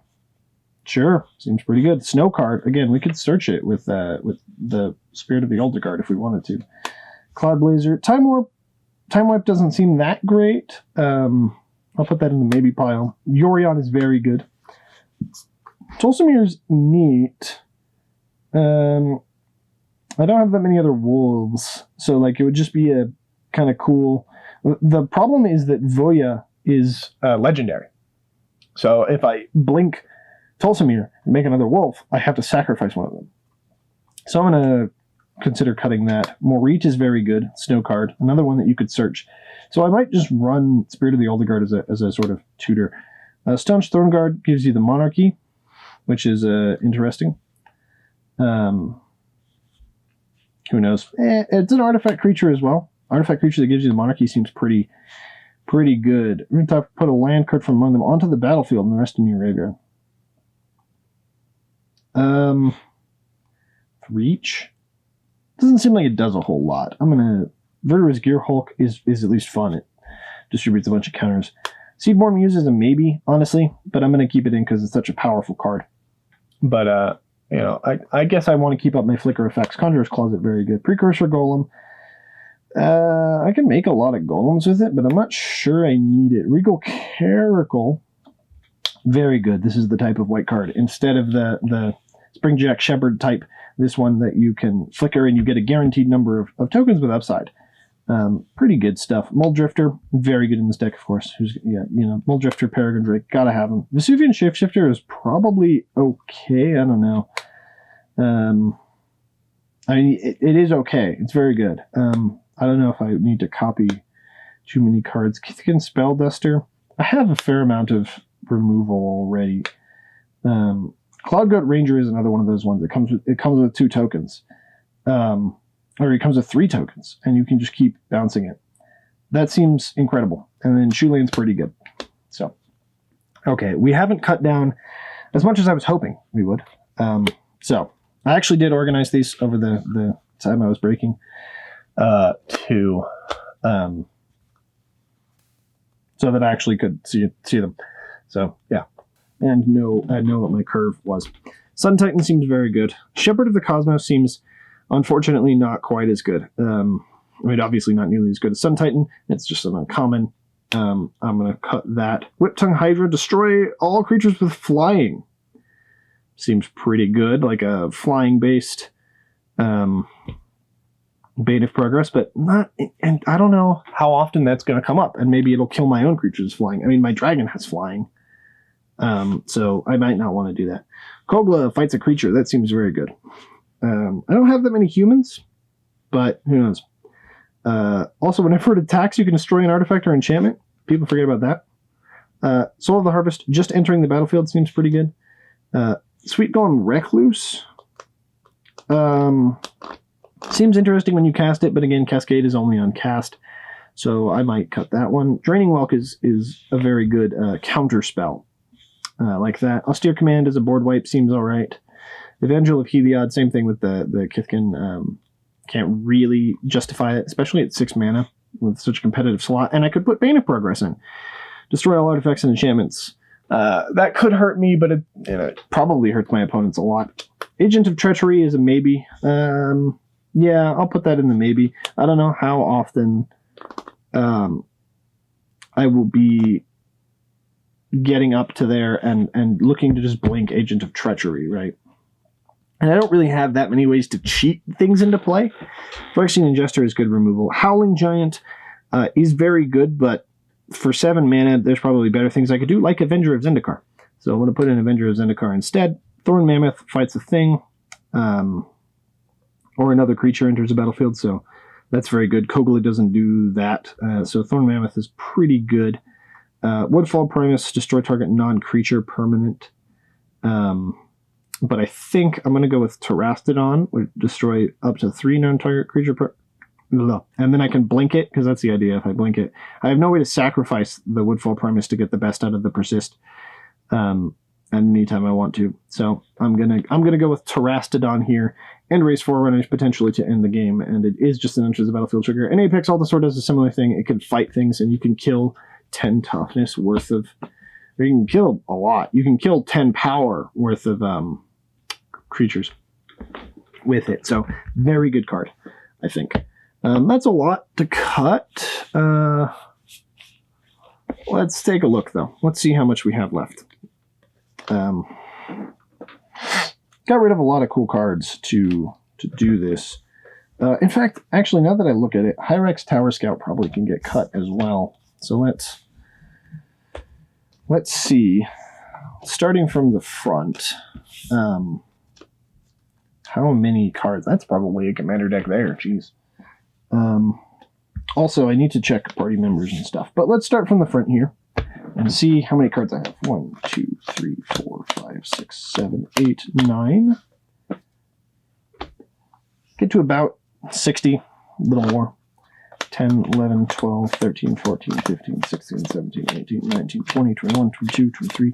sure, seems pretty good. Snow Card, again, we could search it with the Spirit of the Elder card if we wanted to. Cloud Blazer, Time Warp doesn't seem that great. I'll put that in the maybe pile. Yorion is very good. Tolsimir's neat. I don't have that many other wolves, so like it would just be a kind of cool. The problem is that Voya is legendary. So if I blink Tolsimir and make another wolf, I have to sacrifice one of them. So I'm going to consider cutting that. Morit is very good. Snow Card, another one that you could search. So I might just run Spirit of the Elder Guard as a sort of tutor. Staunch Throne Guard gives you the Monarchy, which is interesting. Who knows? It's an artifact creature as well. Artifact creature that gives you the Monarchy seems pretty good. We're going to put a land card from among them onto the battlefield and the rest in your graveyard. Reach doesn't seem like it does a whole lot. Vertebra's Gear Hulk is at least fun. It distributes a bunch of counters. Seedborn Muse is a maybe, honestly, but I'm going to keep it in because it's such a powerful card. But I guess I want to keep up my flicker effects. Conjurer's Closet, very good. Precursor Golem. I can make a lot of golems with it, but I'm not sure I need it. Regal Caracal, very good. This is the type of white card. Instead of the Springjack Shepherd type, this one that you can flicker and you get a guaranteed number of tokens with upside. Pretty good stuff. Muldrifter, very good in this deck, of course. Muldrifter, Peregrine Drake, gotta have him. Vesuvian Shapeshifter is probably okay. I don't know. It is okay. It's very good. I don't know if I need to copy too many cards. Kithkin Spellduster. I have a fair amount of removal already. Cloudgoat Ranger is another one of those ones. It comes with 2 tokens. Or it comes with 3 tokens, and you can just keep bouncing it. That seems incredible. And then Shoelane's pretty good. So, okay, we haven't cut down as much as I was hoping we would. So, I actually did organize these over the time I was breaking so that I actually could see them. So, yeah. And I know what my curve was. Sun Titan seems very good. Shepherd of the Cosmos seems, unfortunately, not quite as good. Obviously not nearly as good as Sun Titan. It's just an uncommon. I'm going to cut that. Whip-Tongue Hydra, destroy all creatures with flying. Seems pretty good, like a flying-based Bane of Progress, but not, and I don't know how often that's going to come up, and maybe it'll kill my own creatures flying. I mean, my dragon has flying, so I might not want to do that. Kogla fights a creature. That seems very good. I don't have that many humans, but who knows. Also, whenever it attacks, you can destroy an artifact or enchantment. People forget about that. Soul of the Harvest, just entering the battlefield seems pretty good. Sweet Golem Recluse. Seems interesting when you cast it, but again, Cascade is only on cast, so I might cut that one. Draining Welk is a very good counter spell. Like that. Austere Command as a board wipe seems alright. Evangel of Heliod, same thing with the Kithkin. Can't really justify it, especially at 6 mana with such a competitive slot. And I could put Bane of Progress in. Destroy all artifacts and enchantments. That could hurt me, but it probably hurts my opponents a lot. Agent of Treachery is a maybe. Yeah, I'll put that in the maybe. I don't know how often I will be getting up to there and looking to just blink Agent of Treachery, right? And I don't really have that many ways to cheat things into play. Phyrexian Ingester is good removal. Howling Giant is very good, but for 7 mana, there's probably better things I could do, like Avenger of Zendikar. So I'm going to put in Avenger of Zendikar instead. Thorn Mammoth fights a thing, or another creature enters the battlefield, so that's very good. Kogla doesn't do that, so Thorn Mammoth is pretty good. Woodfall Primus, destroy target non-creature permanent. But I think I'm going to go with Terastodon, which destroy up to 3 non-target creature and then I can blink it, because that's the idea if I blink it. I have no way to sacrifice the Woodfall Primus to get the best out of the Persist anytime I want to. So I'm gonna go with Terastodon here and raise Forerunners potentially to end the game, and it is just an enters the battlefield trigger. And Apex Altasaur does a similar thing. It can fight things, and you can kill 10 toughness worth of... Or you can kill a lot. You can kill 10 power worth of creatures with it. So very good card, I think. That's a lot to cut. Let's take a look, though. Let's see how much we have left. Got rid of a lot of cool cards to do this. In fact, actually, now that I look at it, Hyrex Tower Scout probably can get cut as well. So let's see. Starting from the front, how many cards? That's probably a commander deck there. Jeez. Also, I need to check party members and stuff. But let's start from the front here and see how many cards I have. 1, 2, 3, 4, 5, 6, 7, 8, 9. Get to about 60, a little more. 10, 11, 12, 13, 14, 15, 16, 17, 18, 19, 20, 21, 22, 23,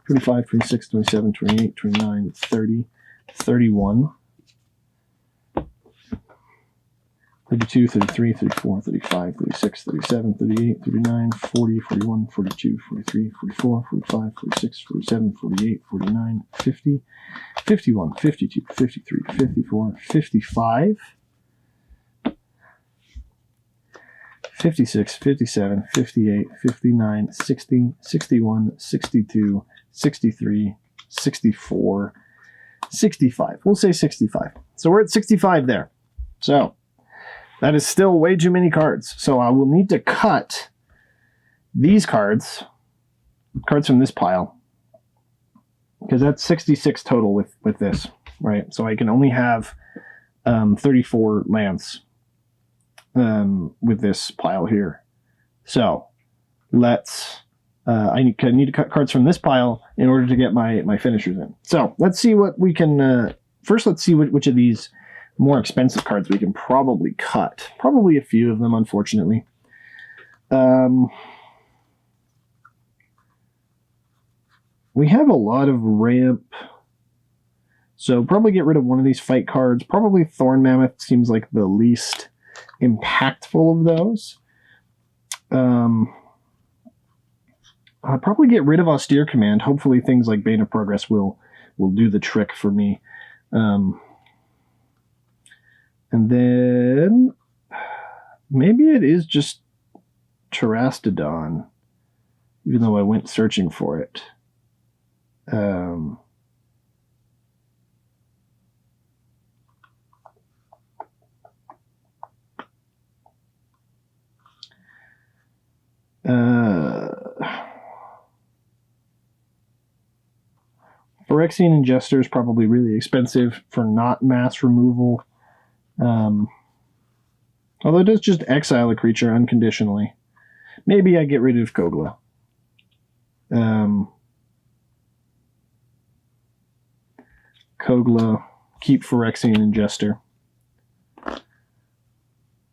25, 26, 27, 28, 29, 30, 31. 32, 33, 34, 35, 36, 37, 38, 39, 40, 41, 42, 43, 44, 45, 46, 47, 48, 49, 50, 51, 52, 53, 54, 55, 56, 57, 58, 59, 60, 61, 62, 63, 64, 65. We'll say 65. So we're at 65 there. So that is still way too many cards. So I will need to cut these cards from this pile, because that's 66 total with this, right? So I can only have 34 lands with this pile here. So let's I need to cut cards from this pile in order to get my finishers in. So let's see what we can first. Let's see which of these more expensive cards we can probably cut. Probably a few of them, unfortunately. We have a lot of ramp, so probably get rid of one of these fight cards. Probably Thorn Mammoth seems like the least impactful of those. I'll probably get rid of Austere Command. Hopefully things like Bane of Progress will do the trick for me. And then maybe it is just Terastodon, even though I went searching for it. I, 'cause Phyrexian Ingester is probably really expensive for not mass removal. Although it does just exile a creature unconditionally. Maybe I get rid of Kogla. Kogla, keep Phyrexian Ingester.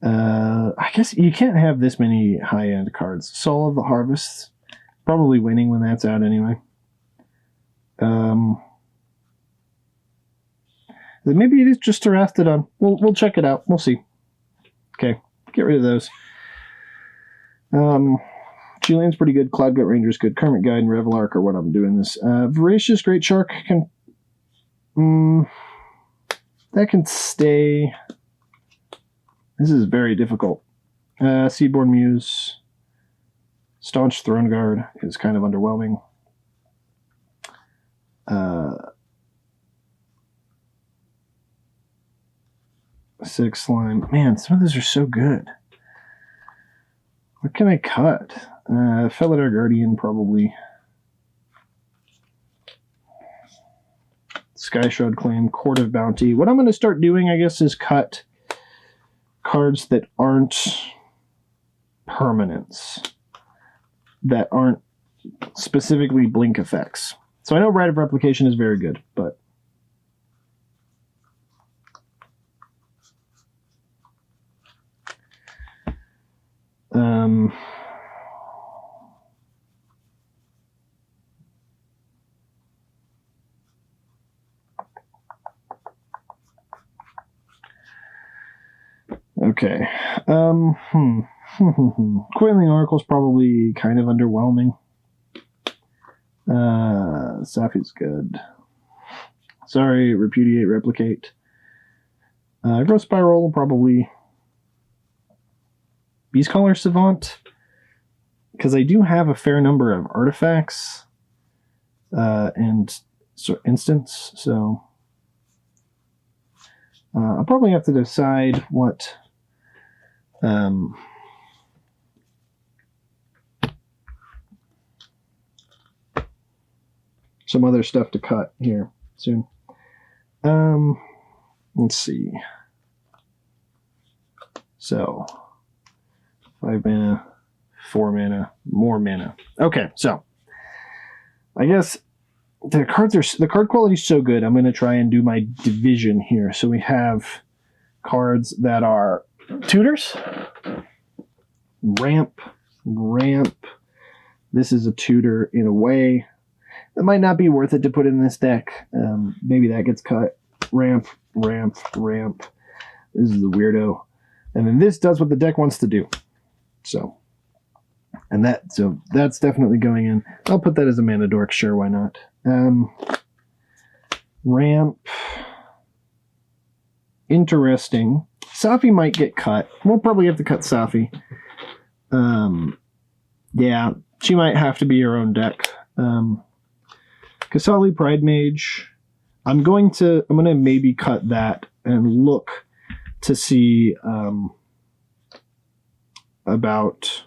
I guess you can't have this many high-end cards. Soul of the Harvest, probably winning when that's out anyway. Maybe it is just a Rathdodon. We'll check it out. We'll see. Okay, get rid of those. Julian's pretty good. Cloudgut Ranger's good. Karmic Guide and Revelark are what I'm doing this. Voracious Great Shark can... that can stay... This is very difficult. Seaborn Muse. Staunch Throne Guard is kind of underwhelming. Six Slime. Man, some of those are so good. What can I cut? Felidar Guardian, probably. Sky Shroud Claim, Court of Bounty. What I'm going to start doing, I guess, is cut cards that aren't permanents, that aren't specifically blink effects. So I know Rite of Replication is very good, but okay. Coiling Oracle's probably kind of underwhelming. Safi's good. Sorry, Repudiate, Replicate. Growth Spiral, probably. Beastcaller Savant, because I do have a fair number of artifacts and instants, so I'll probably have to decide what some other stuff to cut here soon. Let's see. So 5 mana, 4 mana, more mana. Okay, so I guess the card quality is so good. I'm going to try and do my division here. So we have cards that are tutors, ramp. This is a tutor in a way. It might not be worth it to put in this deck. Maybe that gets cut. Ramp. This is the weirdo. And then this does what the deck wants to do. So that's definitely going in. I'll put that as a mana dork. Sure, why not? Ramp. Interesting. Safi might get cut. We'll probably have to cut Safi. Yeah, she might have to be her own deck. Kasali Pride Mage. I'm gonna maybe cut that and look to see about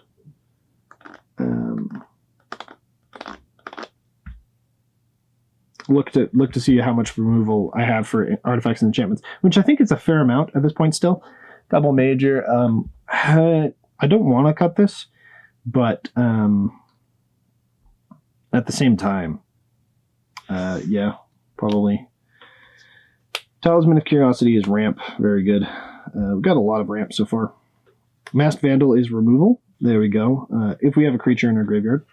look to see how much removal I have for artifacts and enchantments, which I think is a fair amount at this point still. Double Major. I don't want to cut this, but at the same time, yeah, probably. Talisman of Curiosity is ramp. Very good. We've got a lot of ramp so far. Masked Vandal is removal. There we go. If we have a creature in our graveyard.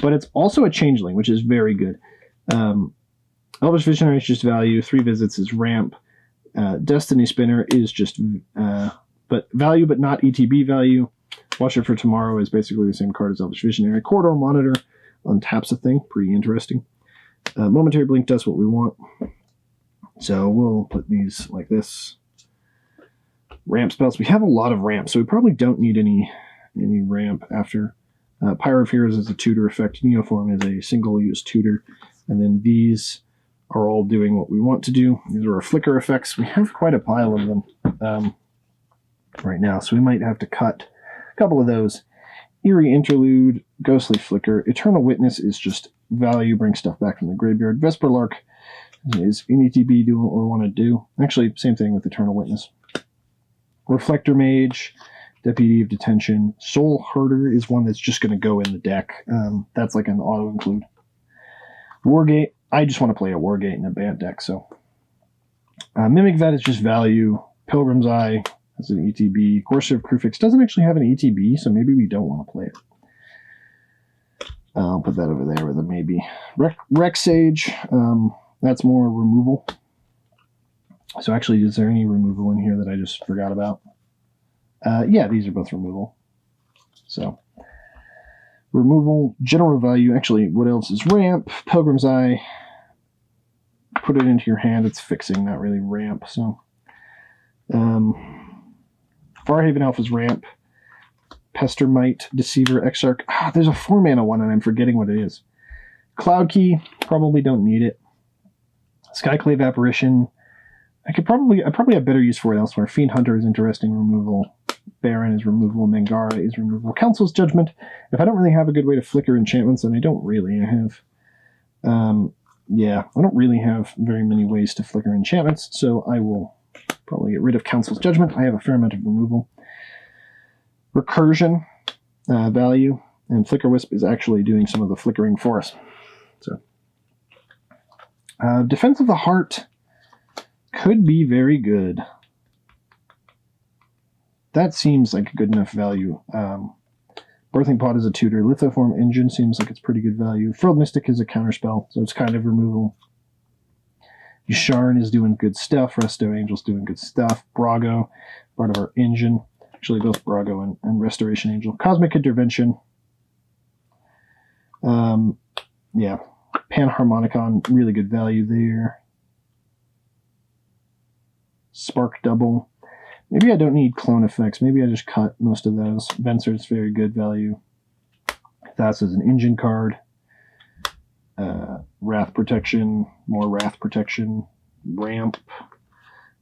But it's also a changeling, which is very good. Elvish Visionary is just value. 3 visits is ramp. Destiny Spinner is just but value, but not ETB value. Watcher for Tomorrow is basically the same card as Elvish Visionary. Corridor Monitor untaps a thing. Pretty interesting. Momentary Blink does what we want. So we'll put these like this. Ramp spells. We have a lot of ramp, so we probably don't need any ramp after. Pyro of Heroes is a tutor effect. Neoform is a single-use tutor. And then these are all doing what we want to do. These are our flicker effects. We have quite a pile of them right now, so we might have to cut a couple of those. Eerie Interlude, Ghostly Flicker. Eternal Witness is just value, bring stuff back from the graveyard. Vesper Lark Is any ETB do what we want to do? Actually, same thing with Eternal Witness. Reflector Mage, Deputy of Detention. Soul Herder is one that's just going to go in the deck. That's like an auto-include. Wargate. I just want to play a Wargate in a Bant deck, so. Mimic Vet is just value. Pilgrim's Eye has an ETB. Courser of Crufix doesn't actually have an ETB, so maybe we don't want to play it. I'll put that over there with a maybe. Rex Sage, that's more removal. So actually, is there any removal in here that I just forgot about? Yeah, these are both removal. So, removal, general value. Actually, what else is ramp? Pilgrim's Eye. Put it into your hand. It's fixing, not really ramp. So, Farhaven Alpha's ramp. Pestermite, Deceiver, Exarch. There's a 4-mana one, and I'm forgetting what it is. Cloud Key, probably don't need it. Skyclave Apparition. I probably have better use for it elsewhere. Fiend Hunter is interesting removal. Baron is removal. Mangara is removal. Council's Judgment. If I don't really have a good way to flicker enchantments, and I don't really have... yeah, I don't really have very many ways to flicker enchantments, so I will probably get rid of Council's Judgment. I have a fair amount of removal. Recursion value, and Flicker Wisp is actually doing some of the flickering for us. So, Defense of the Heart could be very good. That seems like a good enough value. Birthing Pod is a tutor. Lithoform Engine seems like it's pretty good value. Frilled Mystic is a counterspell, so it's kind of removal. Yusharn is doing good stuff. Resto Angel's doing good stuff. Brago, part of our engine. Actually, both Brago and Restoration Angel. Cosmic Intervention. Yeah. Panharmonicon, really good value there. Spark Double. Maybe I don't need clone effects. Maybe I just cut most of those. Venser's very good value. Thas is an engine card. Wrath Protection. More Wrath Protection. Ramp.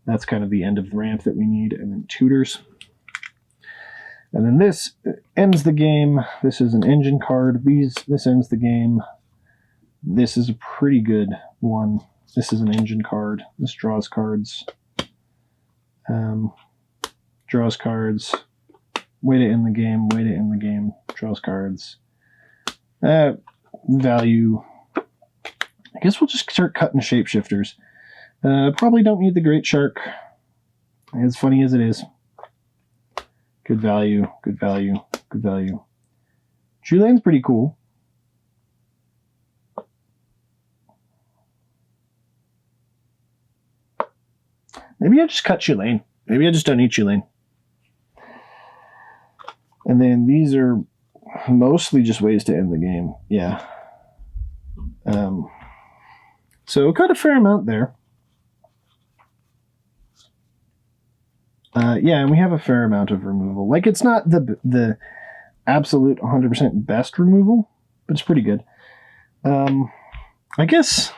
That's kind of the end of the ramp that we need. And then Tutors. And then this ends the game. This is an engine card. This ends the game. This is a pretty good one. This is an engine card. This draws cards. Draws cards. Way to end the game. Way to end the game. Draws cards. Value. I guess we'll just start cutting shapeshifters. Probably don't need the Great Shark. As funny as it is. Good value, good value, good value. Chulane's pretty cool. Maybe I just cut Chulane. Maybe I just don't need Chulane. And then these are mostly just ways to end the game. Yeah. So got a fair amount there. Yeah, and we have a fair amount of removal. Like, it's not the absolute 100% best removal, but it's pretty good. I guess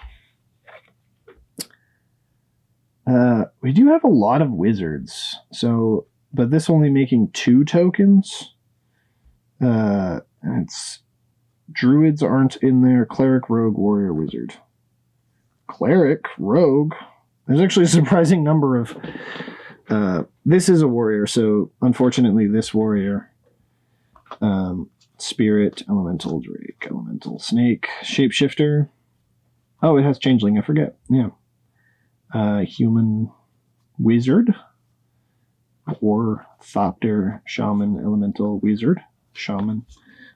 we do have a lot of wizards. So, but this only making 2 tokens. It's druids aren't in there. Cleric, rogue, warrior, wizard. Cleric, rogue. There's actually a surprising number of... this is a warrior, so unfortunately this warrior, spirit, elemental drake, elemental snake, shapeshifter. Oh, it has changeling, I forget. Yeah. Human wizard, or thopter, shaman, elemental wizard, shaman.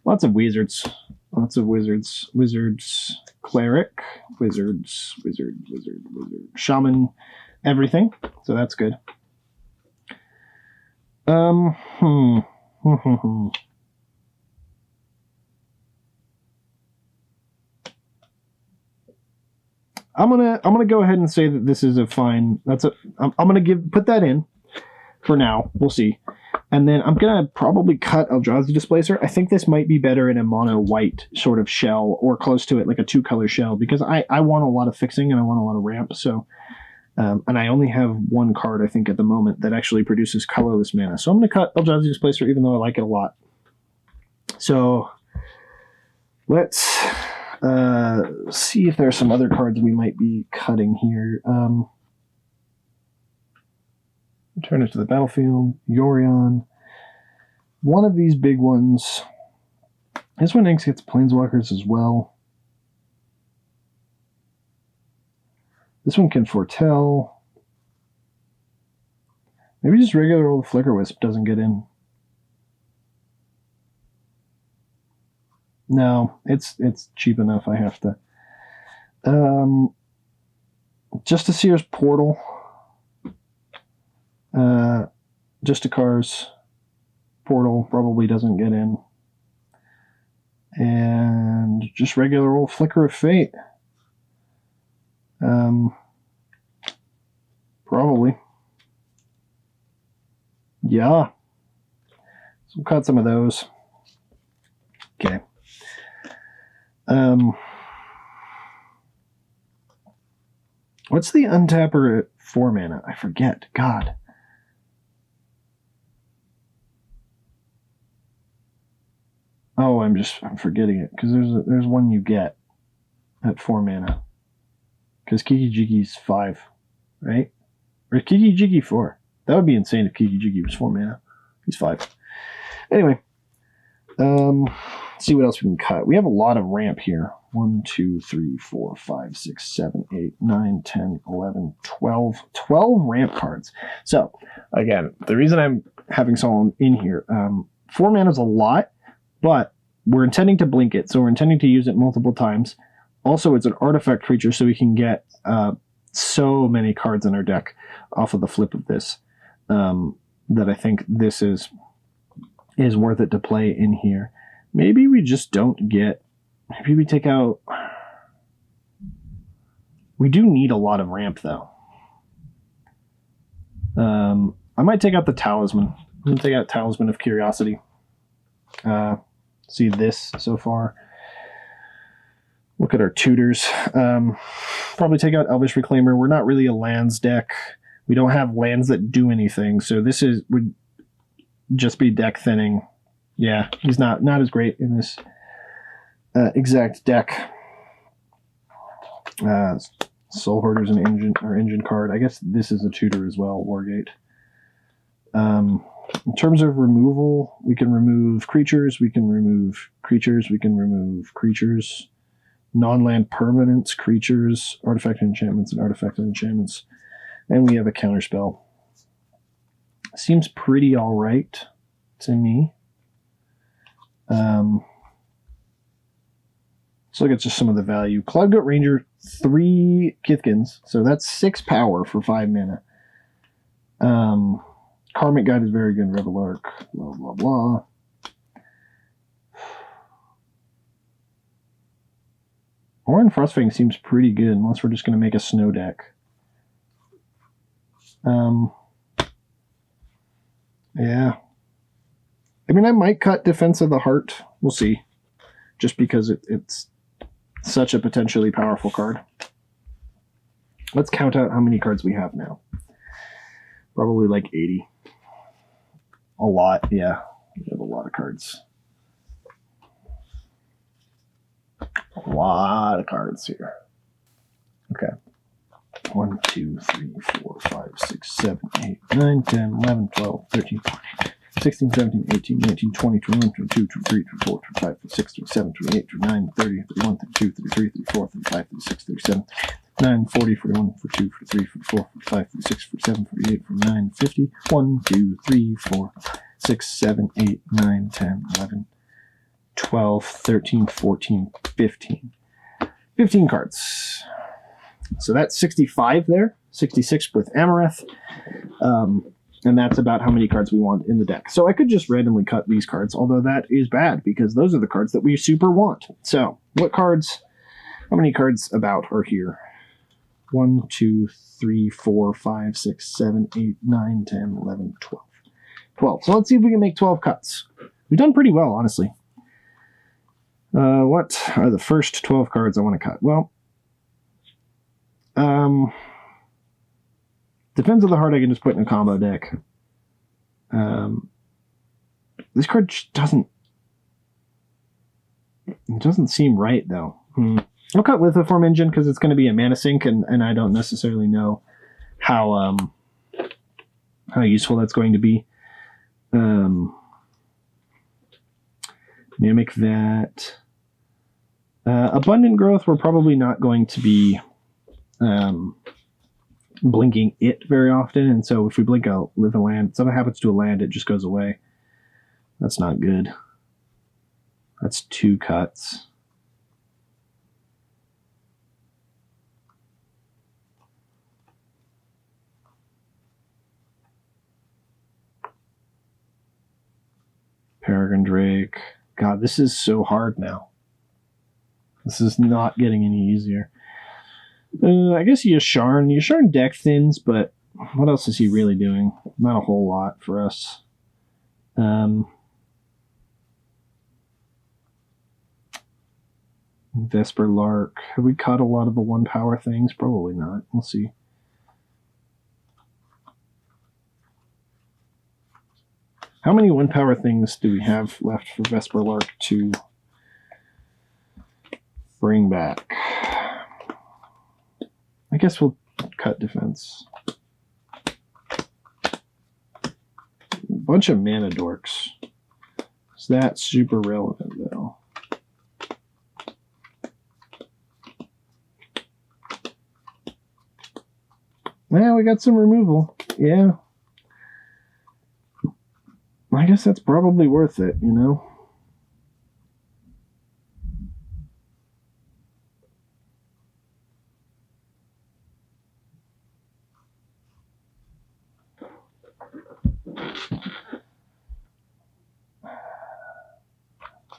Lots of wizards. Lots of wizards. Wizards, cleric, wizards, wizard, shaman, everything. So that's good. I'm gonna go ahead and say that this is a fine. I'm gonna put that in for now. We'll see, and then I'm gonna probably cut Eldrazi Displacer. I think this might be better in a mono white sort of shell or close to it, like a 2-color shell, because I want a lot of fixing and I want a lot of ramp. So. And I only have 1 card, I think, at the moment that actually produces colorless mana. So I'm going to cut Eldrazi Displacer, even though I like it a lot. So let's See if there are some other cards we might be cutting here. Return it to the battlefield. Yorion. One of these big ones. This one gets planeswalkers as well. This one can foretell. Maybe just regular old Flicker Wisp doesn't get in. No, it's cheap enough. I have to. Just a Seer's Portal. Just a Car's Portal probably doesn't get in. And just regular old Flicker of Fate. Probably. Yeah. So we'll cut some of those. Okay. What's the untapper at 4 mana? I forget. God. Oh, I'm forgetting it because there's one you get at 4 mana. Because Kiki Jiki's 5, right? Or Kiki Jiki 4. That would be insane if Kiki Jiki was 4 mana. He's 5. Anyway, let's see what else we can cut. We have a lot of ramp here. 1, 2, 3, 4, 5, 6, 7, 8, 9, 10, 11, 12. 12 ramp cards. So, again, the reason I'm having someone in here, 4 mana is a lot, but we're intending to blink it, so we're intending to use it multiple times. Also, it's an artifact creature, so we can get so many cards in our deck off of the flip of this that I think this is worth it to play in here. Maybe we just don't get... Maybe we take out... We do need a lot of ramp, though. I might take out the Talisman. I'm going to take out Talisman of Curiosity. See this so far. Look at our tutors. Probably take out Elvish Reclaimer. We're not really a lands deck. We don't have lands that do anything, so this would just be deck thinning. Yeah, he's not as great in this exact deck. Soul Hoarder's an engine card. I guess this is a tutor as well, Wargate. In terms of removal, we can remove creatures, we can remove creatures, we can remove creatures, non-land permanents, creatures, artifact enchantments, and artifact enchantments. And we have a counterspell. Seems pretty alright to me. Let's look at just some of the value. Cloudgoat Ranger, 3 Kithkins, so that's 6 power for 5 mana. Karmic Guide is very good. Revelark, blah, blah, blah. Orin Frostfang seems pretty good, unless we're just going to make a snow deck. Yeah. I mean, I might cut Defense of the Heart. We'll see. Just because it's such a potentially powerful card. Let's count out how many cards we have now. Probably like 80. A lot, yeah. We have a lot of cards. A lot of cards here. Okay. 1, 2, 3, 4, 5, 6, 7, 8, 9, 10, 11, 12, 13, 14, 16, 17, 18, 19, 20, 21, 22, 23, 24, 25, 26, 27, 28, 29, 30, 31, 32, 33, 34, 35, 36, 37, 9, 40, 41, 42, 43, 44, 45, 46, 47, 48, 49, 50, 1, 2, 3, 4, 6, 7, 8, 9, 10, 11, 12, 13, 14, 15. 15 cards. So that's 65 there. 66 with Amareth. And that's about how many cards we want in the deck. So I could just randomly cut these cards, although that is bad because those are the cards that we super want. So what cards, how many cards about are here? 1, 2, 3, 4, 5, 6, 7, 8, 9, 10, 11, 12. 12. So let's see if we can make 12 cuts. We've done pretty well, honestly. What are the first 12 cards I want to cut? Well, Defense of the Heart I can just put in a combo deck. This card just doesn't seem right, though. I'll cut Lithoform Engine because it's going to be a mana sink, and I don't necessarily know how useful that's going to be. Mimic that. Abundant Growth, we're probably not going to be blinking it very often, and so if we blink a live a land, if something happens to a land, it just goes away. That's not good. That's 2 cuts. Peregrine Drake. God, this is so hard now. This is not getting any easier. I guess Yasharn. Yasharn deck thins, but what else is he really doing? Not a whole lot for us. Vesper Lark. Have we cut a lot of the 1-power things? Probably not. We'll see. How many 1-power things do we have left for Vesper Lark to bring back? I guess we'll cut defense. Bunch of mana dorks. Is that super relevant, though? Yeah, we got some removal. Yeah. I guess that's probably worth it, you know?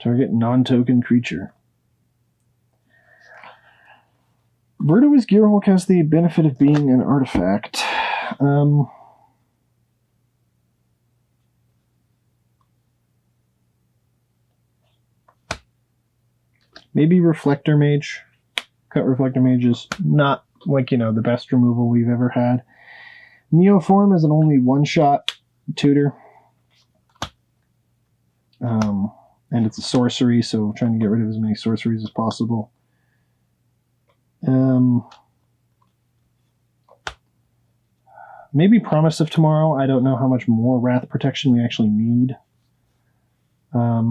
Target non-token creature. Verduous Gearhulk has the benefit of being an artifact. Maybe Reflector Mage. Cut Reflector Mage is not, like, you know, the best removal we've ever had. Neoform is an only 1-shot tutor. And it's a sorcery, so I'm trying to get rid of as many sorceries as possible. Maybe Promise of Tomorrow. I don't know how much more Wrath Protection we actually need. I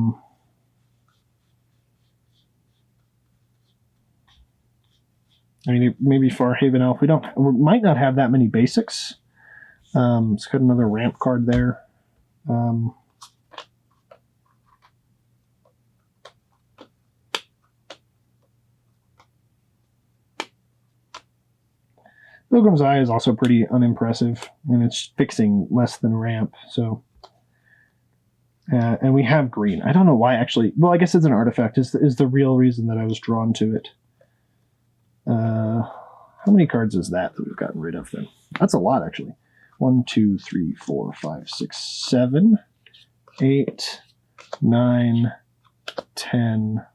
mean, maybe Farhaven Elf. We might not have that many basics. Let's cut another ramp card there. Pilgrim's Eye is also pretty unimpressive, and it's fixing less than ramp, so... and we have green. I don't know why, actually. Well, I guess it's an artifact is the real reason that I was drawn to it. How many cards is that we've gotten rid of, then? That's a lot, actually. 1, 2, 3, 4, 5, 6, 7, 8, 9, 10...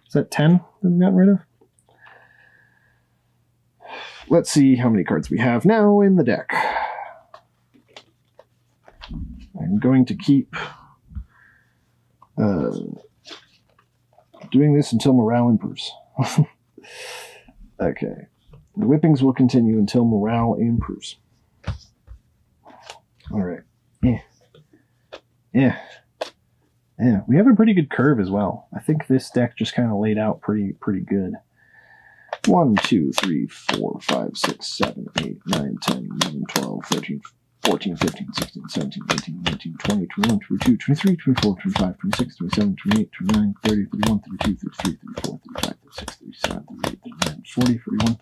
Is that 10 that we've gotten rid of? Let's see how many cards we have now in the deck. I'm going to keep doing this until morale improves. Okay. The whippings will continue until morale improves. Alright. Yeah. Yeah, we have a pretty good curve as well. I think this deck just kind of laid out pretty good. 1, 2, 3, 4, 5, 6, 7, 8, 9, 10, 11, 12, 13, 14, 15, 16, 17, 18, 19, 20, 21, 22, 23, 24, 25, 26, 27, 28, 29, 30, 31, 32, 33, 34, 35, 36, 37, 38, 39, 40, 41,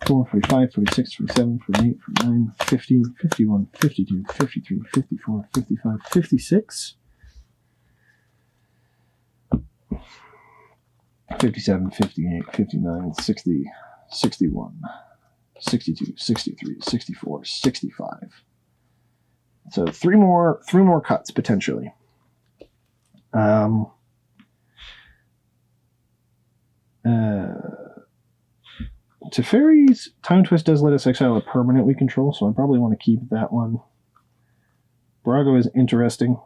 44, 45, 46, 47, 48, 49, 50, 51, 52, 53, 54, 55, 56. 57, 58, 59, 60, 61, 62, 63, 64, 65. So three more cuts potentially. Teferi's Time Twist does let us exile a permanent we control, so I probably want to keep that one. Brago is interesting.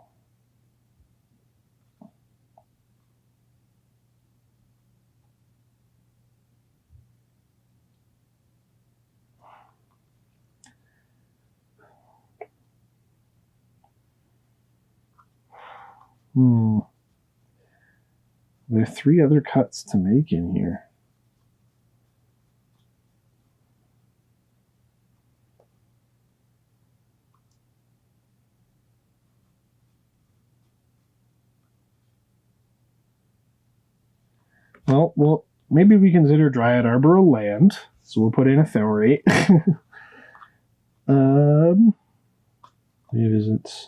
There are 3 other cuts to make in here. Well, maybe we consider Dryad Arbor a land, so we'll put in a Thorate. Revisits.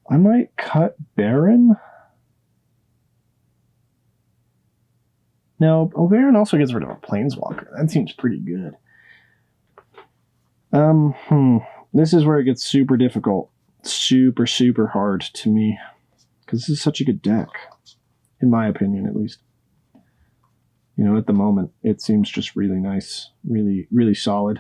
I might cut Baron. No, Baron also gets rid of a Planeswalker. That seems pretty good. This is where it gets super difficult. Super, super hard to me. Because this is such a good deck. In my opinion, at least. You know, at the moment, it seems just really nice. Really, really solid.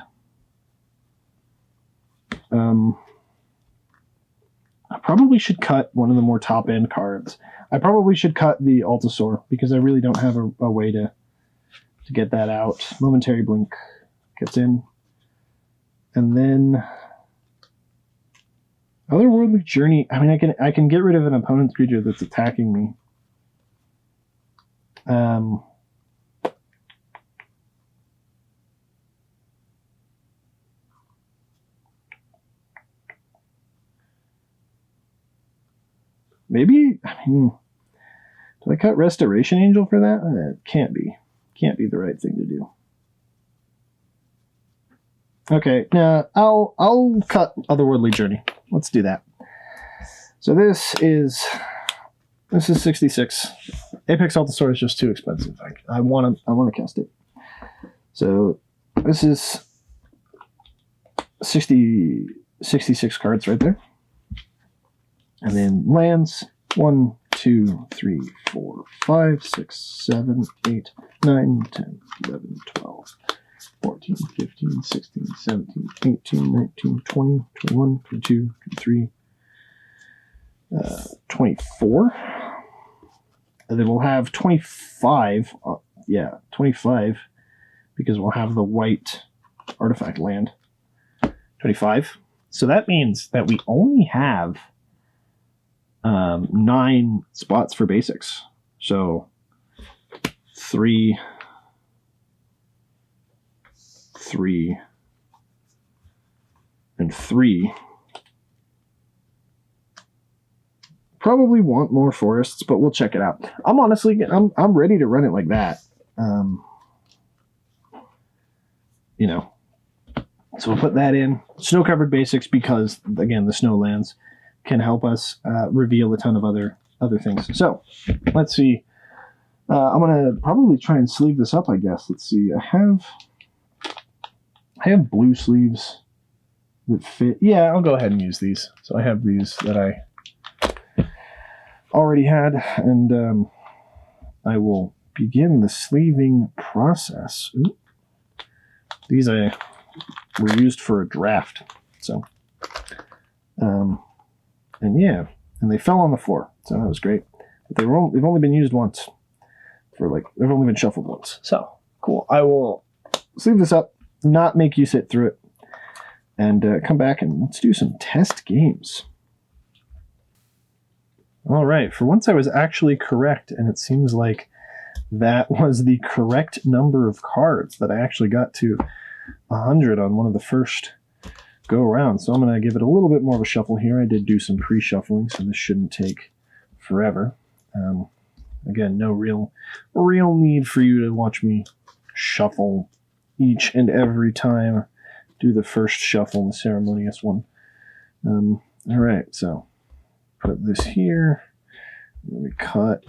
I probably should cut one of the more top-end cards. I probably should cut the Altasaur, because I really don't have a way to get that out. Momentary Blink gets in. And then Otherworldly Journey. I mean, I can get rid of an opponent's creature that's attacking me. Maybe, do I cut Restoration Angel for that? It can't be. Can't be the right thing to do. Okay, I'll cut Otherworldly Journey. Let's do that. So this is 66. Apex Altasaur is just too expensive. I want to cast it. So this is 66 cards right there. And then lands 1, 2, 3, 4, 5, 6, 7, 8, 9, 10, 11, 12, 14, 15, 16, 17, 18, 19, 20, 21, 22, 23, 24. And then we'll have 25. 25, because we'll have the white artifact land. 25. So that means that we only have 9 spots for basics. So 3, 3, and 3. Probably want more forests, but we'll check it out. I'm honestly, I'm ready to run it like that. You know, so we'll put that in. Snow-covered basics, because again, the snow lands can help us reveal a ton of other things. So let's see. I'm gonna probably try and sleeve this up, I guess. Let's see. I have blue sleeves that fit. Yeah, I'll go ahead and use these. So I have these that I already had, and I will begin the sleeving process. Ooh. These were used for a draft. So and yeah, and they fell on the floor, so that was great. But they've only been used once. They've only been shuffled once. So cool. I will sleeve this up, not make you sit through it, and come back and let's do some test games. All right. For once, I was actually correct, and it seems like that was the correct number of cards that I actually got to 100 on one of the first go around. So I'm going to give it a little bit more of a shuffle here. I did do some pre-shuffling, so this shouldn't take forever. Again, no real need for you to watch me shuffle each and every time. Do the first shuffle, the ceremonious one. All right, so put this here. Then we cut.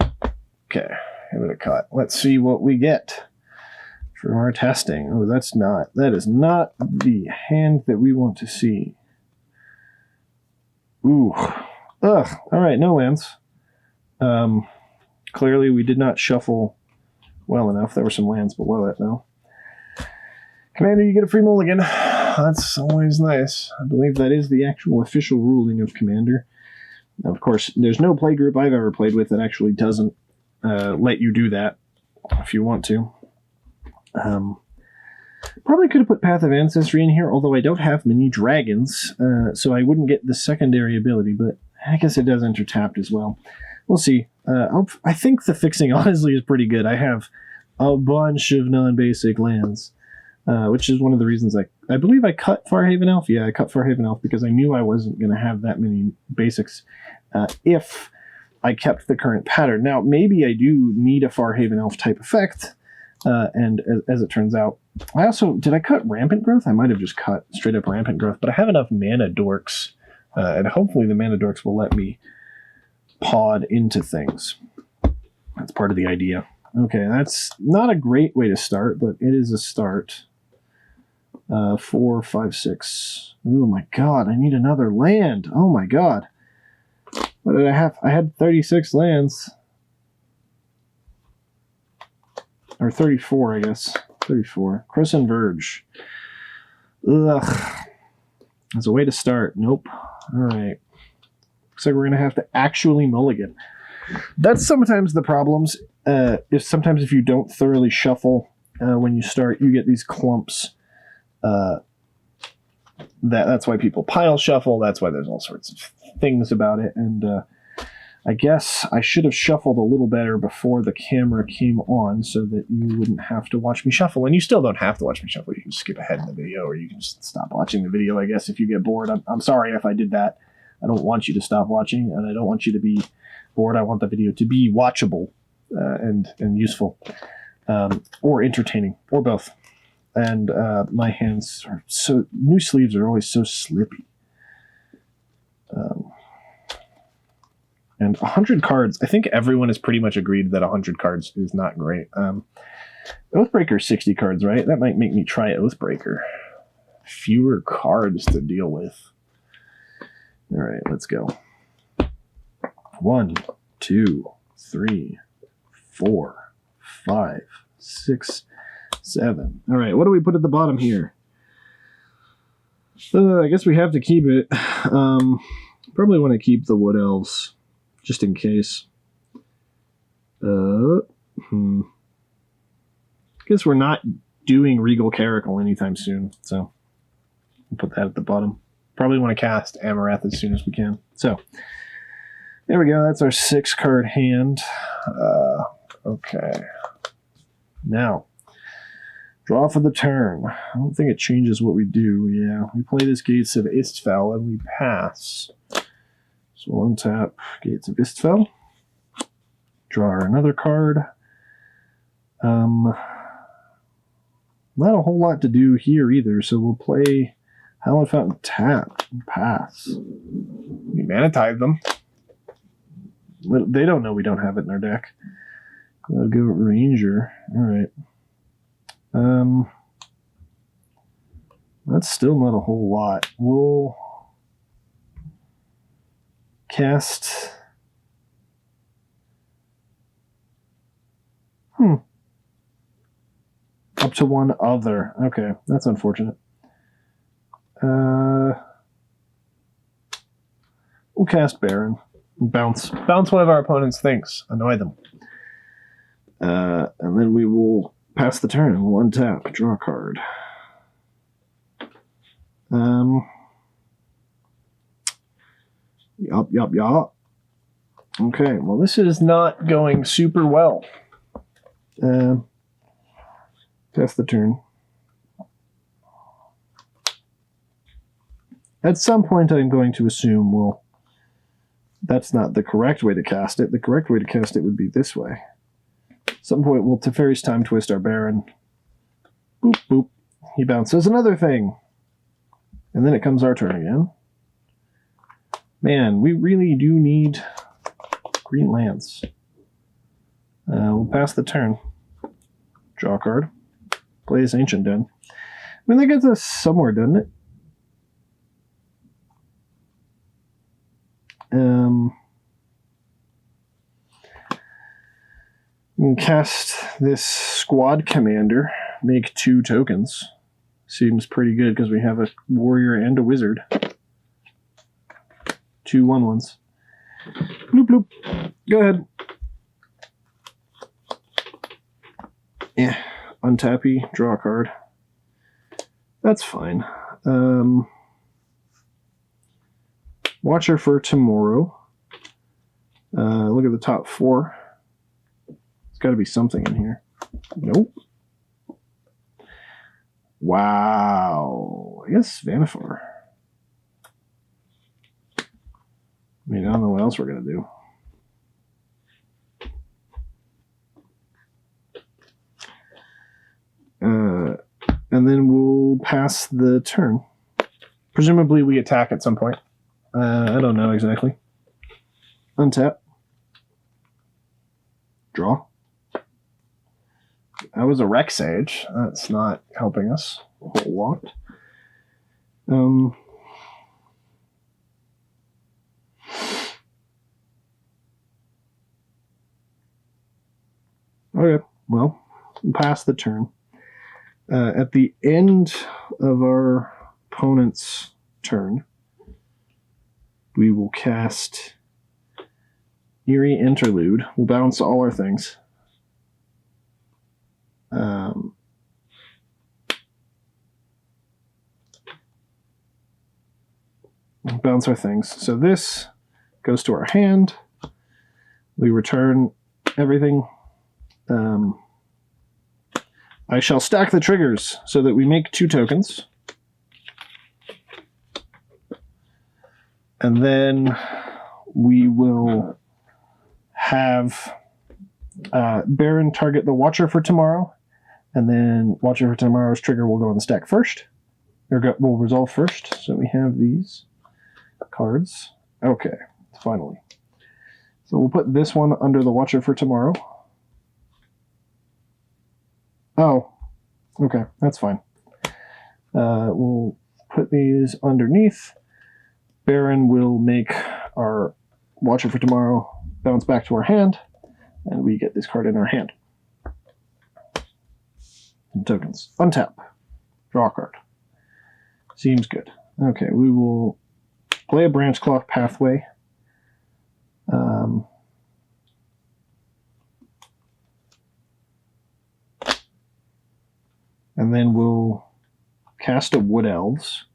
Okay, give it a cut. Let's see what we get for our testing. Oh, that is not the hand that we want to see. Ooh. Ugh. All right, no lands. Clearly we did not shuffle well enough. There were some lands below it, though. Commander, you get a free mulligan. That's always nice. I believe that is the actual official ruling of Commander. Now, of course, there's no play group I've ever played with that actually doesn't let you do that if you want to. Probably could have put Path of Ancestry in here, although I don't have many dragons, so I wouldn't get the secondary ability, but I guess it does enter tapped as well. We'll see. I think the fixing, honestly, is pretty good. I have a bunch of non-basic lands, which is one of the reasons I believe I cut Farhaven Elf. Yeah, I cut Farhaven Elf because I knew I wasn't going to have that many basics if I kept the current pattern. Now, maybe I do need a Farhaven Elf type effect, and as it turns out, did I cut Rampant Growth? I might have just cut straight up Rampant Growth, but I have enough Mana Dorks, and hopefully the Mana Dorks will let me pod into things. That's part of the idea. Okay, that's not a great way to start, but it is a start. 4, 5, 6. Oh my god, I need another land. Oh my god. What did I have? I had 36 lands. Or 34, I guess. 34. Crescent Verge. Ugh. That's a way to start. Nope. Alright. Looks like we're going to have to actually mulligan. That's sometimes the problems. Sometimes if you don't thoroughly shuffle when you start, you get these clumps. That's why people pile shuffle. That's why there's all sorts of things about it. And I guess I should have shuffled a little better before the camera came on so that you wouldn't have to watch me shuffle. And you still don't have to watch me shuffle. You can skip ahead in the video, or you can just stop watching the video, I guess, if you get bored. I'm sorry if I did that. I don't want you to stop watching, and I don't want you to be bored. I want the video to be watchable and useful, or entertaining, or both. And my hands are so... New sleeves are always so slippy. And 100 cards, I think everyone has pretty much agreed that 100 cards is not great. Oathbreaker 60 cards, right? That might make me try Oathbreaker. Fewer cards to deal with. All right, let's go. 1, 2, 3, 4, 5, 6, 7. All right, what do we put at the bottom here? I guess we have to keep it. Probably want to keep the Wood Elves, just in case. Guess we're not doing Regal Caracal anytime soon, so we'll put that at the bottom. Probably want to cast Amareth as soon as we can. So, there we go. That's our 6-card hand. Okay. Now, draw for the turn. I don't think it changes what we do. Yeah, we play this Gates of Istfell and we pass. So we'll untap Gates of Istfell. Draw another card. Not a whole lot to do here either, so we'll play Hallowed Fountain tap and pass. We mana tithe them. They don't know we don't have it in our deck. I'll go Ranger. Alright. That's still not a whole lot. We'll cast... Up to one other. Okay, that's unfortunate. We'll cast Baron. Bounce one of our opponent's things. Annoy them. And then we will pass the turn and we'll untap. Draw a card. Yup. Okay, well this is not going super well. Pass the turn. At some point I'm going to assume, well, that's not the correct way to cast it. The correct way to cast it would be this way. At some point we'll Teferi's Time Twist our Baron. Boop, boop. He bounces another thing. And then it comes our turn again. Man, we really do need green lands. We'll pass the turn. Draw a card. Play this Ancient Den. I mean, that gets us somewhere, doesn't it? We can cast this Squad Commander. Make 2 tokens. Seems pretty good because we have a warrior and a wizard. 2 1/1s. bloop. Go ahead. Yeah, untappy, draw a card. That's fine. Watcher for tomorrow. Look at the top 4. There's got to be something in here. Nope. Wow. I guess Vannifar. I mean, I don't know what else we're going to do. And then we'll pass the turn. Presumably we attack at some point. I don't know exactly. Untap. Draw. That was a Rec Sage. That's not helping us a whole lot. Okay, well, we'll pass the turn. At the end of our opponent's turn, we will cast Eerie Interlude. We'll bounce all our things. We'll bounce our things. So this goes to our hand. We return everything. I shall stack the triggers so that we make 2 tokens. And then we will have Baron target the Watcher for tomorrow. And then Watcher for tomorrow's trigger will go on the stack first. Or will resolve first. So we have these cards. Okay, finally. So we'll put this one under the Watcher for tomorrow. Oh, okay, that's fine. We'll put these underneath. Baron will make our Watcher for tomorrow bounce back to our hand, and we get this card in our hand. And tokens. Untap. Draw a card. Seems good. Okay, we will play a Branchcloth Pathway. And then we'll cast a Wood Elves,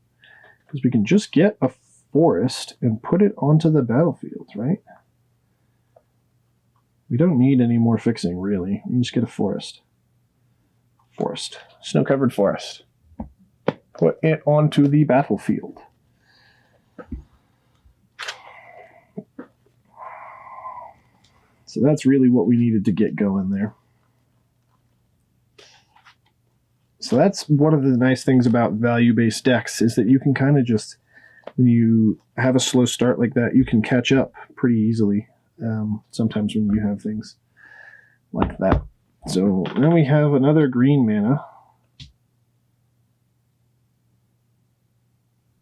because we can just get a forest and put it onto the battlefield, right? We don't need any more fixing, really. We can just get a forest. Forest. Snow-covered forest. Put it onto the battlefield. So that's really what we needed to get going there. So that's one of the nice things about value-based decks, is that you can kind of just, when you have a slow start like that, you can catch up pretty easily. Sometimes when you have things like that. So then we have another green mana.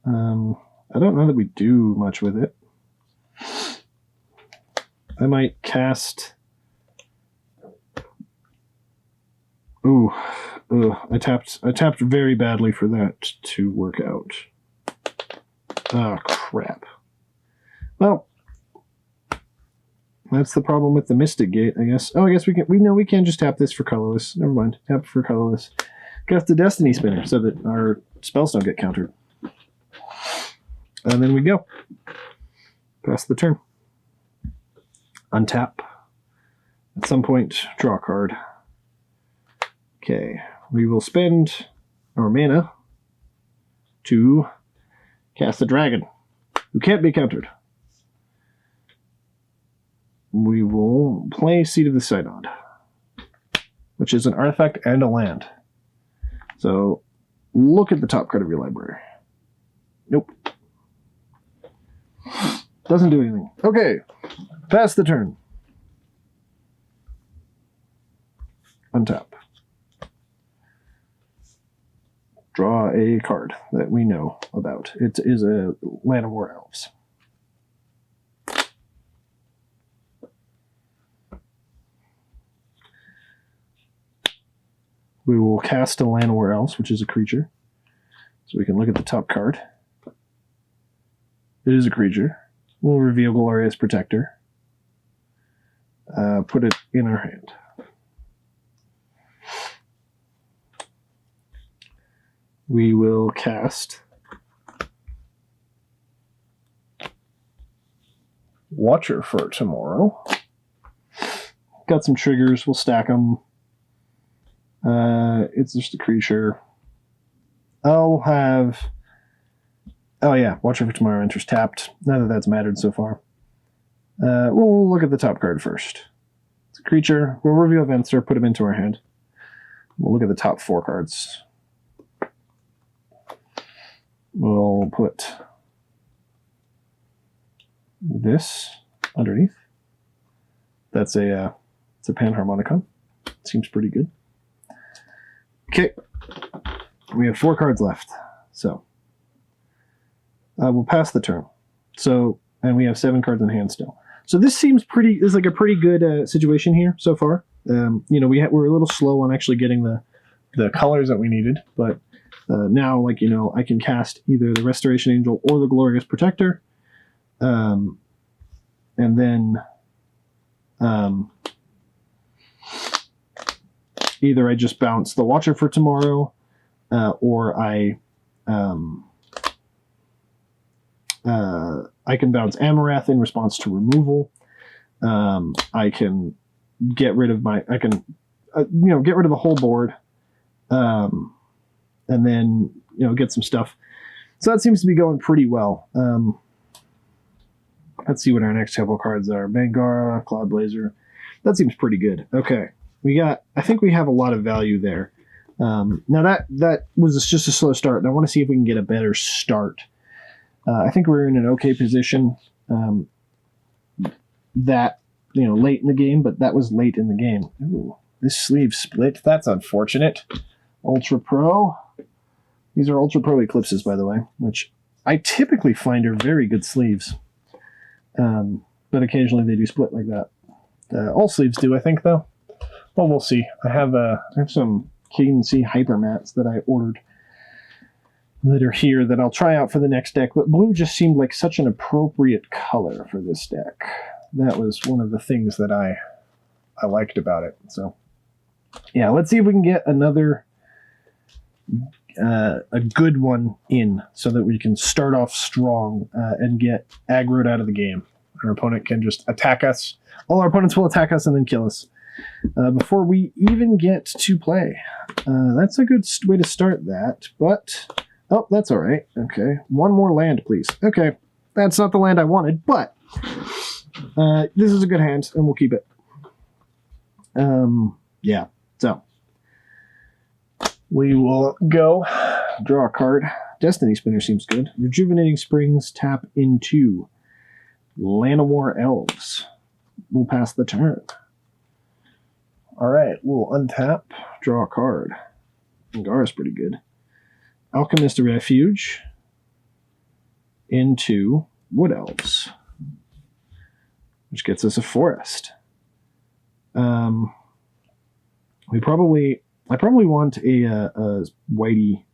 I don't know that we do much with it. I might cast... Ooh. I tapped very badly for that to work out. Oh, crap. Well, that's the problem with the Mystic Gate, I guess. Oh, I guess we can just tap this for colorless. Never mind. Tap for colorless. Cast the Destiny Spinner so that our spells don't get countered. And then we go. Pass the turn. Untap. At some point, draw a card. Okay. We will spend our mana to cast a dragon, who can't be countered. We will play Seed of the Synod, which is an artifact and a land. So look at the top card of your library. Nope. Doesn't do anything. Okay, pass the turn. Untap. Draw a card that we know about. It is a Land of War Elves. We will cast a Land of War Elves, which is a creature. So we can look at the top card. It is a creature. We'll reveal Glorious Protector. put it in our hand. We will cast Watcher for tomorrow. Got some triggers. We'll stack them. It's just a creature. I'll have... Oh yeah, Watcher for tomorrow enters tapped. None of that's mattered so far. We'll look at the top card first. It's a creature. We'll reveal Venser, put him into our hand. We'll look at the top 4 cards. We'll put this underneath. That's it's a Panharmonicon. Seems pretty good. Okay, we have 4 cards left, so we'll pass the turn. So, and we have 7 cards in hand still. So this seems pretty. This is like a pretty good situation here so far. You know, we're a little slow on actually getting the colors that we needed, but now, like, you know, I can cast either the Restoration Angel or the Glorious Protector, and then either I just bounce the Watcher for tomorrow, or I can bounce Amareth in response to removal. I can get rid of my. I can, you know, get rid of the whole board, and then, you know, get some stuff. So that seems to be going pretty well. Let's see what our next couple cards are. Bangara, Cloud Blazer. That seems pretty good. Okay, I think we have a lot of value there. Now that was just a slow start, and I want to see if we can get a better start. I think we're in an okay position. That, you know, late in the game, but that was late in the game. Ooh, this sleeve split. That's unfortunate. Ultra Pro. These are Ultra Pro Eclipses, by the way, which I typically find are very good sleeves. But occasionally they do split like that. All sleeves do, I think, though. Well, we'll see. I have some Cadency Hyper Mats that I ordered that are here that I'll try out for the next deck. But blue just seemed like such an appropriate color for this deck. That was one of the things that I liked about it. So, yeah, let's see if we can get another a good one in so that we can start off strong and get aggroed out of the game. Our opponent can just attack us. All our opponents will attack us and then kill us before we even get to play. That's a good way to start that, but... Oh, that's all right. Okay. One more land, please. Okay. That's not the land I wanted, but this is a good hand, and we'll keep it. Yeah. So we will go draw a card. Destiny Spinner seems good. Rejuvenating Springs, tap into Llanowar Elves. We'll pass the turn. All right. We'll untap, draw a card. Angara's pretty good. Alchemist of Refuge into Wood Elves, which gets us a forest. I probably want a whitey,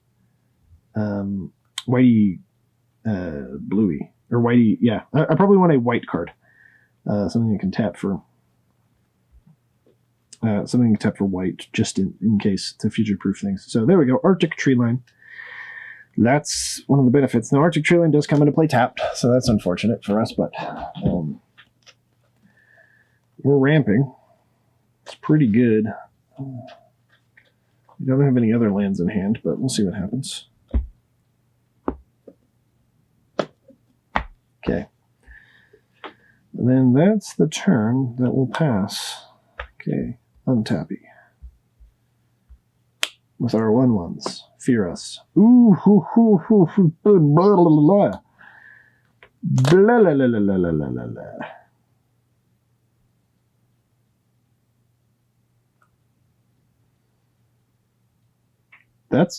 bluey, or whitey. Yeah, I probably want a white card, something you can tap for. Something you can tap for white, just in case to future-proof things. So there we go. Arctic Treeline. That's one of the benefits. Now, Arctic Treeline does come into play tapped, so that's unfortunate for us, but we're ramping. It's pretty good. We don't have any other lands in hand, but we'll see what happens. Okay. And then that's the turn that will pass. Okay, untappy. With our 1/1s. Fear us. Ooh, hoo, hoo, hoo, hoo, blah, blah, blah, blah. Blah, blah, blah, blah, blah, blah, blah, blah.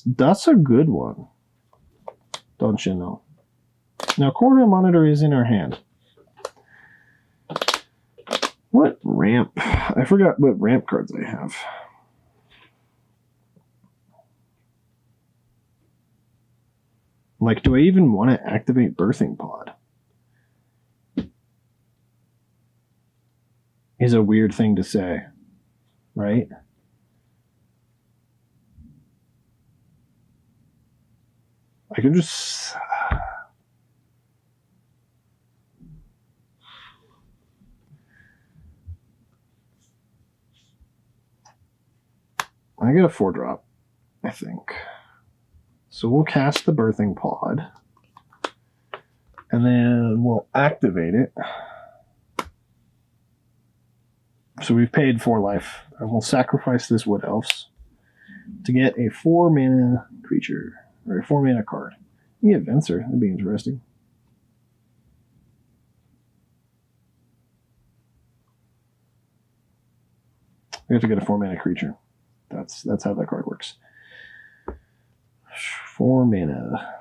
That's a good one. Don't you know? Now, Corridor Monitor is in our hand. What ramp? I forgot what ramp cards I have. Like, do I even want to activate Birthing Pod? is a weird thing to say, right? I can just... I get a 4-drop, I think. So we'll cast the Birthing Pod. And then we'll activate it. So we've paid 4 life. And we'll sacrifice this Wood Elves to get a 4-mana creature. Or a 4-mana card. You get Venser. That'd be interesting. We have to get a 4-mana creature. That's how that card works. 4 mana.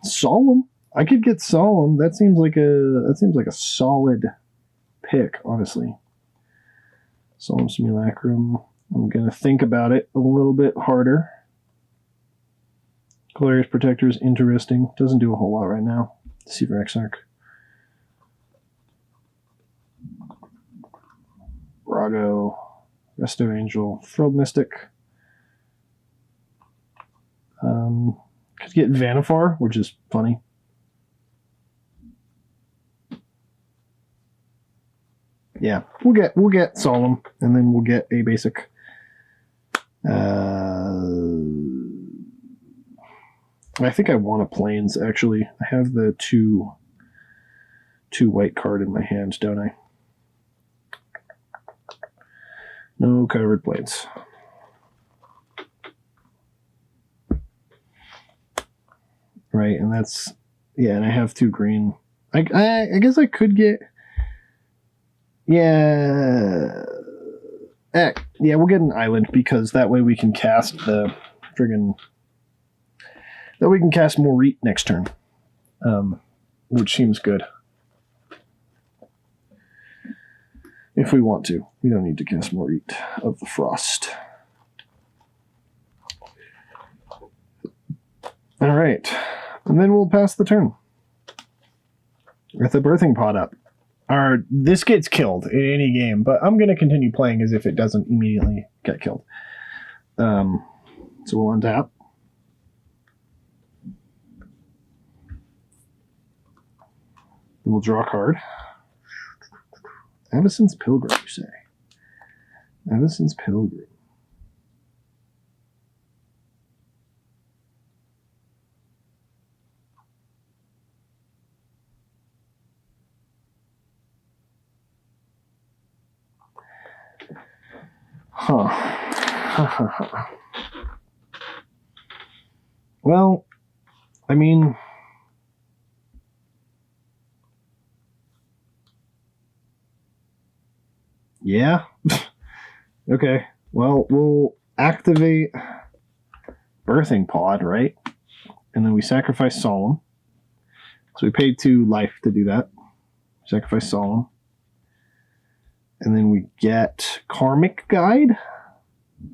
Solemn. I could get Solemn. That seems like a solid pick, honestly. Solemn Simulacrum. I'm gonna think about it a little bit harder. Colorless Protector is interesting. Doesn't do a whole lot right now. Deceiver Exarch. Brago. Resto Angel. Frilled Mystic. Could get Vanifar, which is funny. Yeah, we'll get Solemn, and then we'll get a basic. I think I want a Plains, actually. I have the two white card in my hand, don't I? No covered Plains. Right, and that's... Yeah, and I have 2 green. I guess I could get... Yeah... yeah, we'll get an island, because that way we can cast the friggin'... That we can cast more Reet next turn. Which seems good. If we want to. We don't need to cast more Reet of the Frost. Alright. And then we'll pass the turn. With the Birthing Pod up. This gets killed in any game, but I'm going to continue playing as if it doesn't immediately get killed. So we'll untap. We'll draw a card. Avacyn's Pilgrim, you say? Avacyn's Pilgrim. Huh. Well, I mean... Yeah. Okay. Well, we'll activate Birthing Pod, right? And then we sacrifice Solemn. So we paid 2 life to do that. Sacrifice Solemn. And then we get Karmic Guide.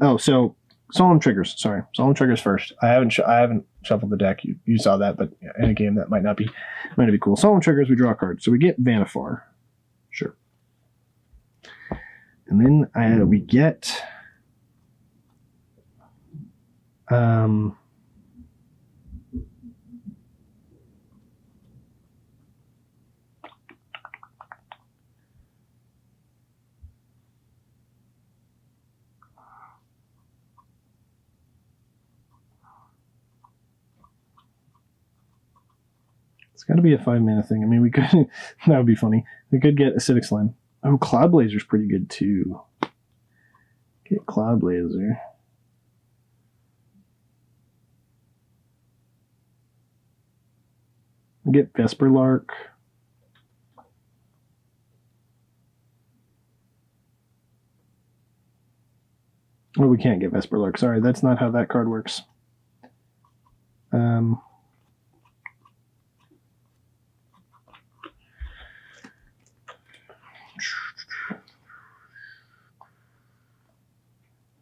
Oh, so Solemn triggers. Sorry, Solemn triggers first. I haven't shuffled the deck. You saw that, but in a game that might not be cool. Solemn triggers. We draw a card. So we get Vanifar. Sure. And then we get it's got to be a 5-mana thing. I mean, we could that would be funny. We could get Acidic Slime. Oh, Cloud Blazer's pretty good too. Get Cloud Blazer. Get Vesper Lark. Oh, we can't get Vesper Lark. Sorry, that's not how that card works.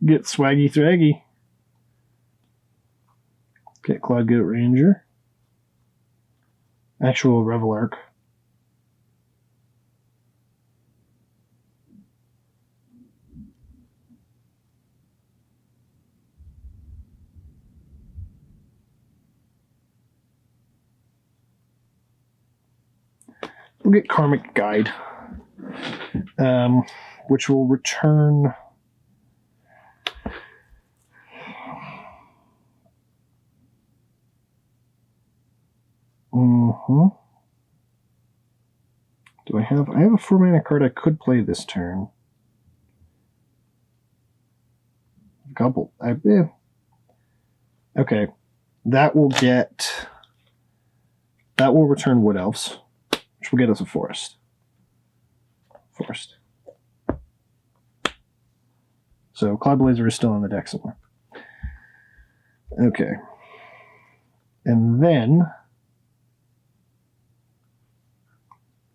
Get Swaggy Thraggy. Get Cloud Goat Ranger. Actual Revelark. we'll get Karmic Guide, which will return Do I have a 4-mana card I could play this turn. A couple. Okay. That will return Wood Elves, which will get us a forest. So Cloud Blazer is still on the deck somewhere. Okay. And then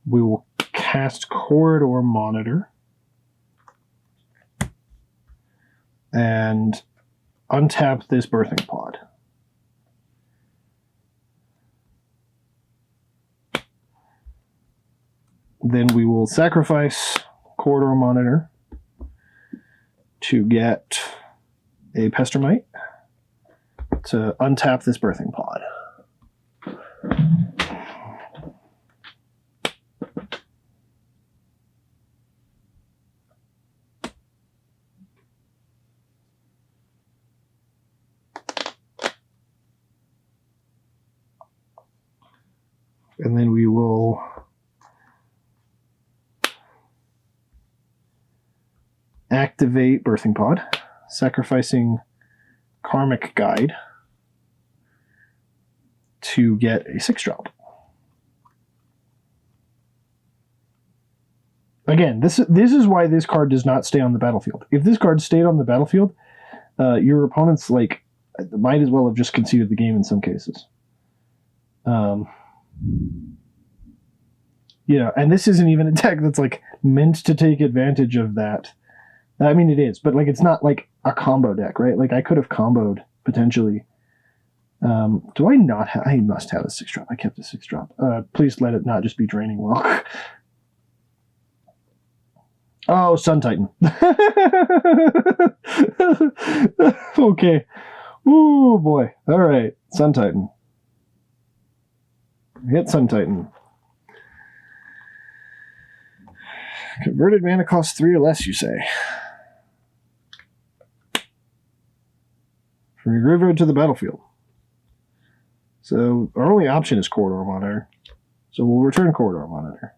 we will cast Corridor Monitor and untap this Birthing Pod. Then we will sacrifice Corridor Monitor to get a Pestermite to untap this Birthing Pod. And then we will activate Birthing Pod, sacrificing Karmic Guide to get a 6-drop. Again, this is why this card does not stay on the battlefield. If this card stayed on the battlefield, your opponents might as well have just conceded the game in some cases. And this isn't even a deck that's meant to take advantage of that. I mean, it is, but it's not like a combo deck, right? I could have comboed potentially. Do I not have? I must have a 6-drop. I kept a 6-drop. Please let it not just be draining well. Oh, Sun Titan. Okay. Ooh, boy. All right. Sun Titan. Hit Sun Titan. Converted mana costs 3 or less, you say. From your graveyard to the battlefield. So our only option is Corridor Monitor. So we'll return Corridor Monitor.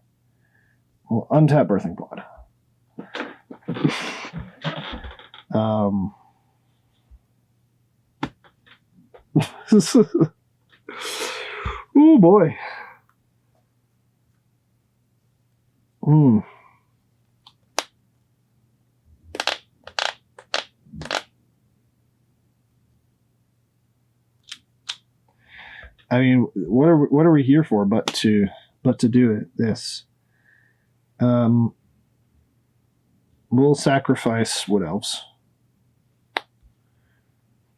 We'll untap Birthing Pod. Oh boy. I mean, what are we here for but to do this? We'll sacrifice Wood Elves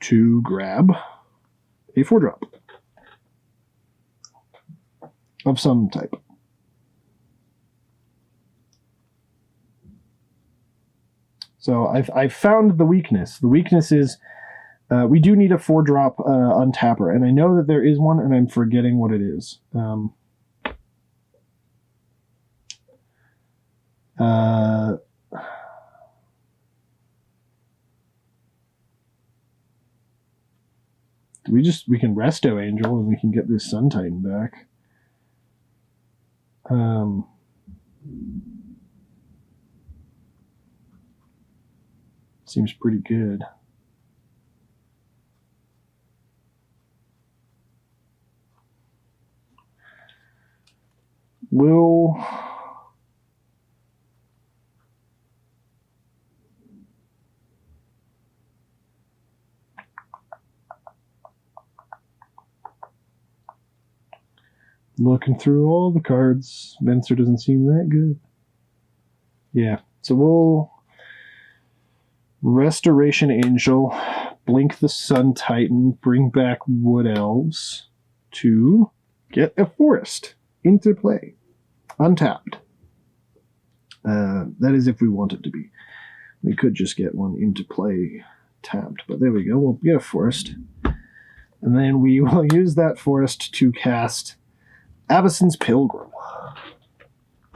to grab a 4-drop of some type. So I've found the weakness. The weakness is we do need a 4-drop untapper, and I know that there is one, and I'm forgetting what it is. We can Resto Angel and we can get this Sun Titan back. Seems pretty good. We'll looking through all the cards. Venser doesn't seem that good. Yeah, so we'll Restoration Angel, blink the Sun Titan, bring back Wood Elves to get a forest into play, untapped. That is if we want it to be. We could just get one into play tapped, but there we go. We'll get a forest. And then we will use that forest to cast Avacyn's Pilgrim.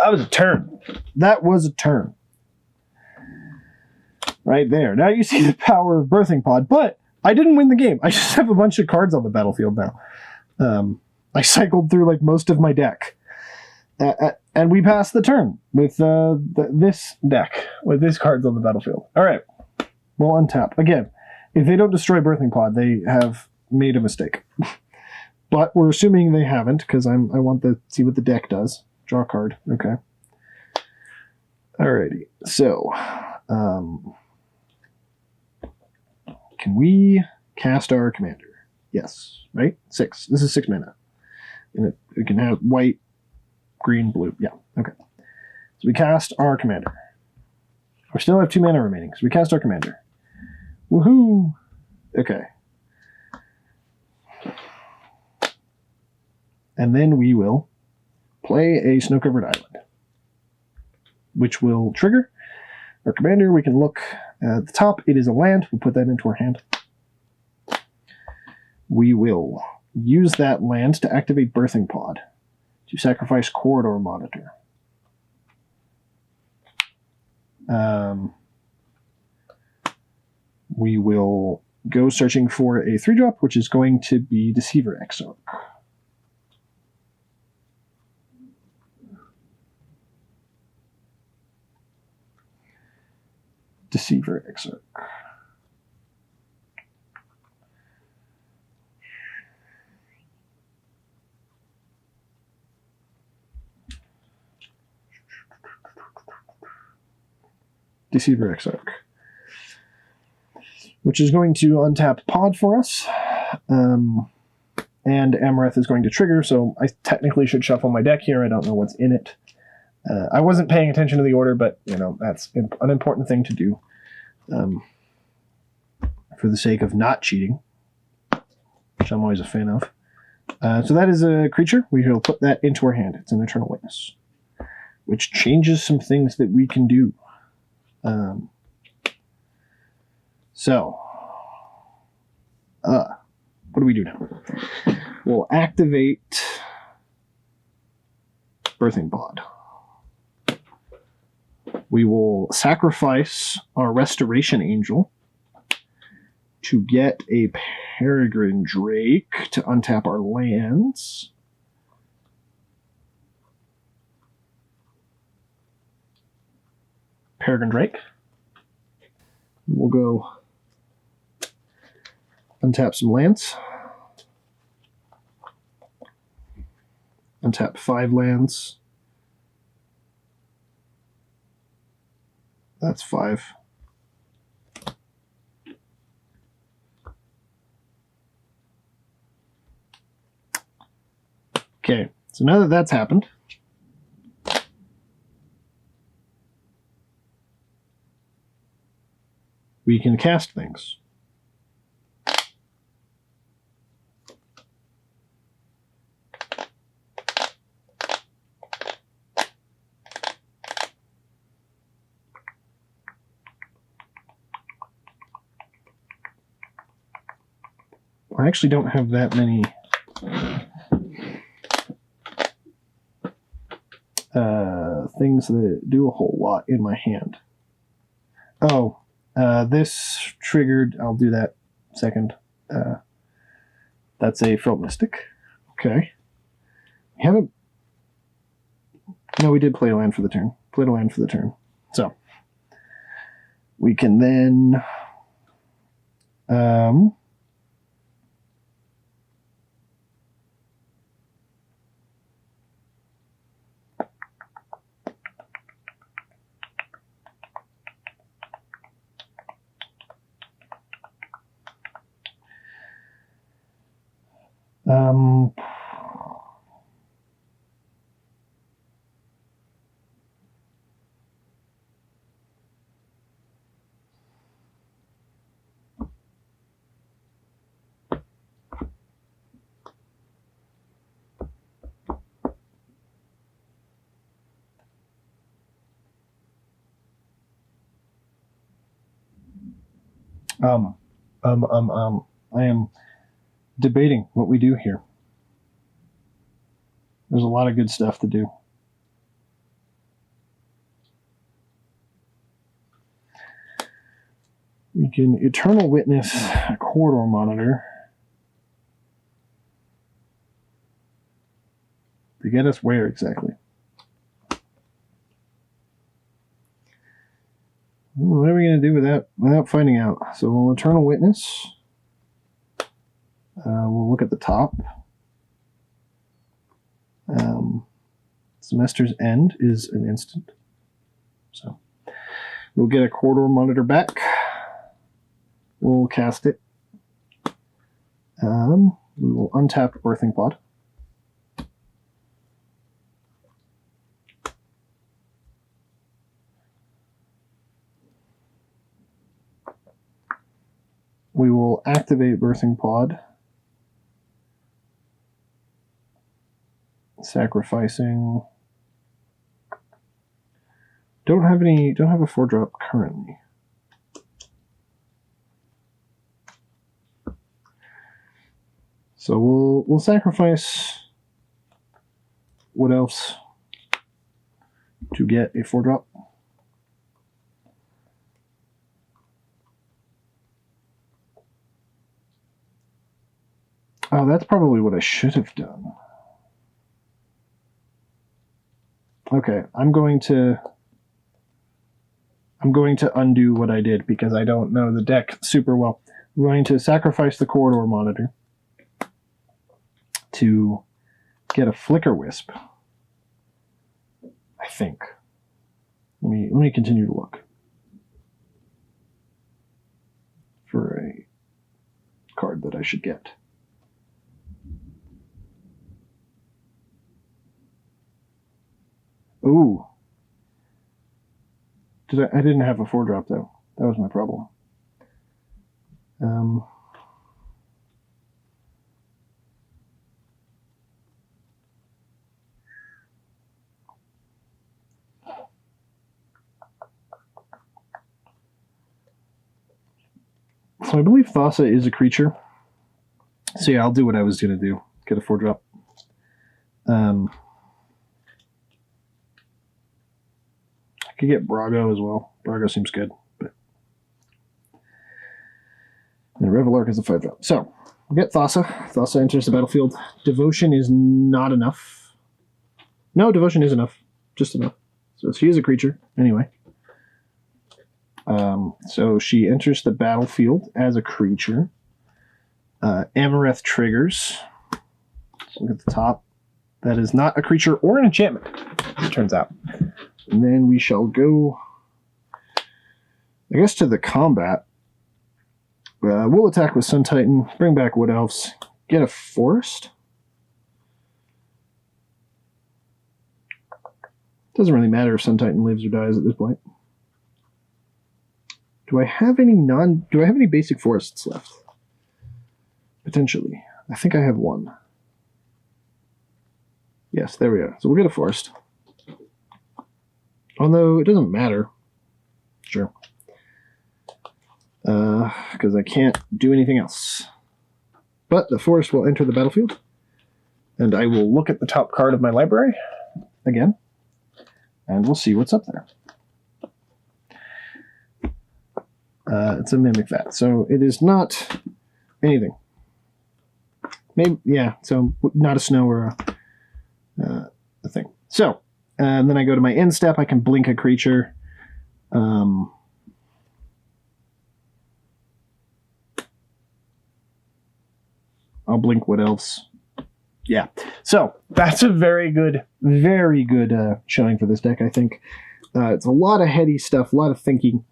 That was a turn. That was a turn. Right there. Now you see the power of Birthing Pod, but I didn't win the game. I just have a bunch of cards on the battlefield now. I cycled through like most of my deck. And we passed the turn with this deck, with these cards on the battlefield. All right. We'll untap. Again, if they don't destroy Birthing Pod, they have made a mistake. But we're assuming they haven't, because I want to see what the deck does. Draw a card. Okay. Alrighty. So, can we cast our commander? Yes. Right? 6. This is 6 mana. And it can have white, green, blue. Yeah. Okay. So we cast our commander. We still have 2 mana remaining, so we cast our commander. Woohoo! Okay. And then we will play a snow-covered island, which will trigger our commander. We can look at the top. It is a land. We'll put that into our hand. We will use that land to activate Birthing Pod, to sacrifice Corridor Monitor. We will go searching for a 3-drop, which is going to be Deceiver Exarch. Deceiver Exarch. Deceiver Exarch. Which is going to untap Pod for us. And Amareth is going to trigger, so I technically should shuffle my deck here. I don't know what's in it. I wasn't paying attention to the order, but you know that's an important thing to do for the sake of not cheating, which I'm always a fan of. So that is a creature. We will put that into our hand. It's an Eternal Witness, which changes some things that we can do. What do we do now? We'll activate Birthing Pod. We will sacrifice our Restoration Angel to get a Peregrine Drake to untap our lands. Peregrine Drake. We'll go untap some lands. Untap 5 lands. That's 5. Okay, so now that that's happened, we can cast things. I actually don't have that many things that do a whole lot in my hand. Oh, this triggered, I'll do that second. That's a Frilled Mystic. Okay. We haven't... No, we did play a land for the turn. Played a land for the turn. So, we can then... I am debating what we do here. There's a lot of good stuff to do. We can Eternal Witness a Corridor Monitor to get us where exactly? What are we going to do without finding out? So we'll Eternal Witness. We'll look at the top. Semester's End is an instant. So we'll get a Corridor Monitor back. We'll cast it. We will untap Birthing Pod. We will activate Birthing Pod, sacrificing. Don't have a 4-drop currently. So we'll sacrifice Wood Elves to get a 4-drop. Oh, that's probably what I should have done. Okay, I'm going to undo what I did because I don't know the deck super well. I'm going to sacrifice the Corridor Monitor to get a Flicker Wisp. I think. Let me continue to look for a card that I should get. Ooh. I didn't have a 4-drop though. That was my problem. So I believe Thassa is a creature. So yeah, I'll do what I was going to do. Get a 4-drop. I could get Brago as well. Brago seems good. But and Revelark is a 5-drop. So we'll get Thassa. Thassa enters the battlefield. Devotion is not enough. No, Devotion is enough. Just enough. So she is a creature. Anyway. So she enters the battlefield as a creature. Amareth triggers. Let's look at the top. That is not a creature or an enchantment, it turns out. And then we shall go, I guess, to the combat. We'll attack with Sun Titan, bring back Wood Elves, get a forest. Doesn't really matter if Sun Titan lives or dies at this point. Do I have any basic forests left? Potentially. I think I have one. Yes, there we go. So we'll get a forest. Although it doesn't matter. Sure. Because I can't do anything else. But the forest will enter the battlefield. And I will look at the top card of my library again. And we'll see what's up there. It's a Mimic Vat. So it is not anything. Maybe, yeah, so not a snow or a thing. So, and then I go to my end step. I can blink a creature. I'll blink Wood Elves. Yeah. So, that's a very good showing for this deck, I think. It's a lot of heady stuff, a lot of thinking.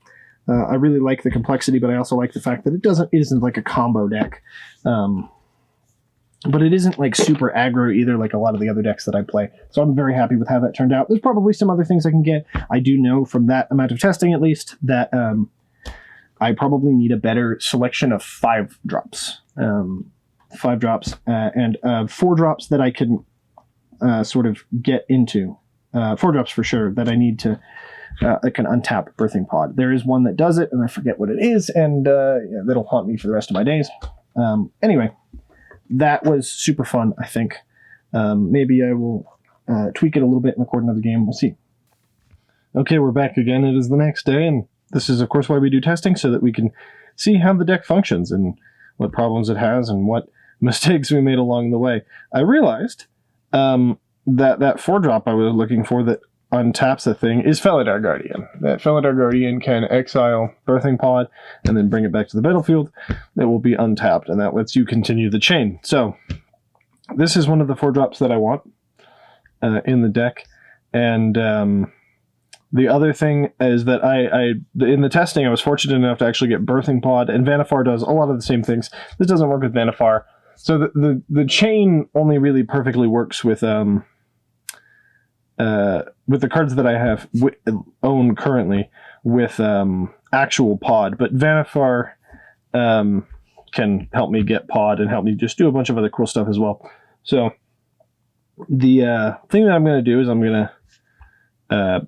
I really like the complexity, but I also like the fact that it isn't like a combo deck. But it isn't like super aggro either, like a lot of the other decks that I play. So I'm very happy with how that turned out. There's probably some other things I can get. I do know from that amount of testing, at least, that I probably need a better selection of 5-drops. 5-drops and 4-drops that I can sort of get into. 4-drops for sure that I need to. I can untap Birthing Pod. There is one that does it, and I forget what it is, and that'll haunt me for the rest of my days. Anyway. That was super fun, I think. Maybe I will tweak it a little bit and record another game. We'll see. Okay, we're back again. It is the next day, and this is, of course, why we do testing, so that we can see how the deck functions and what problems it has and what mistakes we made along the way. I realized that 4-drop I was looking for that untaps a thing is Felidar Guardian. That Felidar Guardian can exile Birthing Pod and then bring it back to the battlefield. It will be untapped, and that lets you continue the chain. So this is one of the 4-drops that I want in the deck. And the other thing is that in the testing, I was fortunate enough to actually get Birthing Pod, and Vannifar does a lot of the same things. This doesn't work with Vannifar. So the chain only really perfectly works with the cards that I own currently with actual Pod, but Vannifar can help me get Pod and help me just do a bunch of other cool stuff as well. So the thing that I'm going to do is I'm going to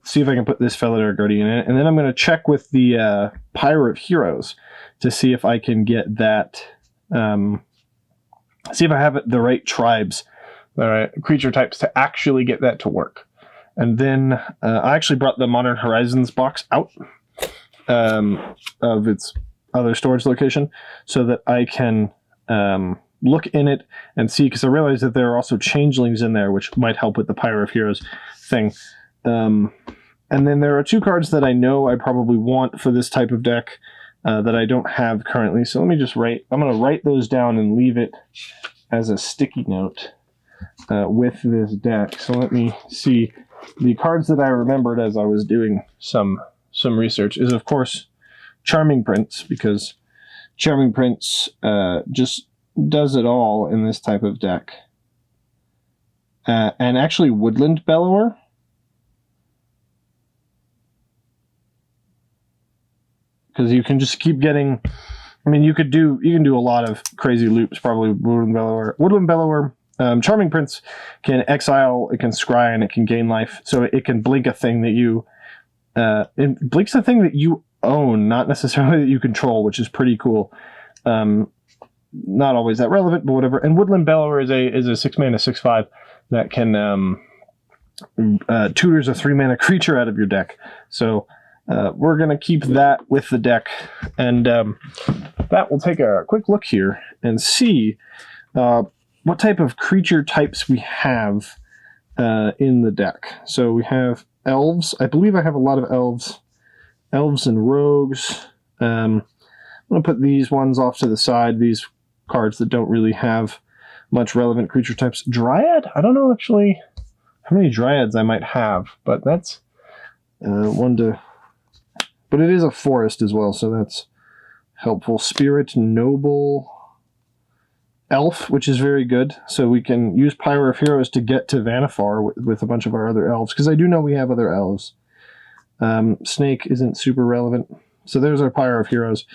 see if I can put this Felidar Guardian in it, and then I'm going to check with the Pyre of Heroes to see if I can get that, see if I have the right tribes, the right creature types to actually get that to work. And then I actually brought the Modern Horizons box out of its other storage location so that I can look in it and see, because I realized that there are also changelings in there, which might help with the Pyre of Heroes thing. And then there are 2 cards that I know I probably want for this type of deck that I don't have currently. So let me just I'm going to write those down and leave it as a sticky note with this deck. So let me see. The cards that I remembered as I was doing some research is, of course, Charming Prince, because Charming Prince just does it all in this type of deck. And actually Woodland Bellower. Because you can just keep getting, I mean, you can do a lot of crazy loops, probably Woodland Bellower. Charming Prince can exile, it can scry, and it can gain life. So it can blink a thing that you, it blinks a thing that you own, not necessarily that you control, which is pretty cool. Not always that relevant, but whatever. And Woodland Bellower is a 6-mana 6/5 that can tutors a 3-mana creature out of your deck. So we're going to keep that with the deck, and that will take a quick look here and see what type of creature types we have in the deck. So we have elves. I believe I have a lot of elves. Elves and rogues. I'm going to put these ones off to the side, these cards that don't really have much relevant creature types. Dryad? I don't know actually how many Dryads I might have, but that's one to... But it is a forest as well, so that's helpful. Spirit, Noble, Elf, which is very good. So we can use Pyre of Heroes to get to Vannifar with a bunch of our other elves, because I do know we have other elves. Snake isn't super relevant. So there's our Pyre of Heroes.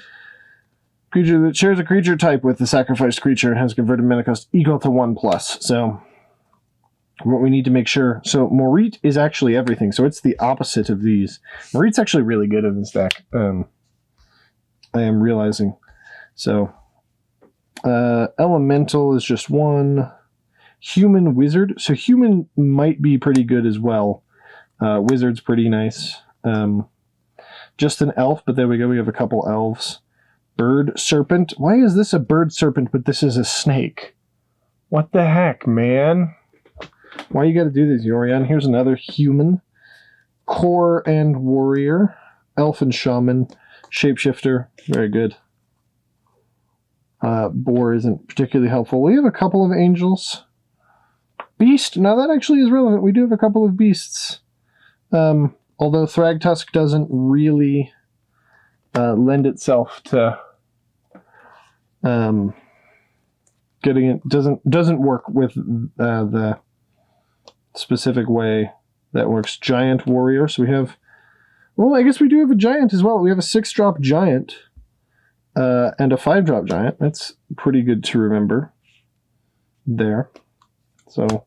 Creature that shares a creature type with the sacrificed creature and has converted mana cost equal to 1+. So what we need to make sure... So Morit is actually everything. So it's the opposite of these. Morit's actually really good in this deck. I am realizing. So Elemental is just 1. Human Wizard. So Human might be pretty good as well. Wizard's pretty nice. Just an elf, but there we go. We have a couple elves. Bird Serpent. Why is this a Bird Serpent, but this is a snake? What the heck, man? Why you gotta do this, Yorion? Here's another human. Core and Warrior. Elf and Shaman. Shapeshifter. Very good. Boar isn't particularly helpful. We have a couple of angels. Beast. Now that actually is relevant. We do have a couple of beasts. Although Thragtusk doesn't really lend itself to getting it, doesn't work with the specific way that works. Giant Warrior. So we have, well, I guess we do have a giant as well. We have a 6-drop giant and a 5-drop giant. That's pretty good to remember there. So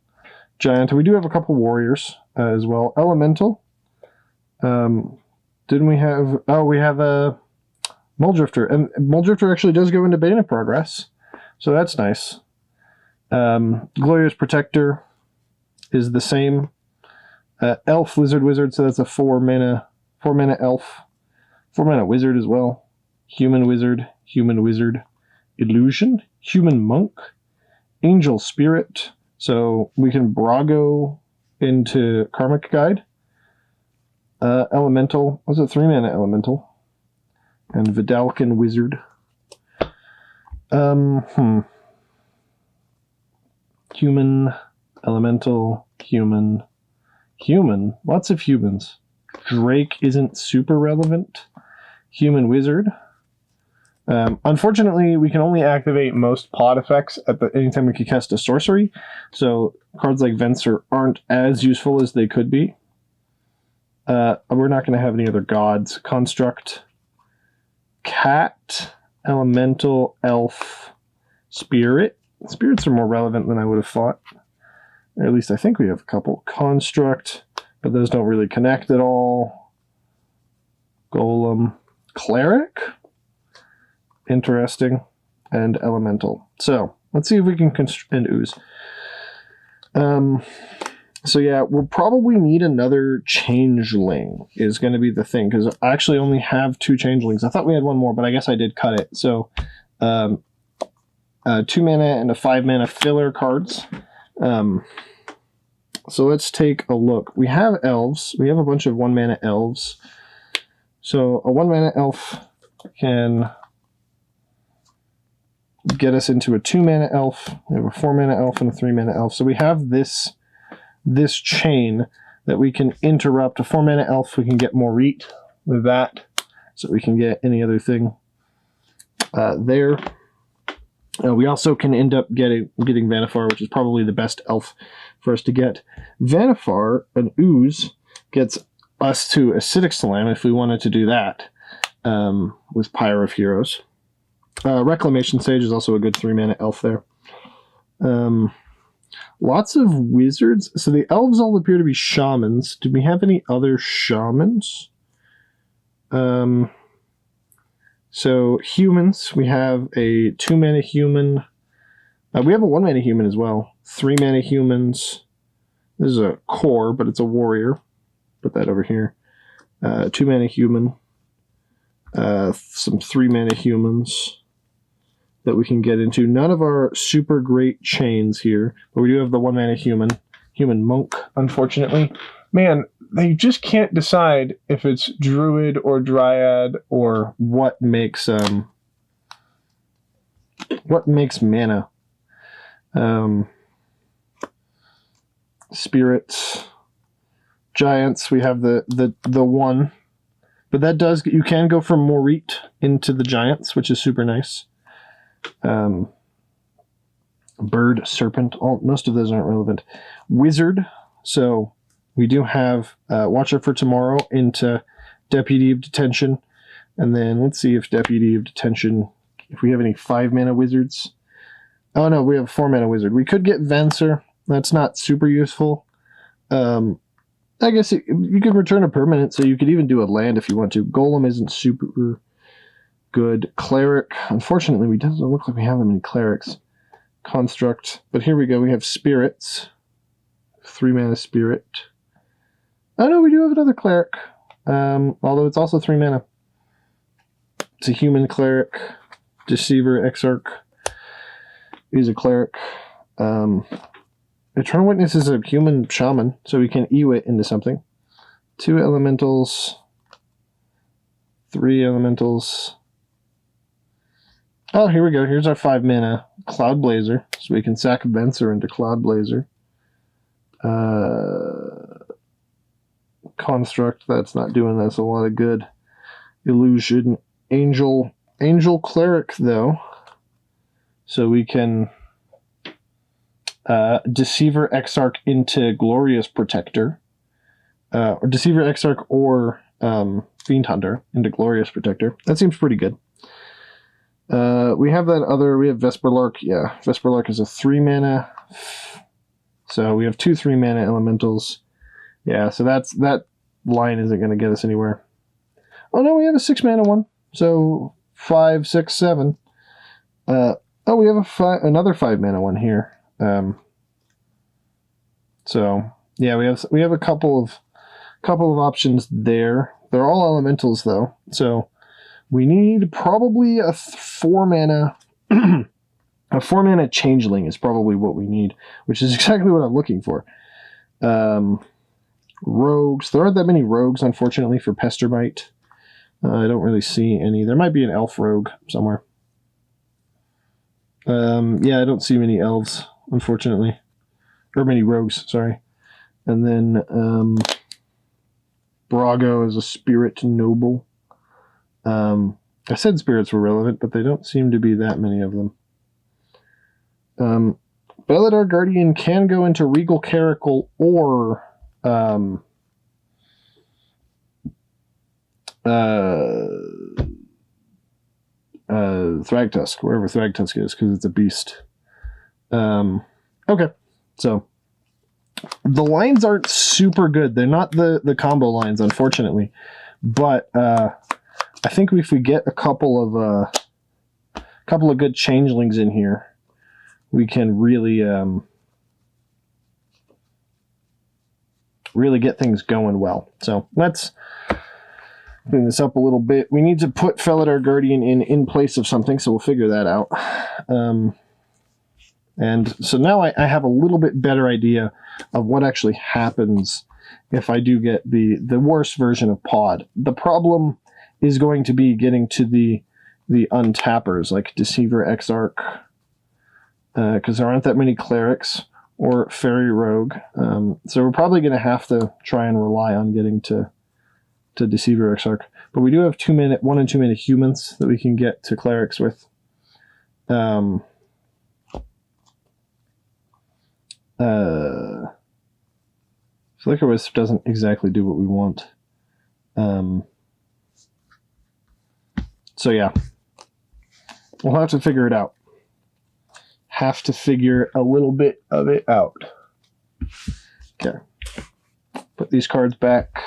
giant. We do have a couple warriors as well. Elemental. Didn't we have... Oh, we have a Muldrifter. And Muldrifter actually does go into Bane of Progress. So that's nice. Glorious Protector is the same. Elf, Wizard. So that's a 4-mana elf. 4-mana wizard as well. Human wizard, illusion, human monk, angel spirit. So we can Brago into Karmic Guide. Elemental, was it 3-mana elemental? And Vidalcan wizard. Human, elemental, human, lots of humans. Drake isn't super relevant. Human wizard. Unfortunately, we can only activate most pod effects at anytime we can cast a sorcery, so cards like Venser aren't as useful as they could be. We're not going to have any other gods. Construct, cat, elemental, elf, spirit. Spirits are more relevant than I would have thought. Or at least I think we have a couple. Construct, but those don't really connect at all. Golem, cleric, interesting, and elemental. So let's see if we can and ooze. So yeah, we'll probably need another changeling is going to be the thing, because I actually only have 2 changelings. I thought we had one more, but I guess I did cut it. So 2 mana and a 5-mana filler cards. So let's take a look. We have elves. We have a bunch of 1-mana elves. So a 1-mana elf can get us into a 2-mana elf. We have a 4-mana elf and a 3-mana elf. So we have this chain that we can interrupt. A 4-mana elf, we can get more Reet with that. So we can get any other thing there. We also can end up getting Vannifar, which is probably the best elf for us to get. Vannifar, an ooze, gets us to Acidic Slam if we wanted to do that with Pyre of Heroes. Reclamation Sage is also a good 3-mana elf there. Lots of wizards. So the elves all appear to be shamans. Do we have any other shamans? So humans, we have a 2-mana human. We have a 1-mana human as well. 3-mana humans. This is a core, but it's a warrior. Put that over here. 2-mana human. Some 3-mana humans that we can get into. None of our super great chains here, but we do have the 1-mana human monk, unfortunately. Man, they just can't decide if it's druid or dryad or what makes mana. Spirits, giants, we have the one, but that does, you can go from Morit into the giants, which is super nice. Bird, serpent, most of those aren't relevant. Wizard, so we do have Watcher for Tomorrow into Deputy of Detention, and then let's see if Deputy of Detention, if we have any 5-mana wizards. Oh no, we have a 4-mana wizard. We could get Venser. That's not super useful. I guess you could return a permanent, so you could even do a land if you want to. Golem isn't super good. Cleric, unfortunately, we doesn't look like we have that many clerics. Construct, but here we go. We have spirits. 3-mana spirit. Oh no, we do have another cleric. Although it's also 3 mana. It's a human cleric. Deceiver, Exarch is a cleric. Eternal Witness is a human shaman, so we can Ewit into something. 2 elementals. 3 elementals. Oh, here we go. Here's our 5 mana Cloud Blazer, so we can sack Venser into Cloud Blazer. Construct, that's not doing us a lot of good. Illusion, Angel Cleric, though. So we can Deceiver Exarch into Glorious Protector. Or Deceiver Exarch or Fiend Hunter into Glorious Protector. That seems pretty good. We have Vesperlark. Yeah, Vesperlark is a 3-mana. So we have 2 3-mana elementals. Yeah, so that line isn't going to get us anywhere. Oh no, we have a 6-mana one. So 5, 6, 7. Oh, we have another 5-mana one here. So yeah, we have a couple of options there. They're all elementals, though. So we need probably a 4-mana... a 4-mana changeling is probably what we need, which is exactly what I'm looking for. Rogues. There aren't that many rogues, unfortunately, for Pesterbite. I don't really see any. There might be an elf rogue somewhere. Yeah, I don't see many elves, unfortunately. Or many rogues, sorry. And then Brago is a spirit noble. I said spirits were relevant, but they don't seem to be that many of them. Beladar Guardian can go into Regal Caracal or Thragtusk, wherever Thragtusk is, because it's a beast. Okay, so the lines aren't super good. They're not the combo lines, unfortunately, but I think if we get a couple of good changelings in here, we can really really get things going well. So let's clean this up a little bit. We need to put Felidar Guardian in place of something, so we'll figure that out. And so now I have a little bit better idea of what actually happens if I do get the worst version of Pod. The problem is going to be getting to the untappers, like Deceiver Exarch, because there aren't that many clerics or fairy rogue. So we're probably going to have to try and rely on getting to Deceiver Exarch. But we do have 1 and 2 mana humans that we can get to clerics with. Flicker Wisp doesn't exactly do what we want. So yeah, we'll have to figure it out. Have to figure a little bit of it out. Okay. Put these cards back.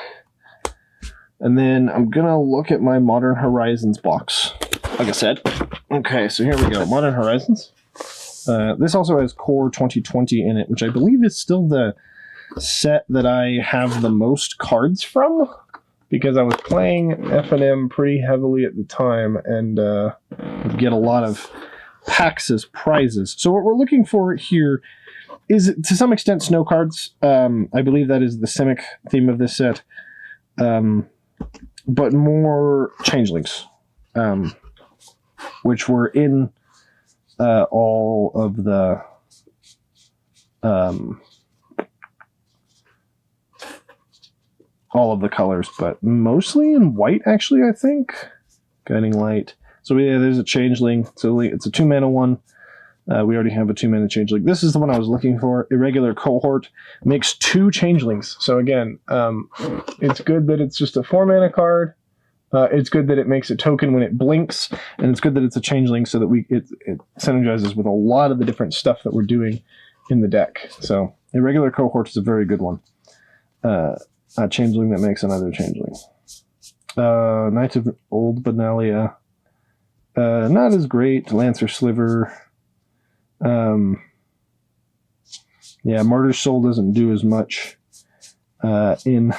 And then I'm going to look at my Modern Horizons box, like I said. Okay, so here we go. Modern Horizons. This also has Core 2020 in it, which I believe is still the set that I have the most cards from, because I was playing F&M pretty heavily at the time and would get a lot of packs as prizes. So what we're looking for here is, to some extent, snow cards. I believe that is the Simic theme of this set. But more changelings, which were in all of the colors, but mostly in white, actually, I think. Guiding Light. So yeah, there's a changeling. So it's a 2-mana one. We already have a 2-mana changeling. This is the one I was looking for. Irregular Cohort makes 2 changelings. So again, it's good that it's just a 4-mana card. It's good that it makes a token when it blinks, and it's good that it's a changeling so that it synergizes with a lot of the different stuff that we're doing in the deck. So Irregular Cohort is a very good one. A changeling that makes another changeling. Knights of Old Benalia. Not as great. Lancer Sliver. Yeah, Martyr's Soul doesn't do as much in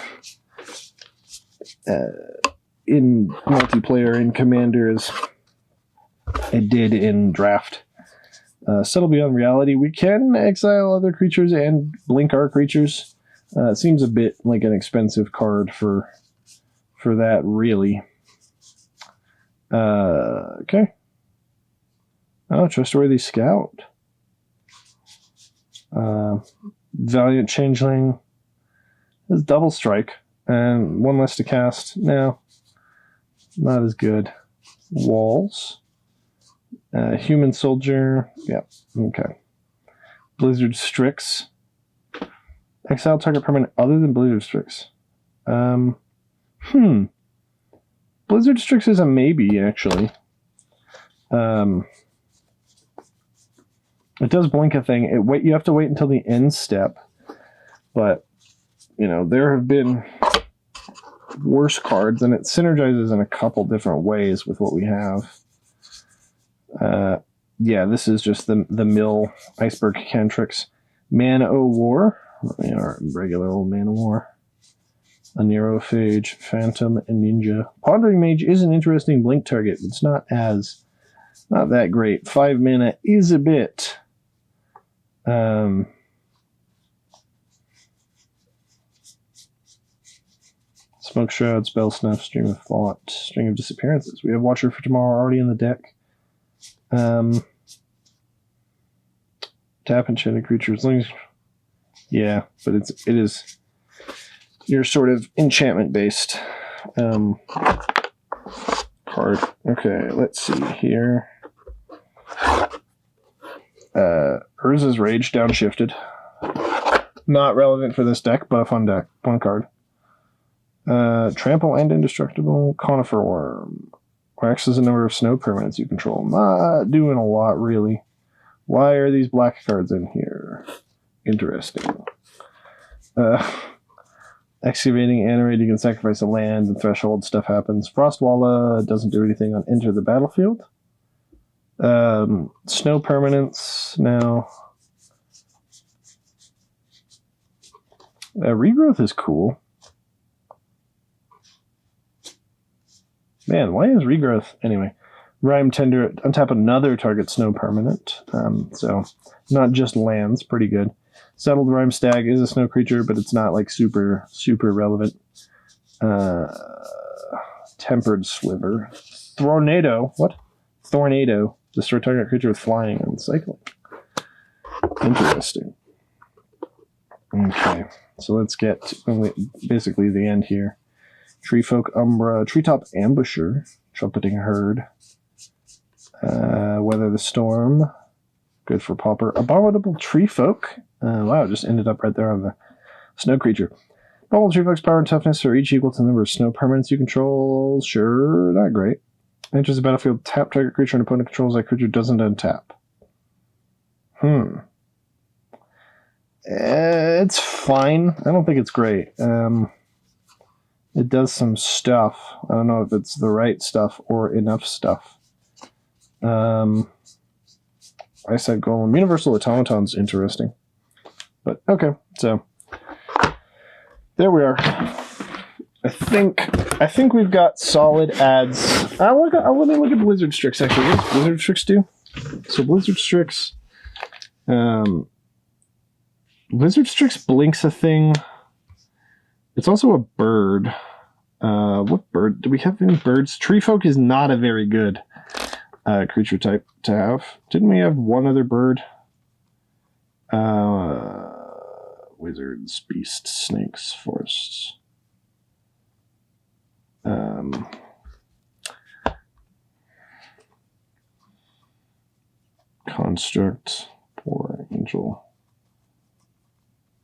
multiplayer in Commander as it did in Draft. Settle Beyond Reality. We can exile other creatures and blink our creatures. It seems a bit like an expensive card for that, really. Okay. Oh, Trustworthy Scout. Valiant Changeling. Has double strike and 1 less to cast. No, not as good. Walls. Human Soldier. Yep. Okay. Blizzard Strix. Exile target permanent other than Blizzard Strix. Blizzard Strix is a maybe, actually. It does blink a thing. You have to wait until the end step. But, there have been worse cards, and it synergizes in a couple different ways with what we have. Yeah, this is just the mill Iceberg Cantrix. Man O' War. Our regular old Man O' War. a Neurophage, Phantom, and Ninja. Pondering Mage is an interesting blink target. It's not that great. 5 mana is a bit. Smoke Shroud, Spell Snuff, Stream of Thought, String of Disappearances. We have Watcher for Tomorrow already in the deck. Tap enchanted creatures. Yeah, but it is your sort of enchantment based card. Okay, let's see here. Urza's Rage downshifted. Not relevant for this deck, but a fun deck. Fun card. Trample and Indestructible. Conifer Worm. Waxes the number of snow permanents you control. Not doing a lot, really. Why are these black cards in here? Interesting. Excavating Amareth, you can sacrifice a land and threshold stuff happens. Frostwalla doesn't do anything on enter the battlefield. Snow permanents now. Regrowth is cool. Man, why is Regrowth? Anyway, Rime Tender, untap another target snow permanent. So, not just lands, pretty good. Settled Rime Stag is a snow creature, but it's not like super relevant. Tempered Sliver. Tornado. What? Tornado. Destroy target creature with flying and cycling. Interesting. Okay, so let's get to basically the end here. Treefolk Umbra, Treetop Ambusher, Trumpeting Herd, Weather the Storm, good for Pauper. Abominable Treefolk, wow, just ended up right there on the snow creature. Abominable Treefolk's power and toughness are each equal to the number of snow permanents you control. Sure, not great. Enters the battlefield, tap target creature and opponent controls that creature doesn't untap. It's fine. I don't think it's great. It does some stuff. I don't know if it's the right stuff or enough stuff. I said Golem. Universal Automaton's interesting. But okay, so there we are. I think we've got solid ads. Let me look at Blizzard Strix actually. What does Blizzard Strix do? So Blizzard Strix blinks a thing. It's also a bird. What bird? Do we have any birds? Treefolk is not a very good creature type to have. Didn't we have one other bird? Wizards, beasts, snakes, forests. Construct, Poor Angel.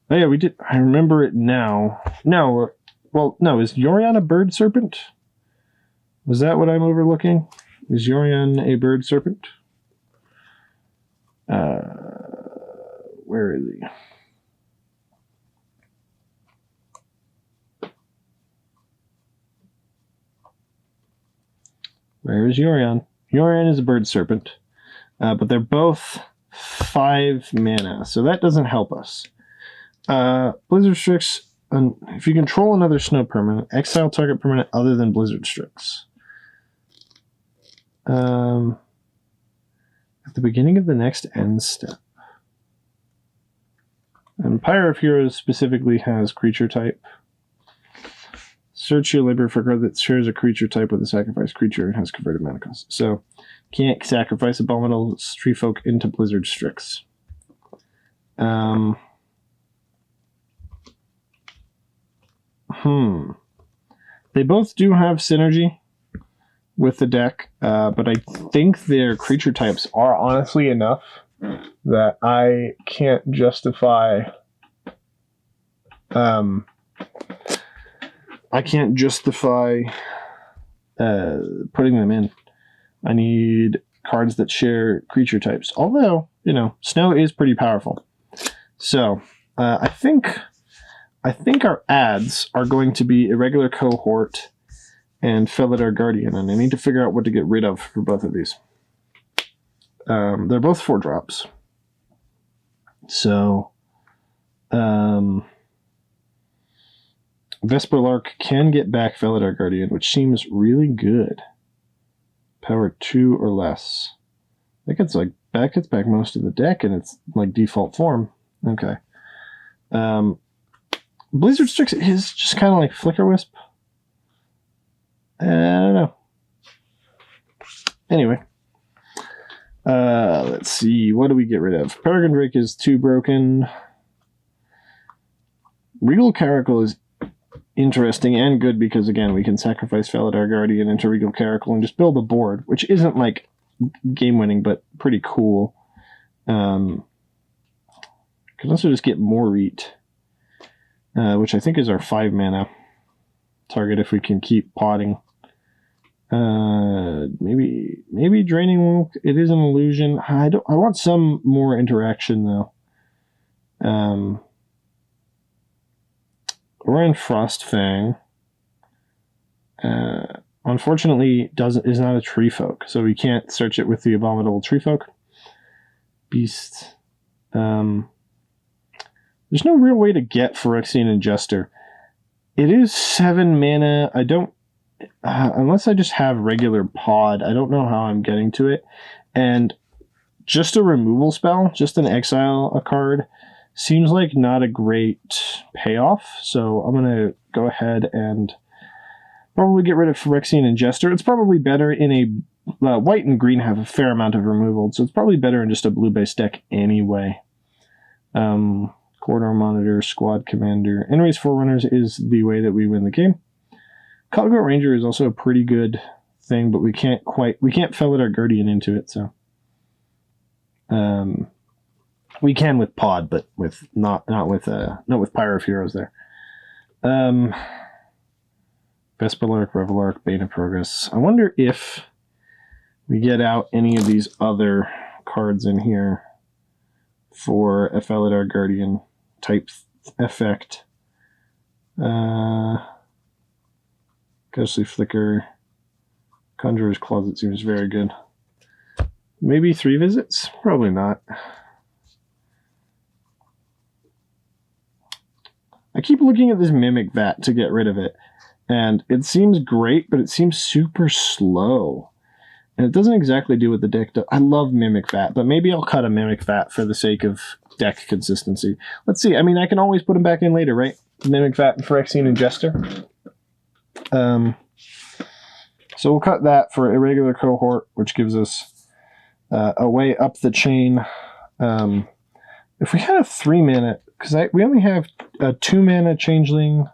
Oh yeah, we did. I remember it now. No, well, no. Is Yorion a bird serpent? Was that what I'm overlooking? Is Yorion a bird serpent? Where is he? Where is Yorion? Yorion is a bird serpent, but they're both 5 mana, so that doesn't help us. Blizzard Strix, if you control another snow permanent, exile target permanent other than Blizzard Strix. At the beginning of the next end step. Empire of Heroes specifically has creature type. Search your library for a card that shares a creature type with a sacrifice creature and has converted mana cost. So, can't sacrifice Abominable Treefolk into Blizzard Strix. They both do have synergy with the deck, but I think their creature types are honestly enough that I can't justify putting them in. I need cards that share creature types. Although, Snow is pretty powerful. So, I think our ads are going to be Irregular Cohort and Felidar Guardian, and I need to figure out what to get rid of for both of these. They're both 4-drops. So, Vesper Lark can get back Felidar Guardian, which seems really good. Power 2 or less. I think it's like gets back most of the deck in its like default form. Okay. Blizzard Strix is just kind of like Flicker Wisp. I don't know. Anyway. Let's see. What do we get rid of? Peregrine Drake is too broken. Regal Caracal is interesting and good because, again, we can sacrifice Felidar Guardian into Regal Caracal and just build a board, which isn't like game-winning, but pretty cool. Can also just get more Reet, which I think is our 5 mana target if we can keep potting. Maybe Draining Wonk. It is an illusion. I want some more interaction though. We're in Frostfang. Unfortunately, is not a Tree Folk, so we can't search it with the Abominable Tree Folk. Beast. There's no real way to get Phyrexian Ingester. It is 7 mana. I don't, unless I just have regular pod, I don't know how I'm getting to it. And just a removal spell, just an exile a card, seems like not a great payoff. So I'm going to go ahead and probably get rid of Phyrexian Ingester. It's probably better in a white and green have a fair amount of removal, so it's probably better in just a blue-based deck anyway. Corridor Monitor, Squad Commander. Enrace Forerunners is the way that we win the game. Colorless Ranger is also a pretty good thing, but we can't Felidar Guardian into it, so we can with Pod, but with not with Pyro of Heroes there. Vesperlark, Revelark, Bane of Progress. I wonder if we get out any of these other cards in here for a Felidar Guardian type effect. Ghostly Flicker. Conjurer's Closet seems very good. Maybe 3 visits? Probably not. I keep looking at this Mimic Vat to get rid of it. And it seems great, but it seems super slow. And it doesn't exactly do what the deck does. I love Mimic Vat, but maybe I'll cut a Mimic Vat for the sake of deck consistency. Let's see. I mean, I can always put them back in later, right? Mimic Vat and Phyrexian Ingester. So we'll cut that for Irregular Cohort, which gives us a way up the chain. If we had a 3 mana, because we only have a 2 mana Changeling.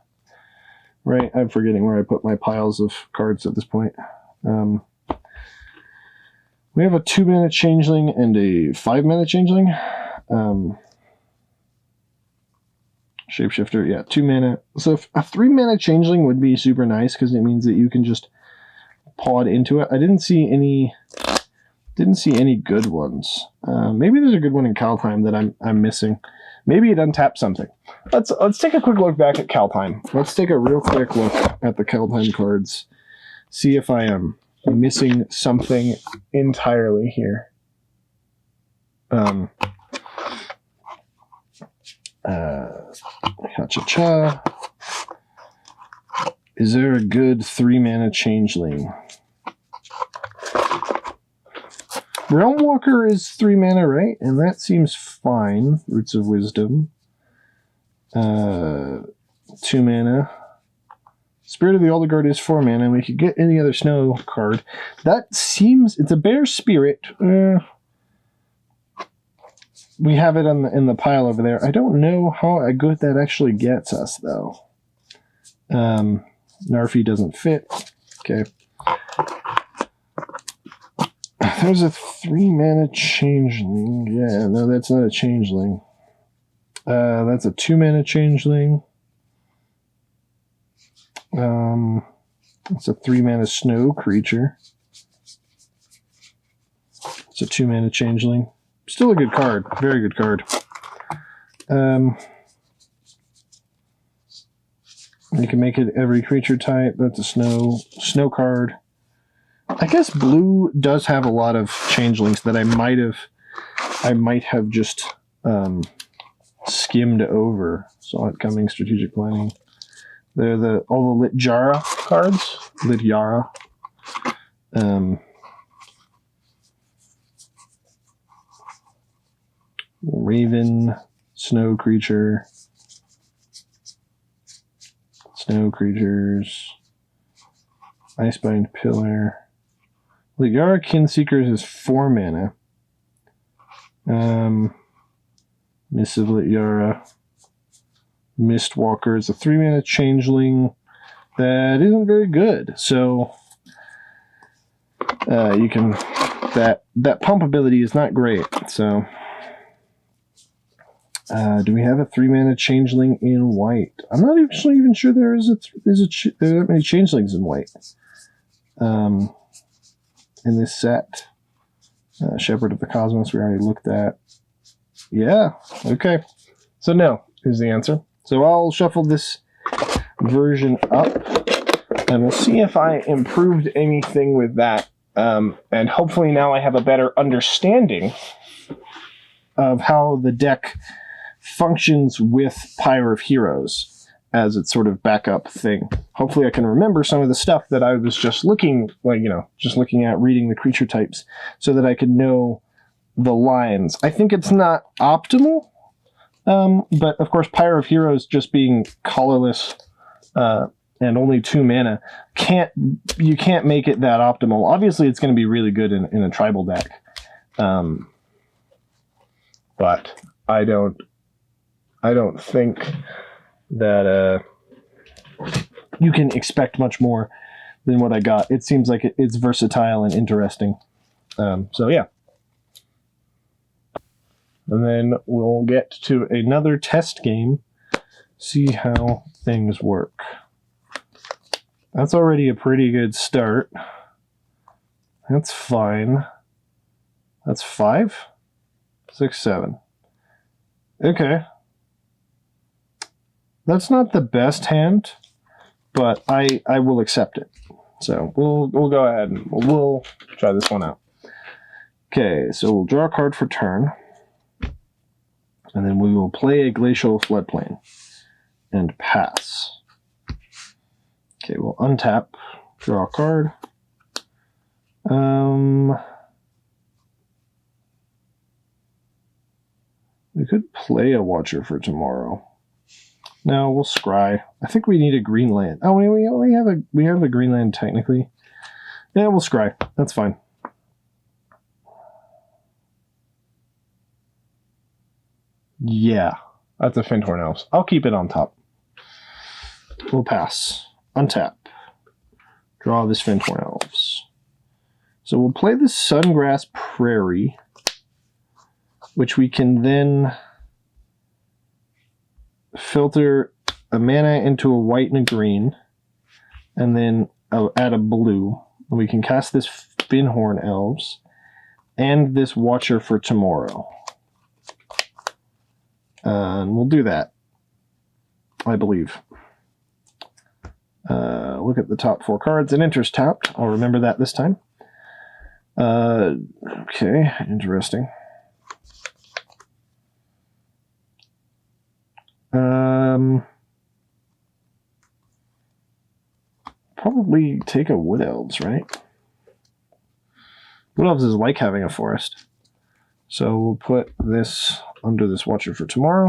Right, I'm forgetting where I put my piles of cards at this point. We have a 2 mana Changeling and a 5 mana Changeling. Shapeshifter, yeah, 2 mana. So if a 3 mana Changeling would be super nice because it means that you can just pod into it. I didn't see any good ones. Maybe there's a good one in Kaldheim that I'm missing. Maybe it untaps something. Let's take a quick look back at Kaldheim. Let's take a real quick look at the Kaldheim cards. See if I am missing something entirely here. Cha-cha-cha. Is there a good 3 mana Changeling? Realmwalker is 3 mana, right? And that seems fine. Roots of Wisdom. 2 mana. Spirit of the Elder Guard is 4 mana. We could get any other snow card. That seems... It's a Bear Spirit. We have it in the pile over there. I don't know how good that actually gets us, though. Narfi doesn't fit. Okay. There's a 3 mana Changeling. Yeah, no, that's not a Changeling. That's a 2 mana Changeling. It's a 3 mana Snow creature. It's a 2 mana Changeling. Still a good card. Very good card. You can make it every creature type. That's a snow card. I guess blue does have a lot of Changelings that I might have just skimmed over. Saw it coming, strategic planning. They're all the Lityara cards. Lityara. Raven, snow creature, snow creatures, Icebind Pillar. Lityara Kinseekers is 4 mana. Missive Lityara. Mistwalker is a 3 mana changeling that isn't very good. So you can that pump ability is not great. So do we have a 3 mana changeling in white? I'm not actually even sure there are that many changelings in white. In this set, Shepherd of the Cosmos we already looked at. Yeah, okay. So no is the answer. So I'll shuffle this version up, and we'll see if I improved anything with that. And hopefully now I have a better understanding of how the deck functions with Pyre of Heroes as its sort of backup thing. Hopefully I can remember some of the stuff that I was just looking at, reading the creature types, so that I could know the lines. I think it's not optimal, but of course Pyre of Heroes just being colorless and only 2 mana, you can't make it that optimal. Obviously it's going to be really good in a tribal deck, but I don't think that you can expect much more than what I got. It seems like it's versatile and interesting. So yeah. And then we'll get to another test game, see how things work. That's already a pretty good start. That's fine. That's 5? 6, 7. Okay. That's not the best hand, but I will accept it. So we'll go ahead and we'll try this one out. Okay, so we'll draw a card for turn. And then we will play a Glacial Floodplain and pass. Okay, we'll untap, draw a card. We could play a Watcher for tomorrow. No, we'll scry. I think we need a green land. Oh, we only have a green land technically. Yeah, we'll scry. That's fine. Yeah, that's a Finthorn Elves. I'll keep it on top. We'll pass. Untap. Draw this Finthorn Elves. So we'll play the Sungrass Prairie, which we can then filter a mana into a white and a green, and then add a blue. We can cast this Finthorn Elves and this Watcher for tomorrow. And we'll do that, I believe. Look at the top 4 cards. It enters tapped. I'll remember that this time. Okay, interesting. Probably take a Wood Elves, right? Wood Elves is like having a forest. So we'll put this under this Watcher for tomorrow.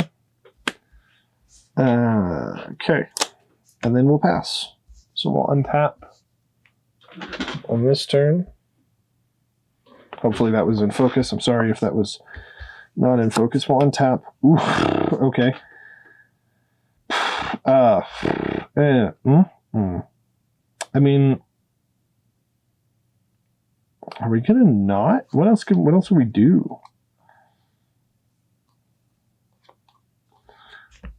Okay. And then we'll pass. So we'll untap on this turn. Hopefully that was in focus. I'm sorry if that was not in focus. We'll untap. Oof. Okay. I mean, are we gonna not? What else would we do?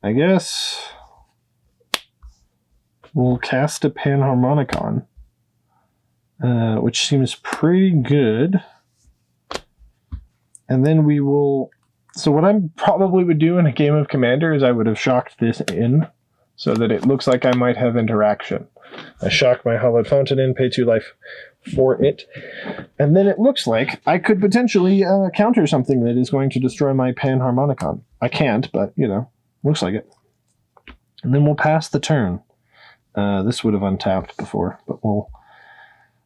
I guess we'll cast a Panharmonicon, which seems pretty good. And then we will... So what I probably would do in a game of Commander is I would have shocked this in so that it looks like I might have interaction. I shock my Hallowed Fountain in, pay 2 life for it. And then it looks like I could potentially counter something that is going to destroy my Panharmonicon. I can't, but, you know, looks like it. And then we'll pass the turn. This would have untapped before, but we'll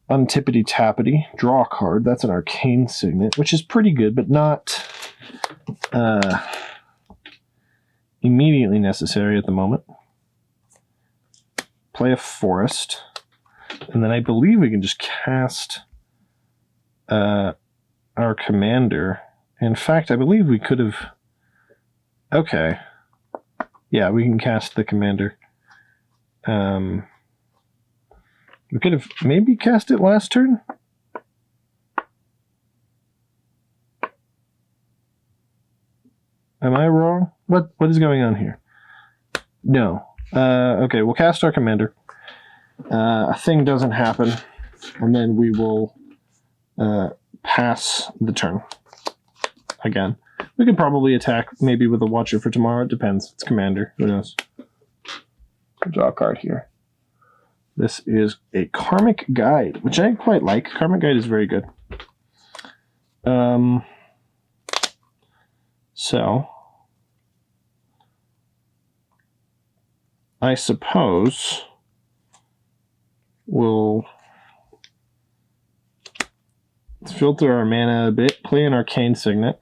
untippity-tappity, draw a card. That's an Arcane Signet, which is pretty good, but not immediately necessary at the moment. Play a Forest, and then I believe we can just cast our commander. In fact, I believe we could have... Okay. Yeah, we can cast the commander. We could have maybe cast it last turn? Am I wrong? What is going on here? No. Okay, we'll cast our commander. A thing doesn't happen, and then we will pass the turn again. We could probably attack maybe with a Watcher for tomorrow. It depends. It's commander. Who knows? Draw a card here. This is a Karmic Guide, which I quite like. Karmic Guide is very good. So, I suppose we'll filter our mana a bit, play an Arcane Signet.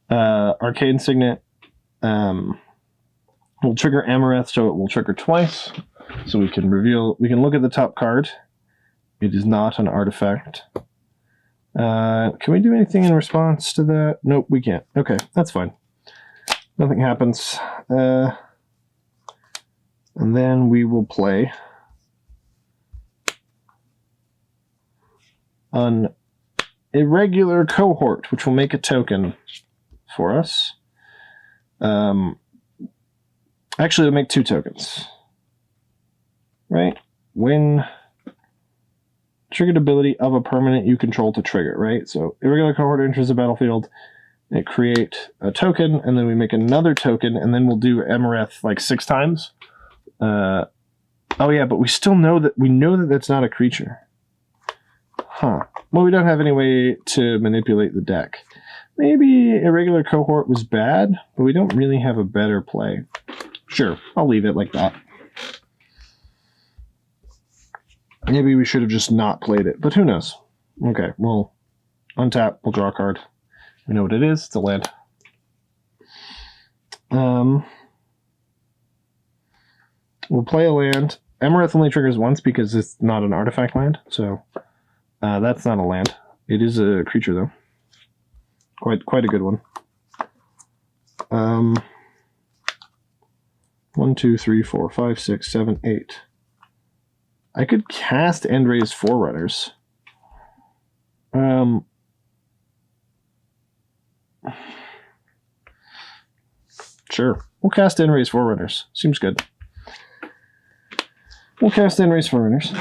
Arcane Signet will trigger Amareth, so it will trigger twice. So we can look at the top card. It is not an artifact. Can we do anything in response to that? Nope, we can't. Okay, that's fine. Nothing happens. And then we will play an irregular cohort, which will make a token for us. Actually, it'll make 2 tokens. Right? When triggered ability of a permanent you control to trigger, right? So irregular cohort enters the battlefield, it create a token, and then we make another token, and then we'll do Amareth like 6 times. Oh yeah, but we still know that that's not a creature. Huh. Well, we don't have any way to manipulate the deck. Maybe irregular cohort was bad, but we don't really have a better play. Sure, I'll leave it like that. Maybe we should have just not played it, but who knows? Okay, we'll untap, we'll draw a card. We know what it is, it's a land. We'll play a land. Amareth only triggers once because it's not an artifact land, so that's not a land. It is a creature, though. Quite a good one. 1, 2, 3, 4, 5, 6, 7, 8. I could cast Endray's Forerunners. Sure. We'll cast Endray's Forerunners. Seems good. We'll cast Endray's Forerunners.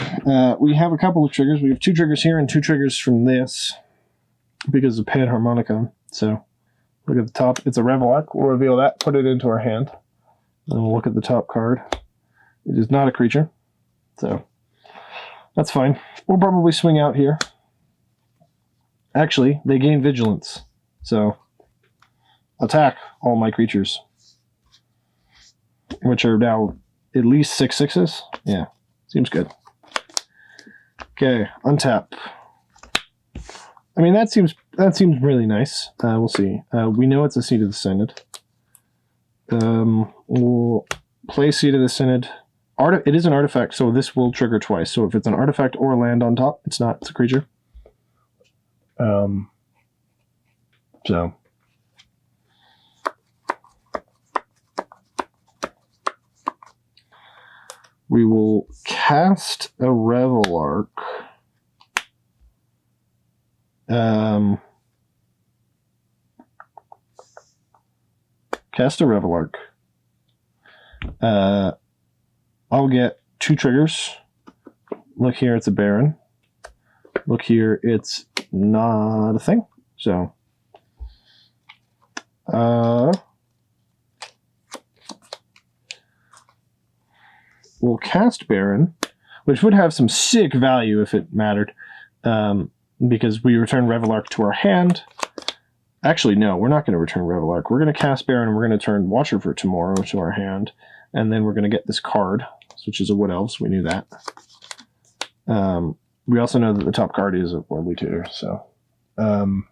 We have a couple of triggers. We have 2 triggers here and 2 triggers from this because of Panharmonicon. So, look at the top. It's a Revelock. We'll reveal that, put it into our hand. Then we'll look at the top card. It is not a creature. So, that's fine. We'll probably swing out here. Actually, they gain vigilance. So, attack all my creatures. Which are now at least 6/6s. Yeah, seems good. Okay, untap. I mean, that seems really nice. We'll see. We know it's a Seat of the Synod. We'll play Seat of the Synod. It is an artifact, so this will trigger twice. So if it's an artifact or a land on top, it's not. It's a creature. So we will cast a Revelark. Cast a Revelark. I'll get 2 triggers. Look here, it's a Baron. Look here, it's not a thing. So, we'll cast Baron, which would have some sick value if it mattered, because we return Revelark to our hand. Actually, no, we're not going to return Revelark. We're going to cast Baron, and we're going to turn Watcher for Tomorrow to our hand, and then we're going to get this card. which is a Wood Elves. We knew that. We also know that the top card is a Worldly Tutor. So, and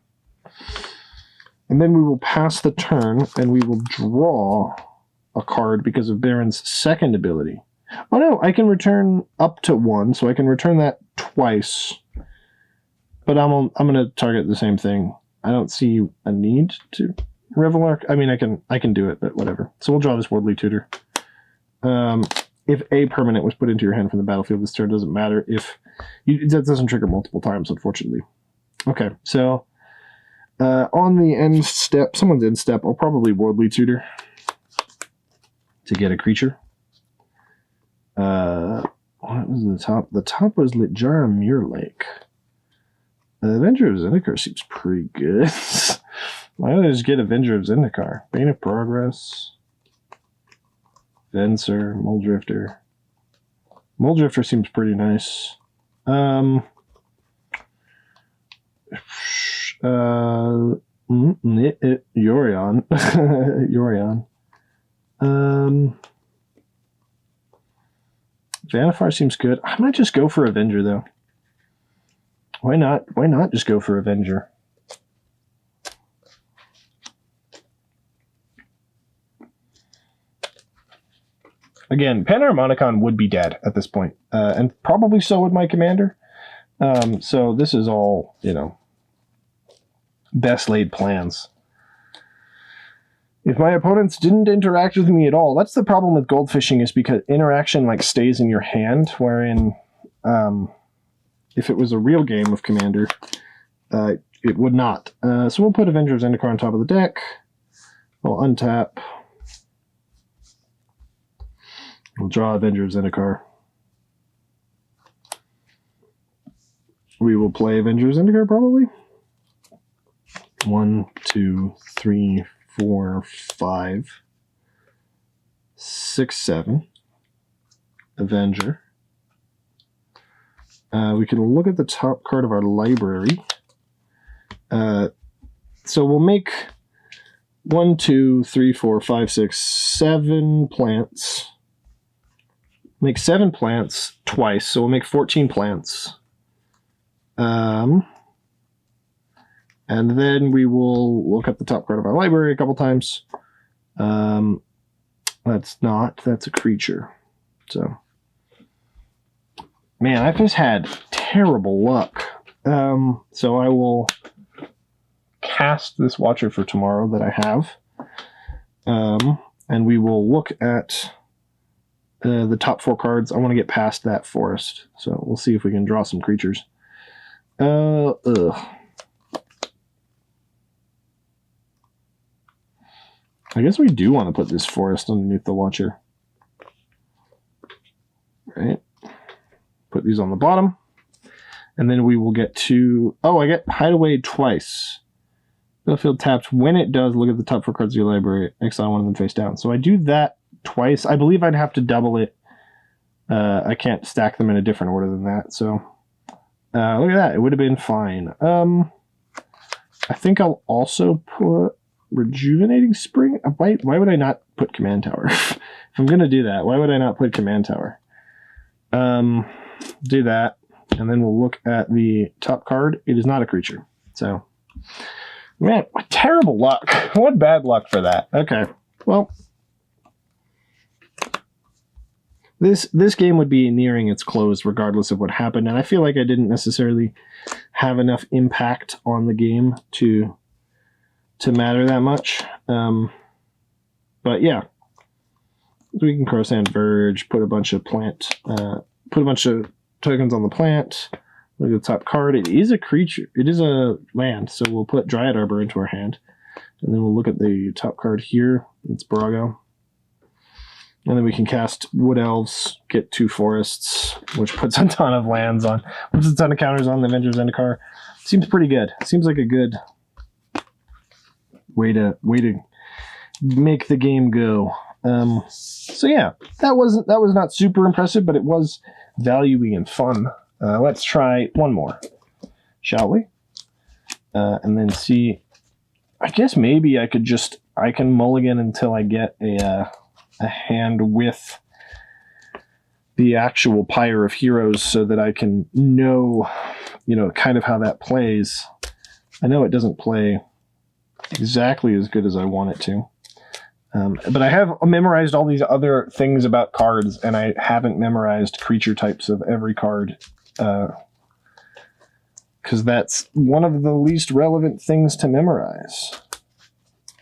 then we will pass the turn, and we will draw a card because of Baron's second ability. Oh no, I can return up to 1, so I can return that twice. But I'm going to target the same thing. I don't see a need to Revelark. I mean, I can do it, but whatever. So we'll draw this Worldly Tutor. If a permanent was put into your hand from the battlefield this turn, doesn't matter if that doesn't trigger multiple times, unfortunately. Okay, so on the end step, someone's end step, I'll probably Worldly Tutor to get a creature. What was the top? The top was Litjara Muirlake. Avenger of Zendikar seems pretty good. Why don't I just get Avenger of Zendikar? Bane of Progress. Venser, Muldrifter. Muldrifter seems pretty nice. Yorion. Yorion. Vanifar seems good. I might just go for Avenger, though. Why not? Why not just go for Avenger? Again, Panharmonicon would be dead at this point, and probably so would my commander. So this is all, you know, best laid plans. If my opponents didn't interact with me at all, that's the problem with goldfishing, is because interaction like stays in your hand, wherein if it was a real game of Commander, it would not. So we'll put Avenger of Zendikar on top of the deck. We'll untap. We'll draw Avenger of Zendikar. We will play Avenger of Zendikar probably. 1, 2, 3, 4, 5, 6, 7. Avenger. We can look at the top card of our library. So we'll make 1, 2, 3, 4, 5, 6, 7 plants. Make 7 plants twice, so we'll make 14 plants. And then we will look at the top card of our library a couple times. That's a creature. So, man, I've just had terrible luck. So I will cast this Watcher for tomorrow that I have. And we will look at the top 4 cards. I want to get past that forest. So we'll see if we can draw some creatures. I guess we do want to put this forest underneath the Watcher. Right. Put these on the bottom. And then we will get to... Oh, I get Hideaway twice. Battlefield tapped. When it does, look at the top 4 cards of your library. Exile one of them face down. So I do that twice. I believe I'd have to double it. I can't stack them in a different order than that. So look at that. It would have been fine. I think I'll also put Rejuvenating Spring. Why would I not put Command Tower? If I'm going to do that, why would I not put Command Tower? Do that. And then we'll look at the top card. It is not a creature. So, man, what terrible luck. What bad luck for that. Okay. Well, this game would be nearing its close regardless of what happened. And I feel like I didn't necessarily have enough impact on the game to matter that much. But yeah. We can Crowsand Verge, put a bunch of tokens on the plant. Look at the top card. It is a creature. It is a land, so we'll put Dryad Arbor into our hand. And then we'll look at the top card here. It's Barago. And then we can cast Wood Elves, get 2 forests, which puts a ton of lands on. Puts a ton of counters on the Avenger of Zendikar. Seems pretty good. Seems like a good way to make the game go. So yeah, that was not super impressive, but it was valuey and fun. Let's try one more, shall we? And then see. I guess maybe I can mulligan until I get a hand with the actual Pyre of Heroes so that I can know, you know, kind of how that plays. I know it doesn't play exactly as good as I want it to. But I have memorized all these other things about cards, and I haven't memorized creature types of every card. Because that's one of the least relevant things to memorize.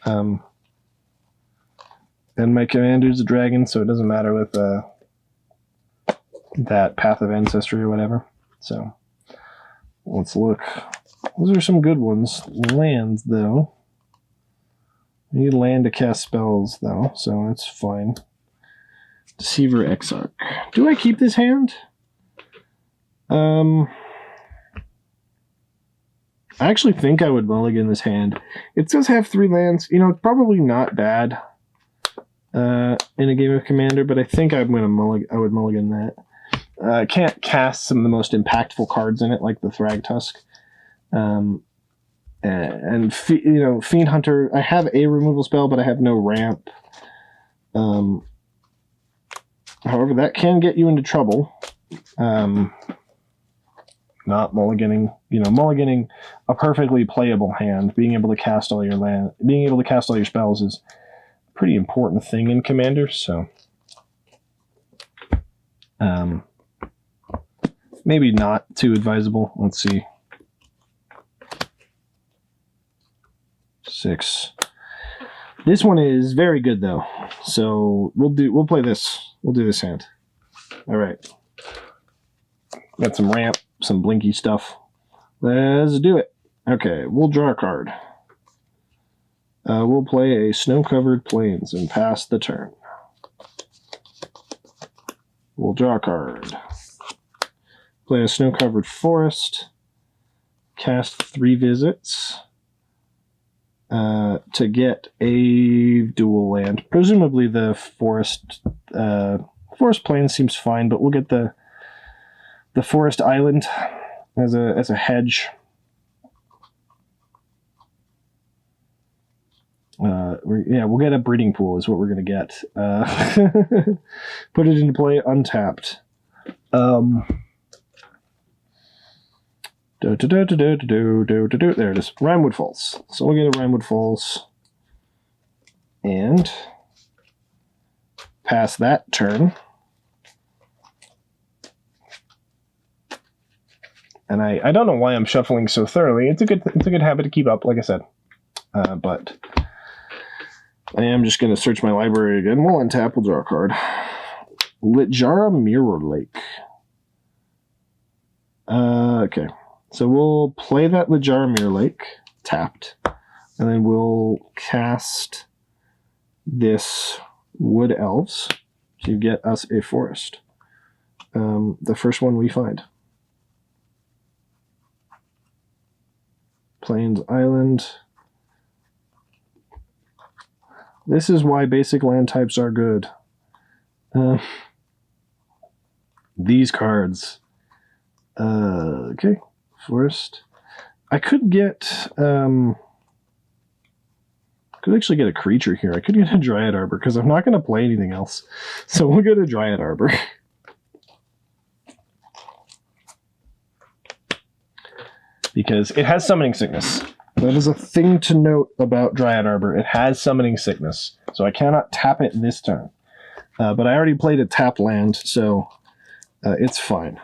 And my commander's a dragon, so it doesn't matter with that Path of Ancestry or whatever. So let's look. Those are some good ones. Lands, though. I need land to cast spells, though, so that's fine. Deceiver Exarch. Do I keep this hand? I actually think I would mulligan this hand. It does have 3 lands. You know, it's probably not bad in a game of Commander, but I think I would mulligan that. I can't cast some of the most impactful cards in it, like the Thragtusk. And you know, Fiend Hunter, I have a removal spell, but I have no ramp. However, that can get you into trouble. Not mulliganing, you know, mulliganing a perfectly playable hand, being able to cast all your spells is a pretty important thing in Commander, so maybe not too advisable. Let's see. 6. This one is very good though, so we'll play this. We'll do this hand. All right. Got some ramp, some blinky stuff. Let's do it. Okay, we'll draw a card. We'll play a Snow-Covered Plains and pass the turn. We'll draw a card. Play a Snow-Covered Forest. Cast 3 visits. To get a dual land. Presumably the forest plain seems fine, but we'll get the forest island as a hedge. We'll get a breeding pool is what we're gonna get. Put it into play untapped. There it is. Rimewood Falls. So we'll get a Rimewood Falls. And pass that turn. And I don't know why I'm shuffling so thoroughly. It's a good habit to keep up, like I said. But I am just going to search my library again. We'll untap, we'll draw a card. Littjara Mirror Lake. Okay. So we'll play that Littjara Mirror Lake, tapped, and then we'll cast this Wood Elves to get us a forest. The first one we find. Plains Island. This is why basic land types are good. These cards. Okay. Forest. I could get could actually get a creature here. I could get a Dryad Arbor because I'm not going to play anything else. So we'll get a Dryad Arbor. Because it has Summoning Sickness. That is a thing to note about Dryad Arbor. It has Summoning Sickness. So I cannot tap it this turn. But I already played a tap land, so it's fine.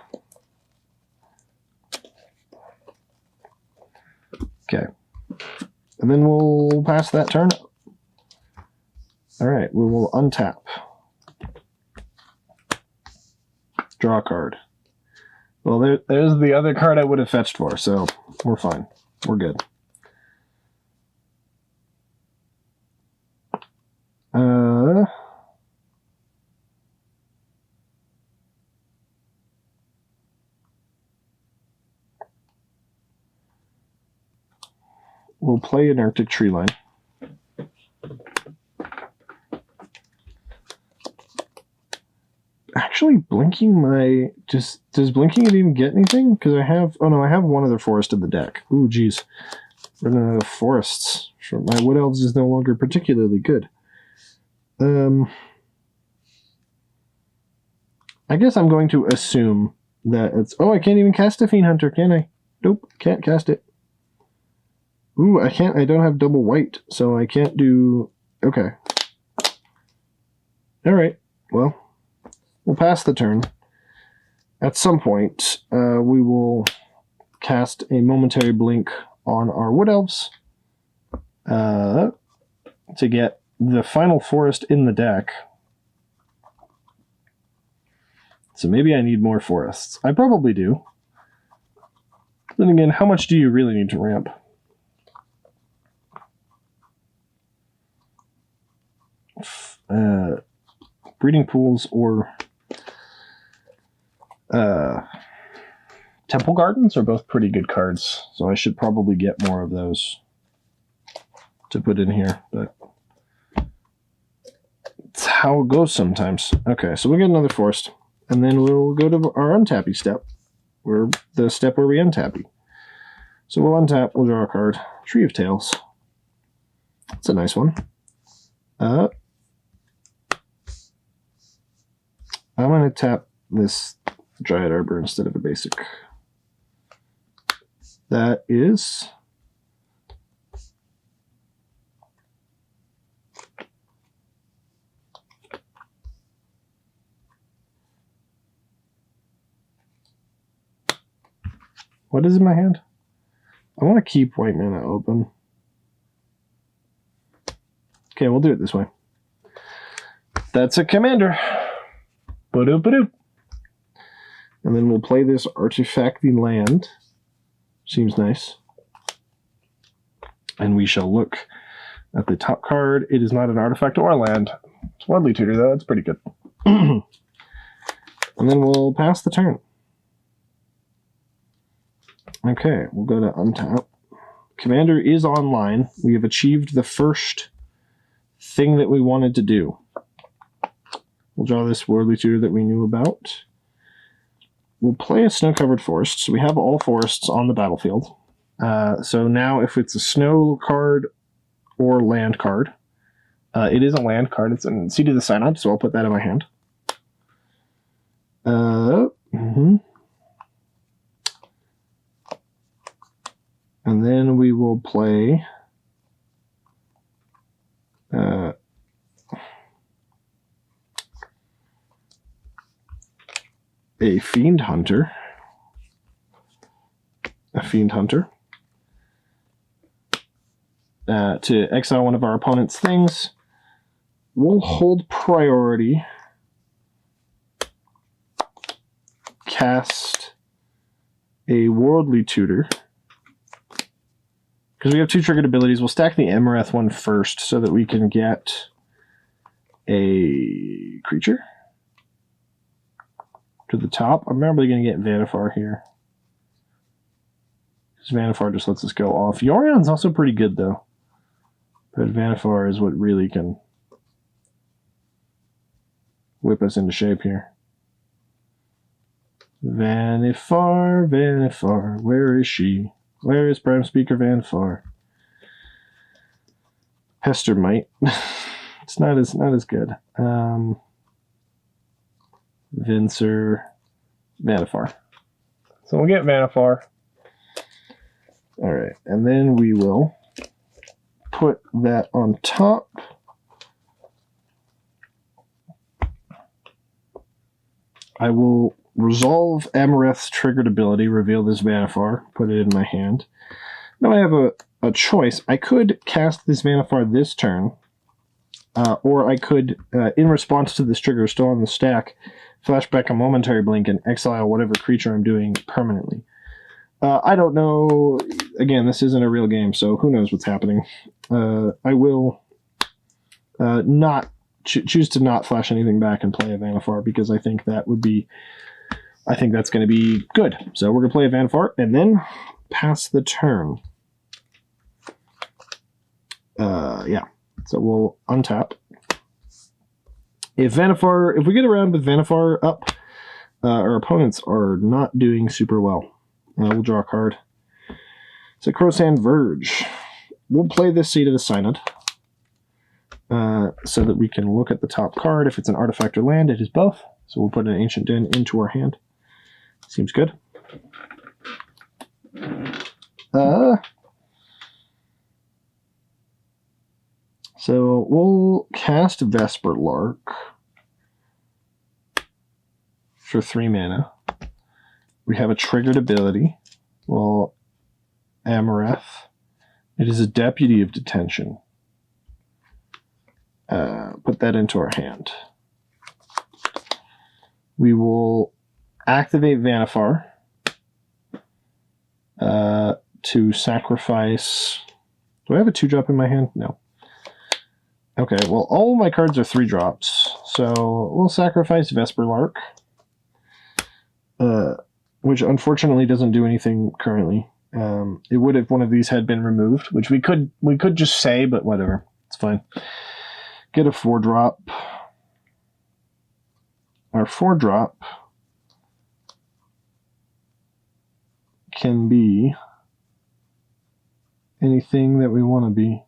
Okay. And then we'll pass that turn. All right, we will untap. Draw a card. Well, there's the other card I would have fetched for, so we're fine. We're good. We'll play an Arctic Tree Line. Actually, blinking my... does blinking it even get anything? Because I have... oh no, I have one other forest in the deck. Ooh, geez. Running out of forests. Sure, my Wood Elves is no longer particularly good. I guess I'm going to assume that it's... Oh, I can't even cast a Fiend Hunter, can I? Nope, can't cast it. Ooh, I can't. I don't have double white, so I can't do... Okay. Alright, well, we'll pass the turn. At some point, we will cast a momentary blink on our Wood Elves to get the final forest in the deck. So maybe I need more forests. I probably do. Then again, how much do you really need to ramp? Breeding pools or temple gardens are both pretty good cards, so I should probably get more of those to put in here, but it's how it goes sometimes. Okay, so we'll get another forest, and then we'll go to our untappy step, where the step where we untappy. So we'll untap, we'll draw a card. Tree of Tales. That's a nice one. I'm going to tap this Dryad Arbor instead of a basic. That is... What is in my hand? I want to keep white mana open. Okay, we'll do it this way. That's a commander. Ba-doop, ba-doop. And then we'll play this artifacting land. Seems nice. And we shall look at the top card. It is not an artifact or a land. It's Worldly Tutor, though. That's pretty good. And then we'll pass the turn. Okay, we'll go to untap. Commander is online. We have achieved the first thing that we wanted to do. We'll draw this Worldly Tutor that we knew about. We'll play a snow-covered forest. So we have all forests on the battlefield. So now if it's a snow card or land card, it is a land card. It's in Seed of the Synod, so I'll put that in my hand. And then we will play a Fiend Hunter. To exile one of our opponent's things. We'll hold priority. Cast a Worldly Tutor. Because we have two triggered abilities, we'll stack the Amareth one first so that we can get a creature to the top. I'm probably going to get Vanifar here. Because Vanifar just lets us go off. Yorion's also pretty good, though. But Vanifar is what really can whip us into shape here. Vanifar, Vanifar, where is she? Where is Prime Speaker Vanifar? Pestermite. It's not as good. Vincer, Vanifar. So we'll get Vanifar. Alright, and then we will put that on top. I will resolve Amareth's triggered ability, reveal this Vanifar, put it in my hand. Now I have a choice. I could cast this Vanifar this turn, or I could, in response to this trigger still on the stack, flashback a momentary blink and exile whatever creature I'm doing permanently. I don't know. Again, this isn't a real game, so who knows what's happening. I will not choose to not flash anything back and play a Vanifar because I think that would be... I think that's going to be good. So we're going to play a Vanifar and then pass the turn. Yeah. So we'll untap. If we get around with Vanifar up, our opponents are not doing super well. We'll draw a card. It's a Crowsand Verge. We'll play this Seed of the Synod so that we can look at the top card. If it's an artifact or land, it is both. So we'll put an Ancient Den into our hand. Seems good. So we'll cast Vesper Lark for 3 mana. We have a triggered ability. Well, Amareth. It is a Deputy of Detention. Put that into our hand. We will activate Vannifar to sacrifice... Do I have a 2-drop in my hand? No. Okay, well, all of my cards are 3-drops, so we'll sacrifice Vesper Lark, which unfortunately doesn't do anything currently. It would if one of these had been removed, which we could just say, but whatever, it's fine. Get a 4-drop. Our 4-drop can be anything that we want to be.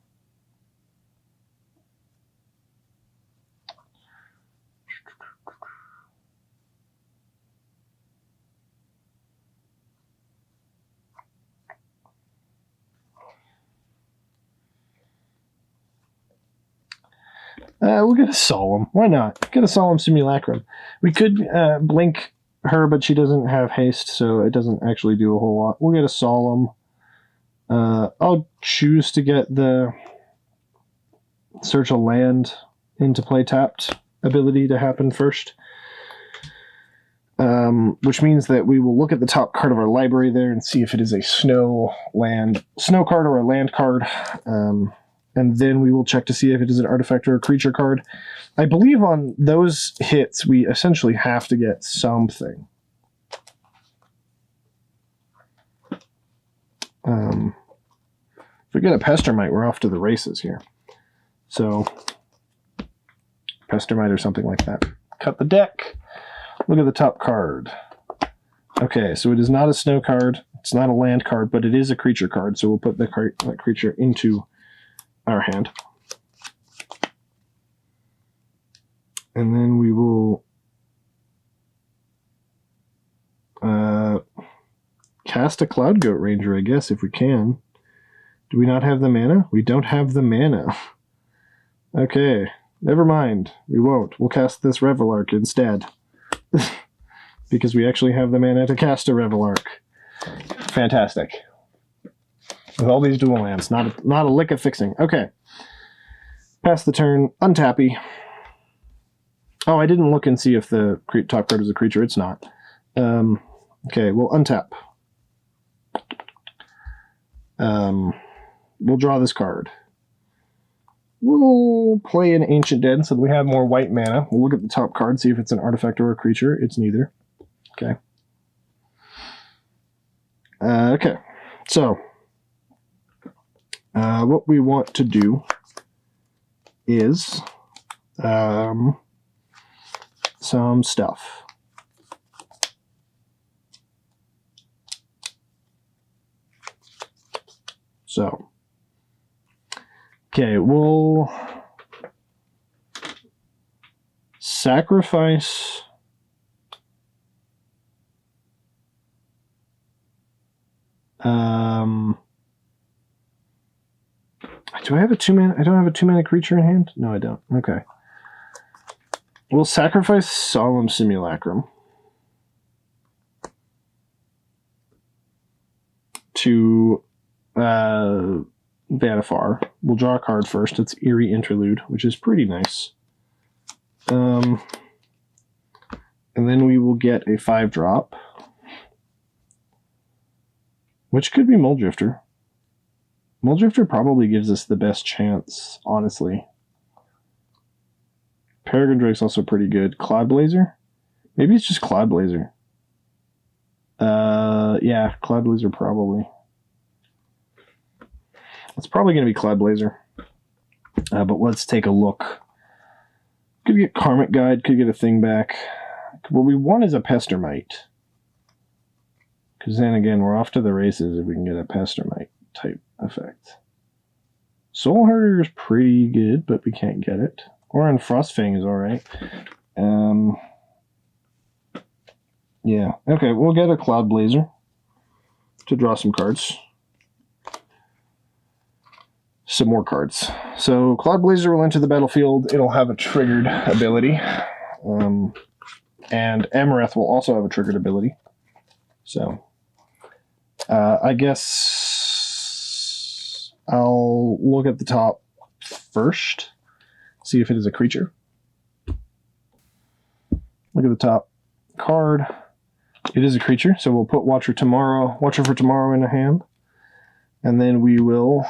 We'll get a Solemn. Why not? Get a Solemn Simulacrum. We could blink her, but she doesn't have haste, so it doesn't actually do a whole lot. We'll get a Solemn. I'll choose to get the Search a Land into play tapped ability to happen first. Which means that we will look at the top card of our library there and see if it is a snow card or a land card. And then we will check to see if it is an artifact or a creature card. I believe on those hits, we essentially have to get something. If we get a Pestermite, we're off to the races here. So, Pestermite or something like that. Cut the deck. Look at the top card. Okay, so it is not a snow card. It's not a land card, but it is a creature card. So we'll put that creature into our hand. And then we will cast a Cloud Goat Ranger, I guess, if we can. Do we not have the mana? We don't have the mana. Okay, never mind. We won't. We'll cast this Revelark instead. Because we actually have the mana to cast a Revelark. Fantastic. With all these dual lands, not a lick of fixing. Okay. Pass the turn. Untappy. Oh, I didn't look and see if the top card is a creature. It's not. Okay, we'll untap. We'll draw this card. We'll play an Ancient Den so that we have more white mana. We'll look at the top card, see if it's an artifact or a creature. It's neither. Okay. Okay. So, what we want to do is some stuff. So, okay, we'll sacrifice do I have a 2-mana? I don't have a 2-mana creature in hand? No, I don't. Okay. We'll sacrifice Solemn Simulacrum to Vannifar. We'll draw a card first. It's Eerie Interlude, which is pretty nice. And then we will get a 5-drop, which could be Mulldrifter. Mulldrifter probably gives us the best chance, honestly. Peregrine Drake's also pretty good. Cloudblazer? Maybe it's just Cloudblazer. Yeah, Cloudblazer probably. It's probably going to be Cloudblazer. But let's take a look. Could get Karmic Guide, could get a thing back. What we want is a Pestermite. Because then again, we're off to the races if we can get a Pestermite type effect. Soul Herder is pretty good, but we can't get it. Or in Frostfang is alright. Yeah. Okay, we'll get a Cloud Blazer to draw some cards. Some more cards. So Cloud Blazer will enter the battlefield. It'll have a triggered ability. And Amareth will also have a triggered ability. So I guess I'll look at the top first. See if it is a creature. Look at the top card. It is a creature, so we'll put Watcher for Tomorrow in a hand. And then we will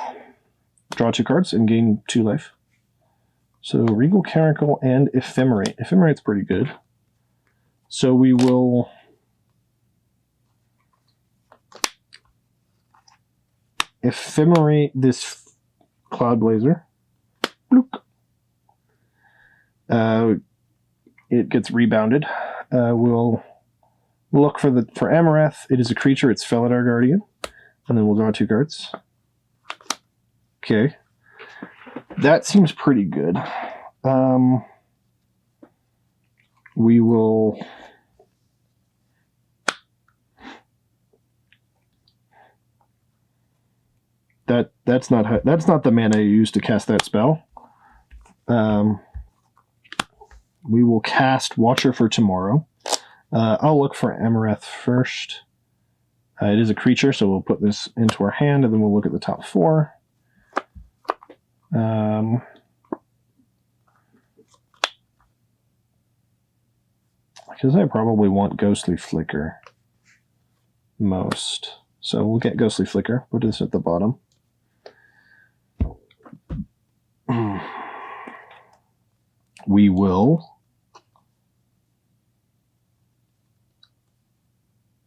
draw 2 cards and gain 2 life. So Regal Caracal and Ephemerate. Ephemerate's pretty good. So we will Ephemerate this Cloud Blazer. Bloop. It gets rebounded. We'll look for Amareth. It is a creature. It's Felidar Guardian. And then we'll draw 2 cards. Okay. That seems pretty good. We will... That's not the mana you use to cast that spell. We will cast Watcher for Tomorrow. I'll look for Amareth first. It is a creature, so we'll put this into our hand, and then we'll look at the top 4. Because I probably want Ghostly Flicker most. So we'll get Ghostly Flicker. Put this at the bottom. We will...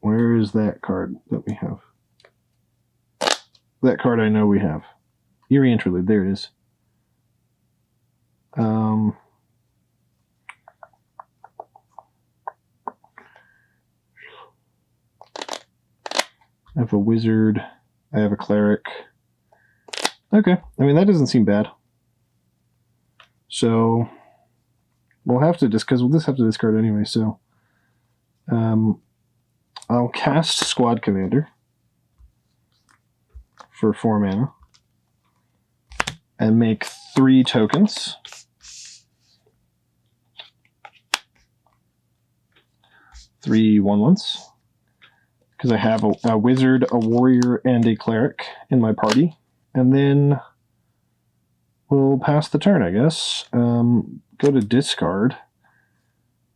Where is that card that we have? That card I know we have. Eerie Interlude. There it is. I have a wizard. I have a cleric. Okay. I mean, that doesn't seem bad. So we'll have to because we'll just have to discard anyway. So I'll cast Squad Commander for 4 mana and make 3 tokens. 3 1/1s. Because I have a wizard, a warrior, and a cleric in my party. And then we'll pass the turn, I guess. Go to discard.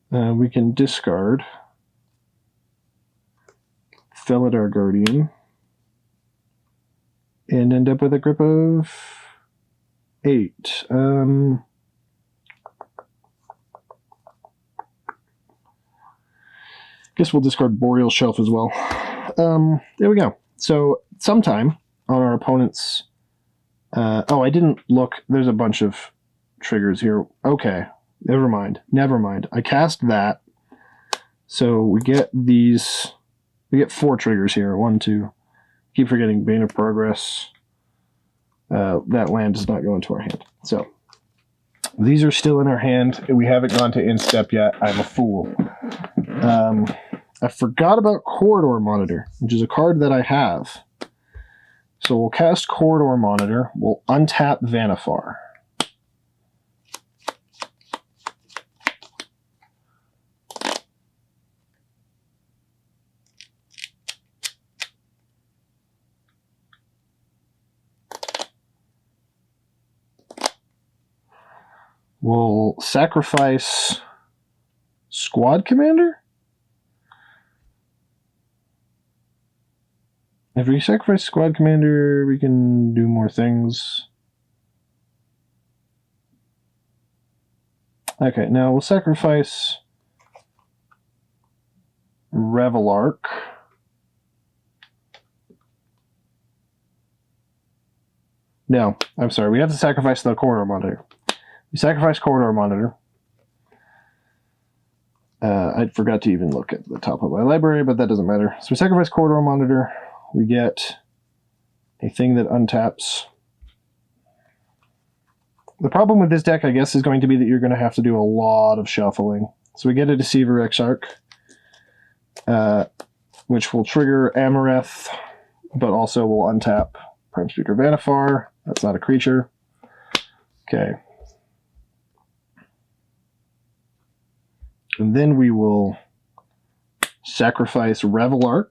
We can discard Felidar Guardian and end up with a grip of 8. Guess we'll discard Boreal Shelf as well. There we go. So sometime on our opponent's... oh, I didn't look. There's a bunch of triggers here. Okay, never mind. Never mind. I cast that. So we get these... We get 4 triggers here. 1, 2. Keep forgetting Bane of Progress. That land does not go into our hand. So these are still in our hand. We haven't gone to in-step yet. I'm a fool. I forgot about Corridor Monitor, which is a card that I have. So we'll cast Corridor Monitor. We'll untap Vannifar. We'll sacrifice Squad Commander? If we sacrifice Squad Commander, we can do more things. Okay, now we'll sacrifice Revelark. No, I'm sorry. We have to sacrifice the Corridor Monitor. We sacrifice Corridor Monitor. I forgot to even look at the top of my library, but that doesn't matter. So we sacrifice Corridor Monitor. We get a thing that untaps. The problem with this deck, I guess, is going to be that you're going to have to do a lot of shuffling. So we get a Deceiver Exarch. which will trigger Amareth, but also will untap Prime Speaker Vanifar. That's not a creature. Okay. And then we will sacrifice Revelark.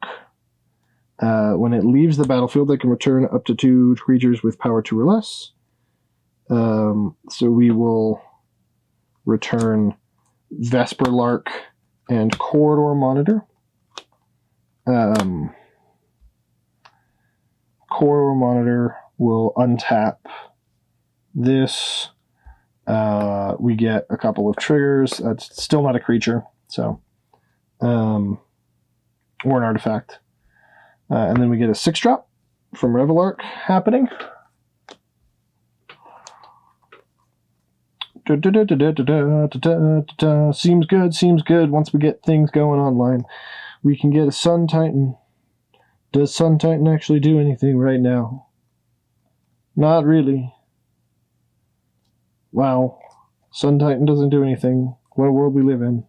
When it leaves the battlefield, they can return up to 2 creatures with power 2 or less. So we will return Vesperlark and Corridor Monitor. Corridor Monitor will untap this. We get a couple of triggers. That's still not a creature, so or an artifact. And then we get a 6-drop from Revelark happening. Seems good, seems good. Once we get things going online, we can get a Sun Titan. Does Sun Titan actually do anything right now? Not really. Wow. Sun Titan doesn't do anything. What a world we live in.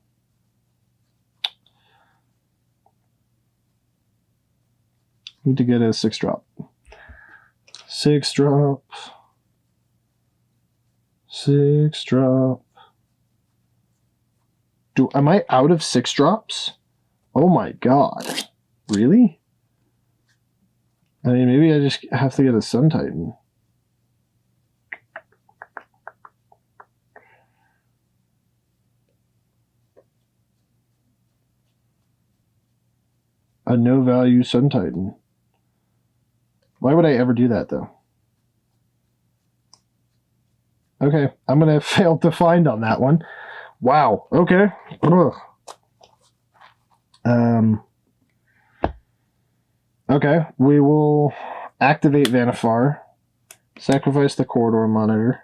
Need to get a 6-drop. 6-drop. 6-drop. Am I out of 6-drops? Oh my god. Really? I mean, maybe I just have to get a Sun Titan. A no-value Sun Titan. Why would I ever do that, though? Okay, I'm going to fail to find on that one. Wow, okay. Ugh. Okay, we will activate Vanifar, sacrifice the Corridor Monitor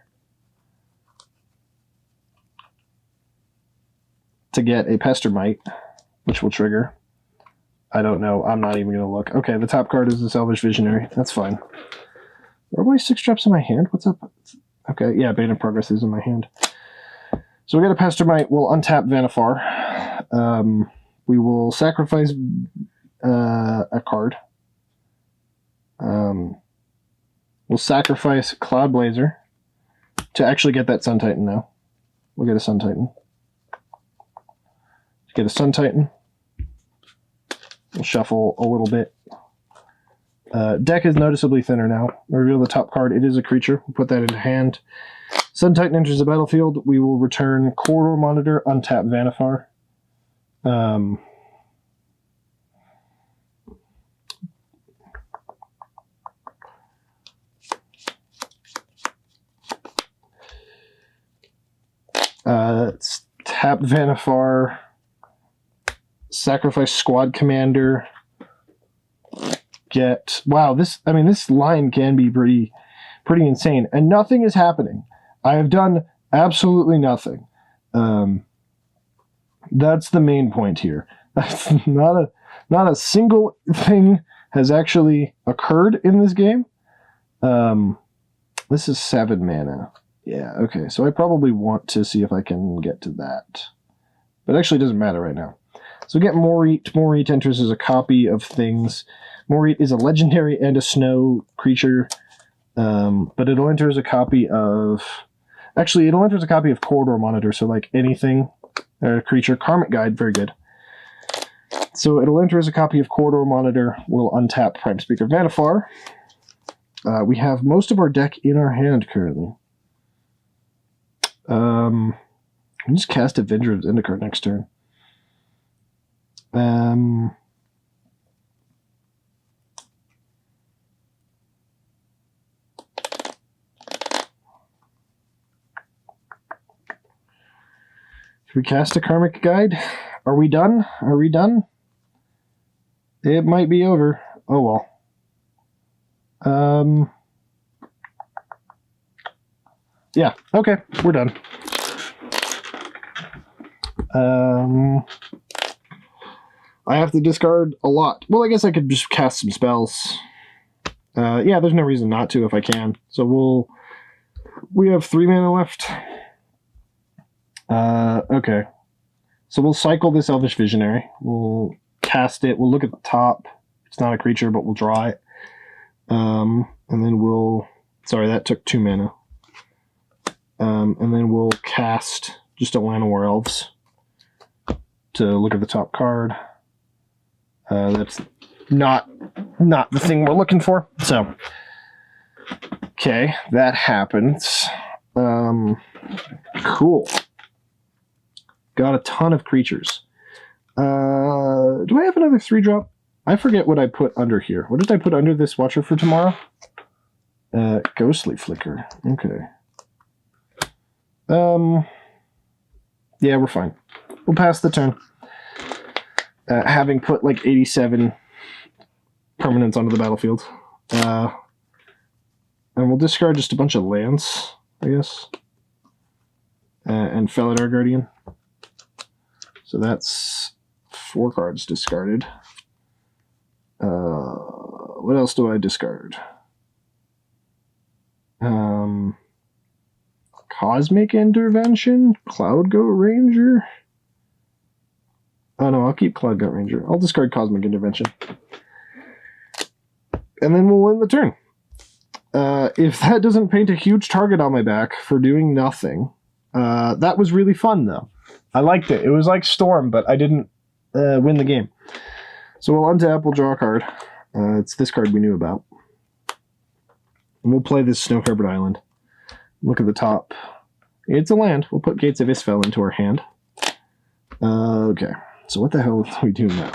to get a Pestermite, which will trigger. I don't know. I'm not even going to look. Okay, the top card is the Selfish Visionary. That's fine. Are my 6-drops in my hand? What's up? Okay, yeah, Bane of Progress is in my hand. So we got a Pestermite. We'll untap Vanifar. We will sacrifice a card. We'll sacrifice Cloud Blazer to actually get that Sun Titan now. We'll get a Sun Titan. Get a Sun Titan. We'll shuffle a little bit. Deck is noticeably thinner now. Reveal the top card. It is a creature. We'll put that in hand. Sun Titan enters the battlefield. We will return Corridor Monitor, untap Vanifar. Let's tap Vanifar. Sacrifice Squad Commander. Wow, this line can be pretty insane, and nothing is happening. I have done absolutely nothing. That's the main point here. Not a single thing has actually occurred in this game. This is 7 mana. Yeah, okay. So I probably want to see if I can get to that, but actually it doesn't matter right now. So we get Moreat. Moreat enters as a copy of things. Moreat is a legendary and a snow creature, but it'll enter as a copy of... Actually, it'll enter as a copy of Corridor Monitor, so like anything, or creature. Karmic Guide, very good. So it'll enter as a copy of Corridor Monitor. We'll untap Prime Speaker Vanifar. We have most of our deck in our hand currently. I'll just cast Avenger of Zendikar next turn. Should we cast a Karmic Guide? Are we done? Are we done? It might be over. Oh well. Yeah, okay, we're done. I have to discard a lot. Well, I guess I could just cast some spells. Yeah, there's no reason not to if I can. So we have 3 mana left. Okay. So we'll cycle this Elvish Visionary. We'll cast it. We'll look at the top. It's not a creature, but we'll draw it. And then we'll... Sorry, that took 2 mana. And then we'll cast just a Llanowar Elves to look at the top card. That's not the thing we're looking for. So, okay, that happens. Cool. Got a ton of creatures. Do I have another 3-drop? I forget what I put under here. What did I put under this Watcher for Tomorrow? Ghostly Flicker. Okay. Yeah, we're fine. We'll pass the turn. Having put like 87 permanents onto the battlefield. And we'll discard just a bunch of lands, I guess. And Felidar Guardian. So that's 4 cards discarded. What else do I discard? Cosmic Intervention? Cloudgoat Ranger? Oh no, I'll keep Cloudgoat Ranger. I'll discard Cosmic Intervention. And then we'll win the turn. If that doesn't paint a huge target on my back for doing nothing, that was really fun though. I liked it. It was like Storm, but I didn't win the game. So we'll untap, we'll draw a card. It's this card we knew about. And we'll play this Snow Carpet Island. Look at the top. It's a land. We'll put Gates of Isfell into our hand. Okay. So what the hell do we do now?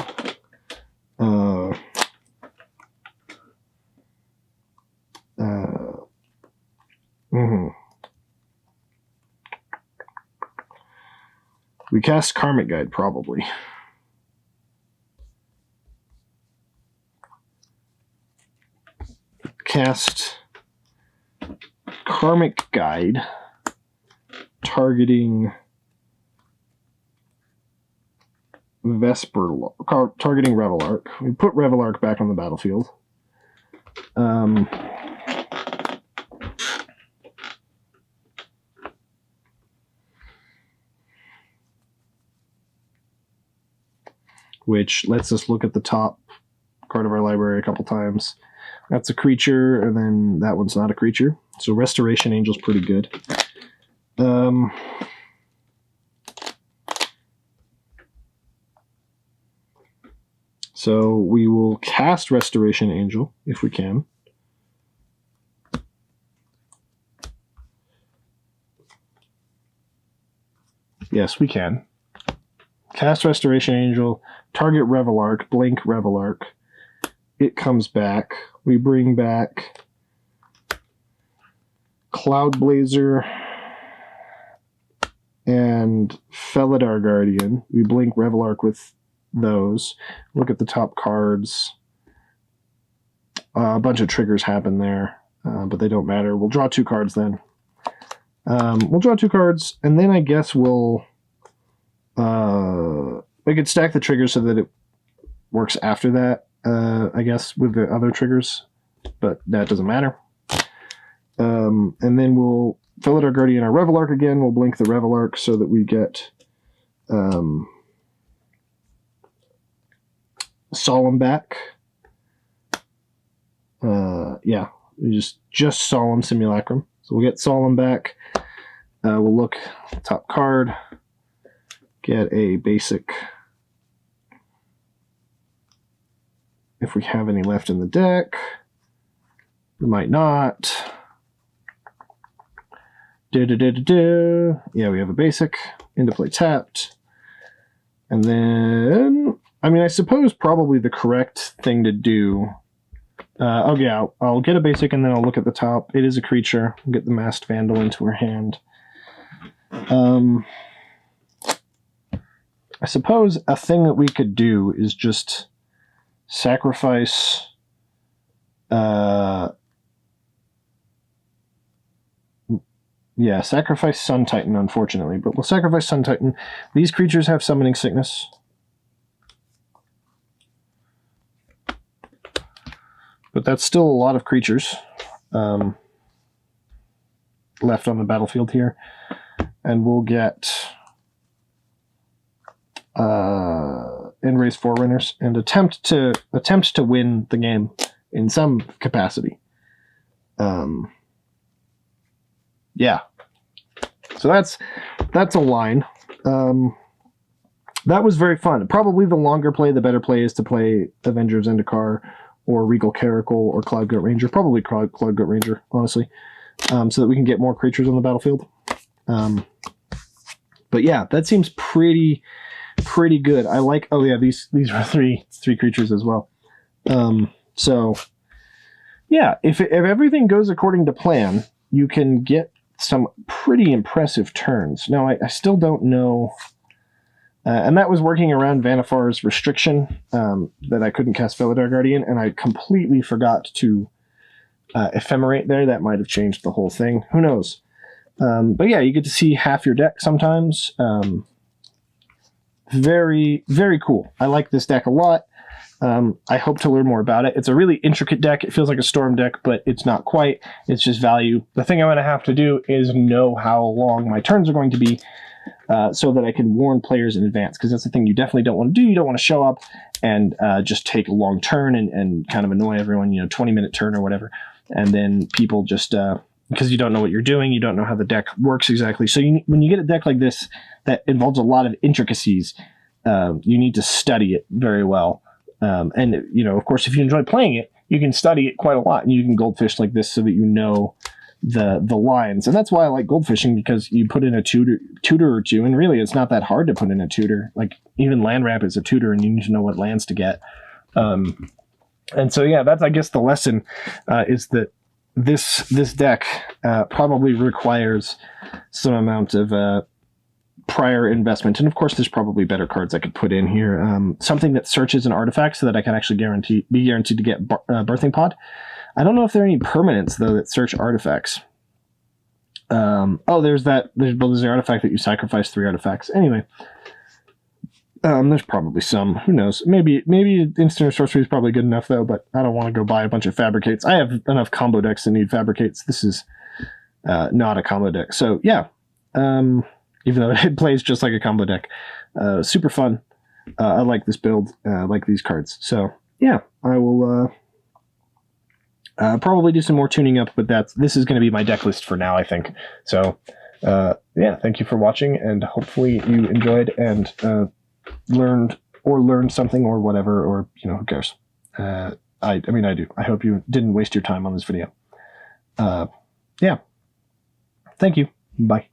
We cast Karmic Guide, probably. Cast Karmic Guide, targeting targeting Revelark. We put Revelark back on the battlefield. Which lets us look at the top card of our library a couple times. That's a creature, and then that one's not a creature. So Restoration Angel's pretty good. So we will cast Restoration Angel, if we can. Yes, we can. Cast Restoration Angel, target Revelark, blink Revelark. It comes back. We bring back Cloudblazer and Felidar Guardian. We blink Revelark with those. Look at the top cards. A bunch of triggers happen there, but they don't matter. We'll draw 2 cards then. We'll draw 2 cards, and then I guess we'll... we could stack the triggers so that it works after that. I guess, with the other triggers, but that doesn't matter. And then we'll Felidar Guardian our Revelark again. We'll blink the Revelark so that we get Solemn back. Yeah, we just Solemn Simulacrum. So we'll get Solemn back. We'll look top card, get a basic. If we have any left in the deck, we might not. Yeah, we have a basic. Into play tapped. And then, I mean, I suppose probably the correct thing to do. Oh yeah, I'll get a basic and then I'll look at the top. It is a creature. We'll get the Masked Vandal into her hand. I suppose a thing that we could do is just sacrifice sacrifice Sun Titan, unfortunately, but we'll sacrifice Sun Titan. These creatures have Summoning Sickness. But that's still a lot of creatures left on the battlefield here. And we'll get and raise Forerunners and attempt to win the game in some capacity. Yeah. So that's a line. That was very fun. Probably the longer play, the better play is to play Avengers Zendikar or Regal Caracal or Cloud Goat Ranger. Probably Cloud Goat Ranger, honestly, so that we can get more creatures on the battlefield. But yeah, that seems pretty good. I like. Oh yeah, these were three creatures as well. So yeah, if everything goes according to plan, you can get some pretty impressive turns. Now I still don't know. And that was working around Vanifar's restriction that I couldn't cast Felidar Guardian, and I completely forgot to ephemerate there. That might have changed the whole thing. Who knows? But yeah, you get to see half your deck sometimes. Very, very cool. I like this deck a lot. I hope to learn more about it. It's a really intricate deck. It feels like a Storm deck, but it's not quite. It's just value. The thing I'm going to have to do is know how long my turns are going to be, so that I can warn players in advance, because that's the thing you definitely don't want to do. You don't want to show up and just take a long turn and kind of annoy everyone, 20-minute turn or whatever, and then people just, because you don't know what you're doing, you don't know how the deck works exactly. So when you get a deck like this that involves a lot of intricacies, you need to study it very well. And, of course, if you enjoy playing it, you can study it quite a lot, and you can goldfish like this so that you know the lines. And that's why I like goldfishing, because you put in a tutor or two, and really it's not that hard to put in a tutor. Like even land wrap is a tutor, and you need to know what lands to get. And so yeah, that's I guess the lesson is that this deck probably requires some amount of prior investment. And of course there's probably better cards I could put in here. Something that searches an artifact so that I can actually be guaranteed to get Birthing Pod. I don't know if there are any permanents, though, that search artifacts. There's the artifact that you sacrifice 3 artifacts. Anyway, there's probably some. Who knows? Maybe instant sorcery is probably good enough, though, but I don't want to go buy a bunch of Fabricates. I have enough combo decks that need Fabricates. This is not a combo deck. So, yeah, even though it plays just like a combo deck. Super fun. I like this build. I like these cards. So, yeah, I will... probably do some more tuning up, but this is going to be my deck list for now, I think. So, yeah, thank you for watching, and hopefully you enjoyed and learned something or whatever, or, who cares? I do. I hope you didn't waste your time on this video. Yeah. Thank you. Bye.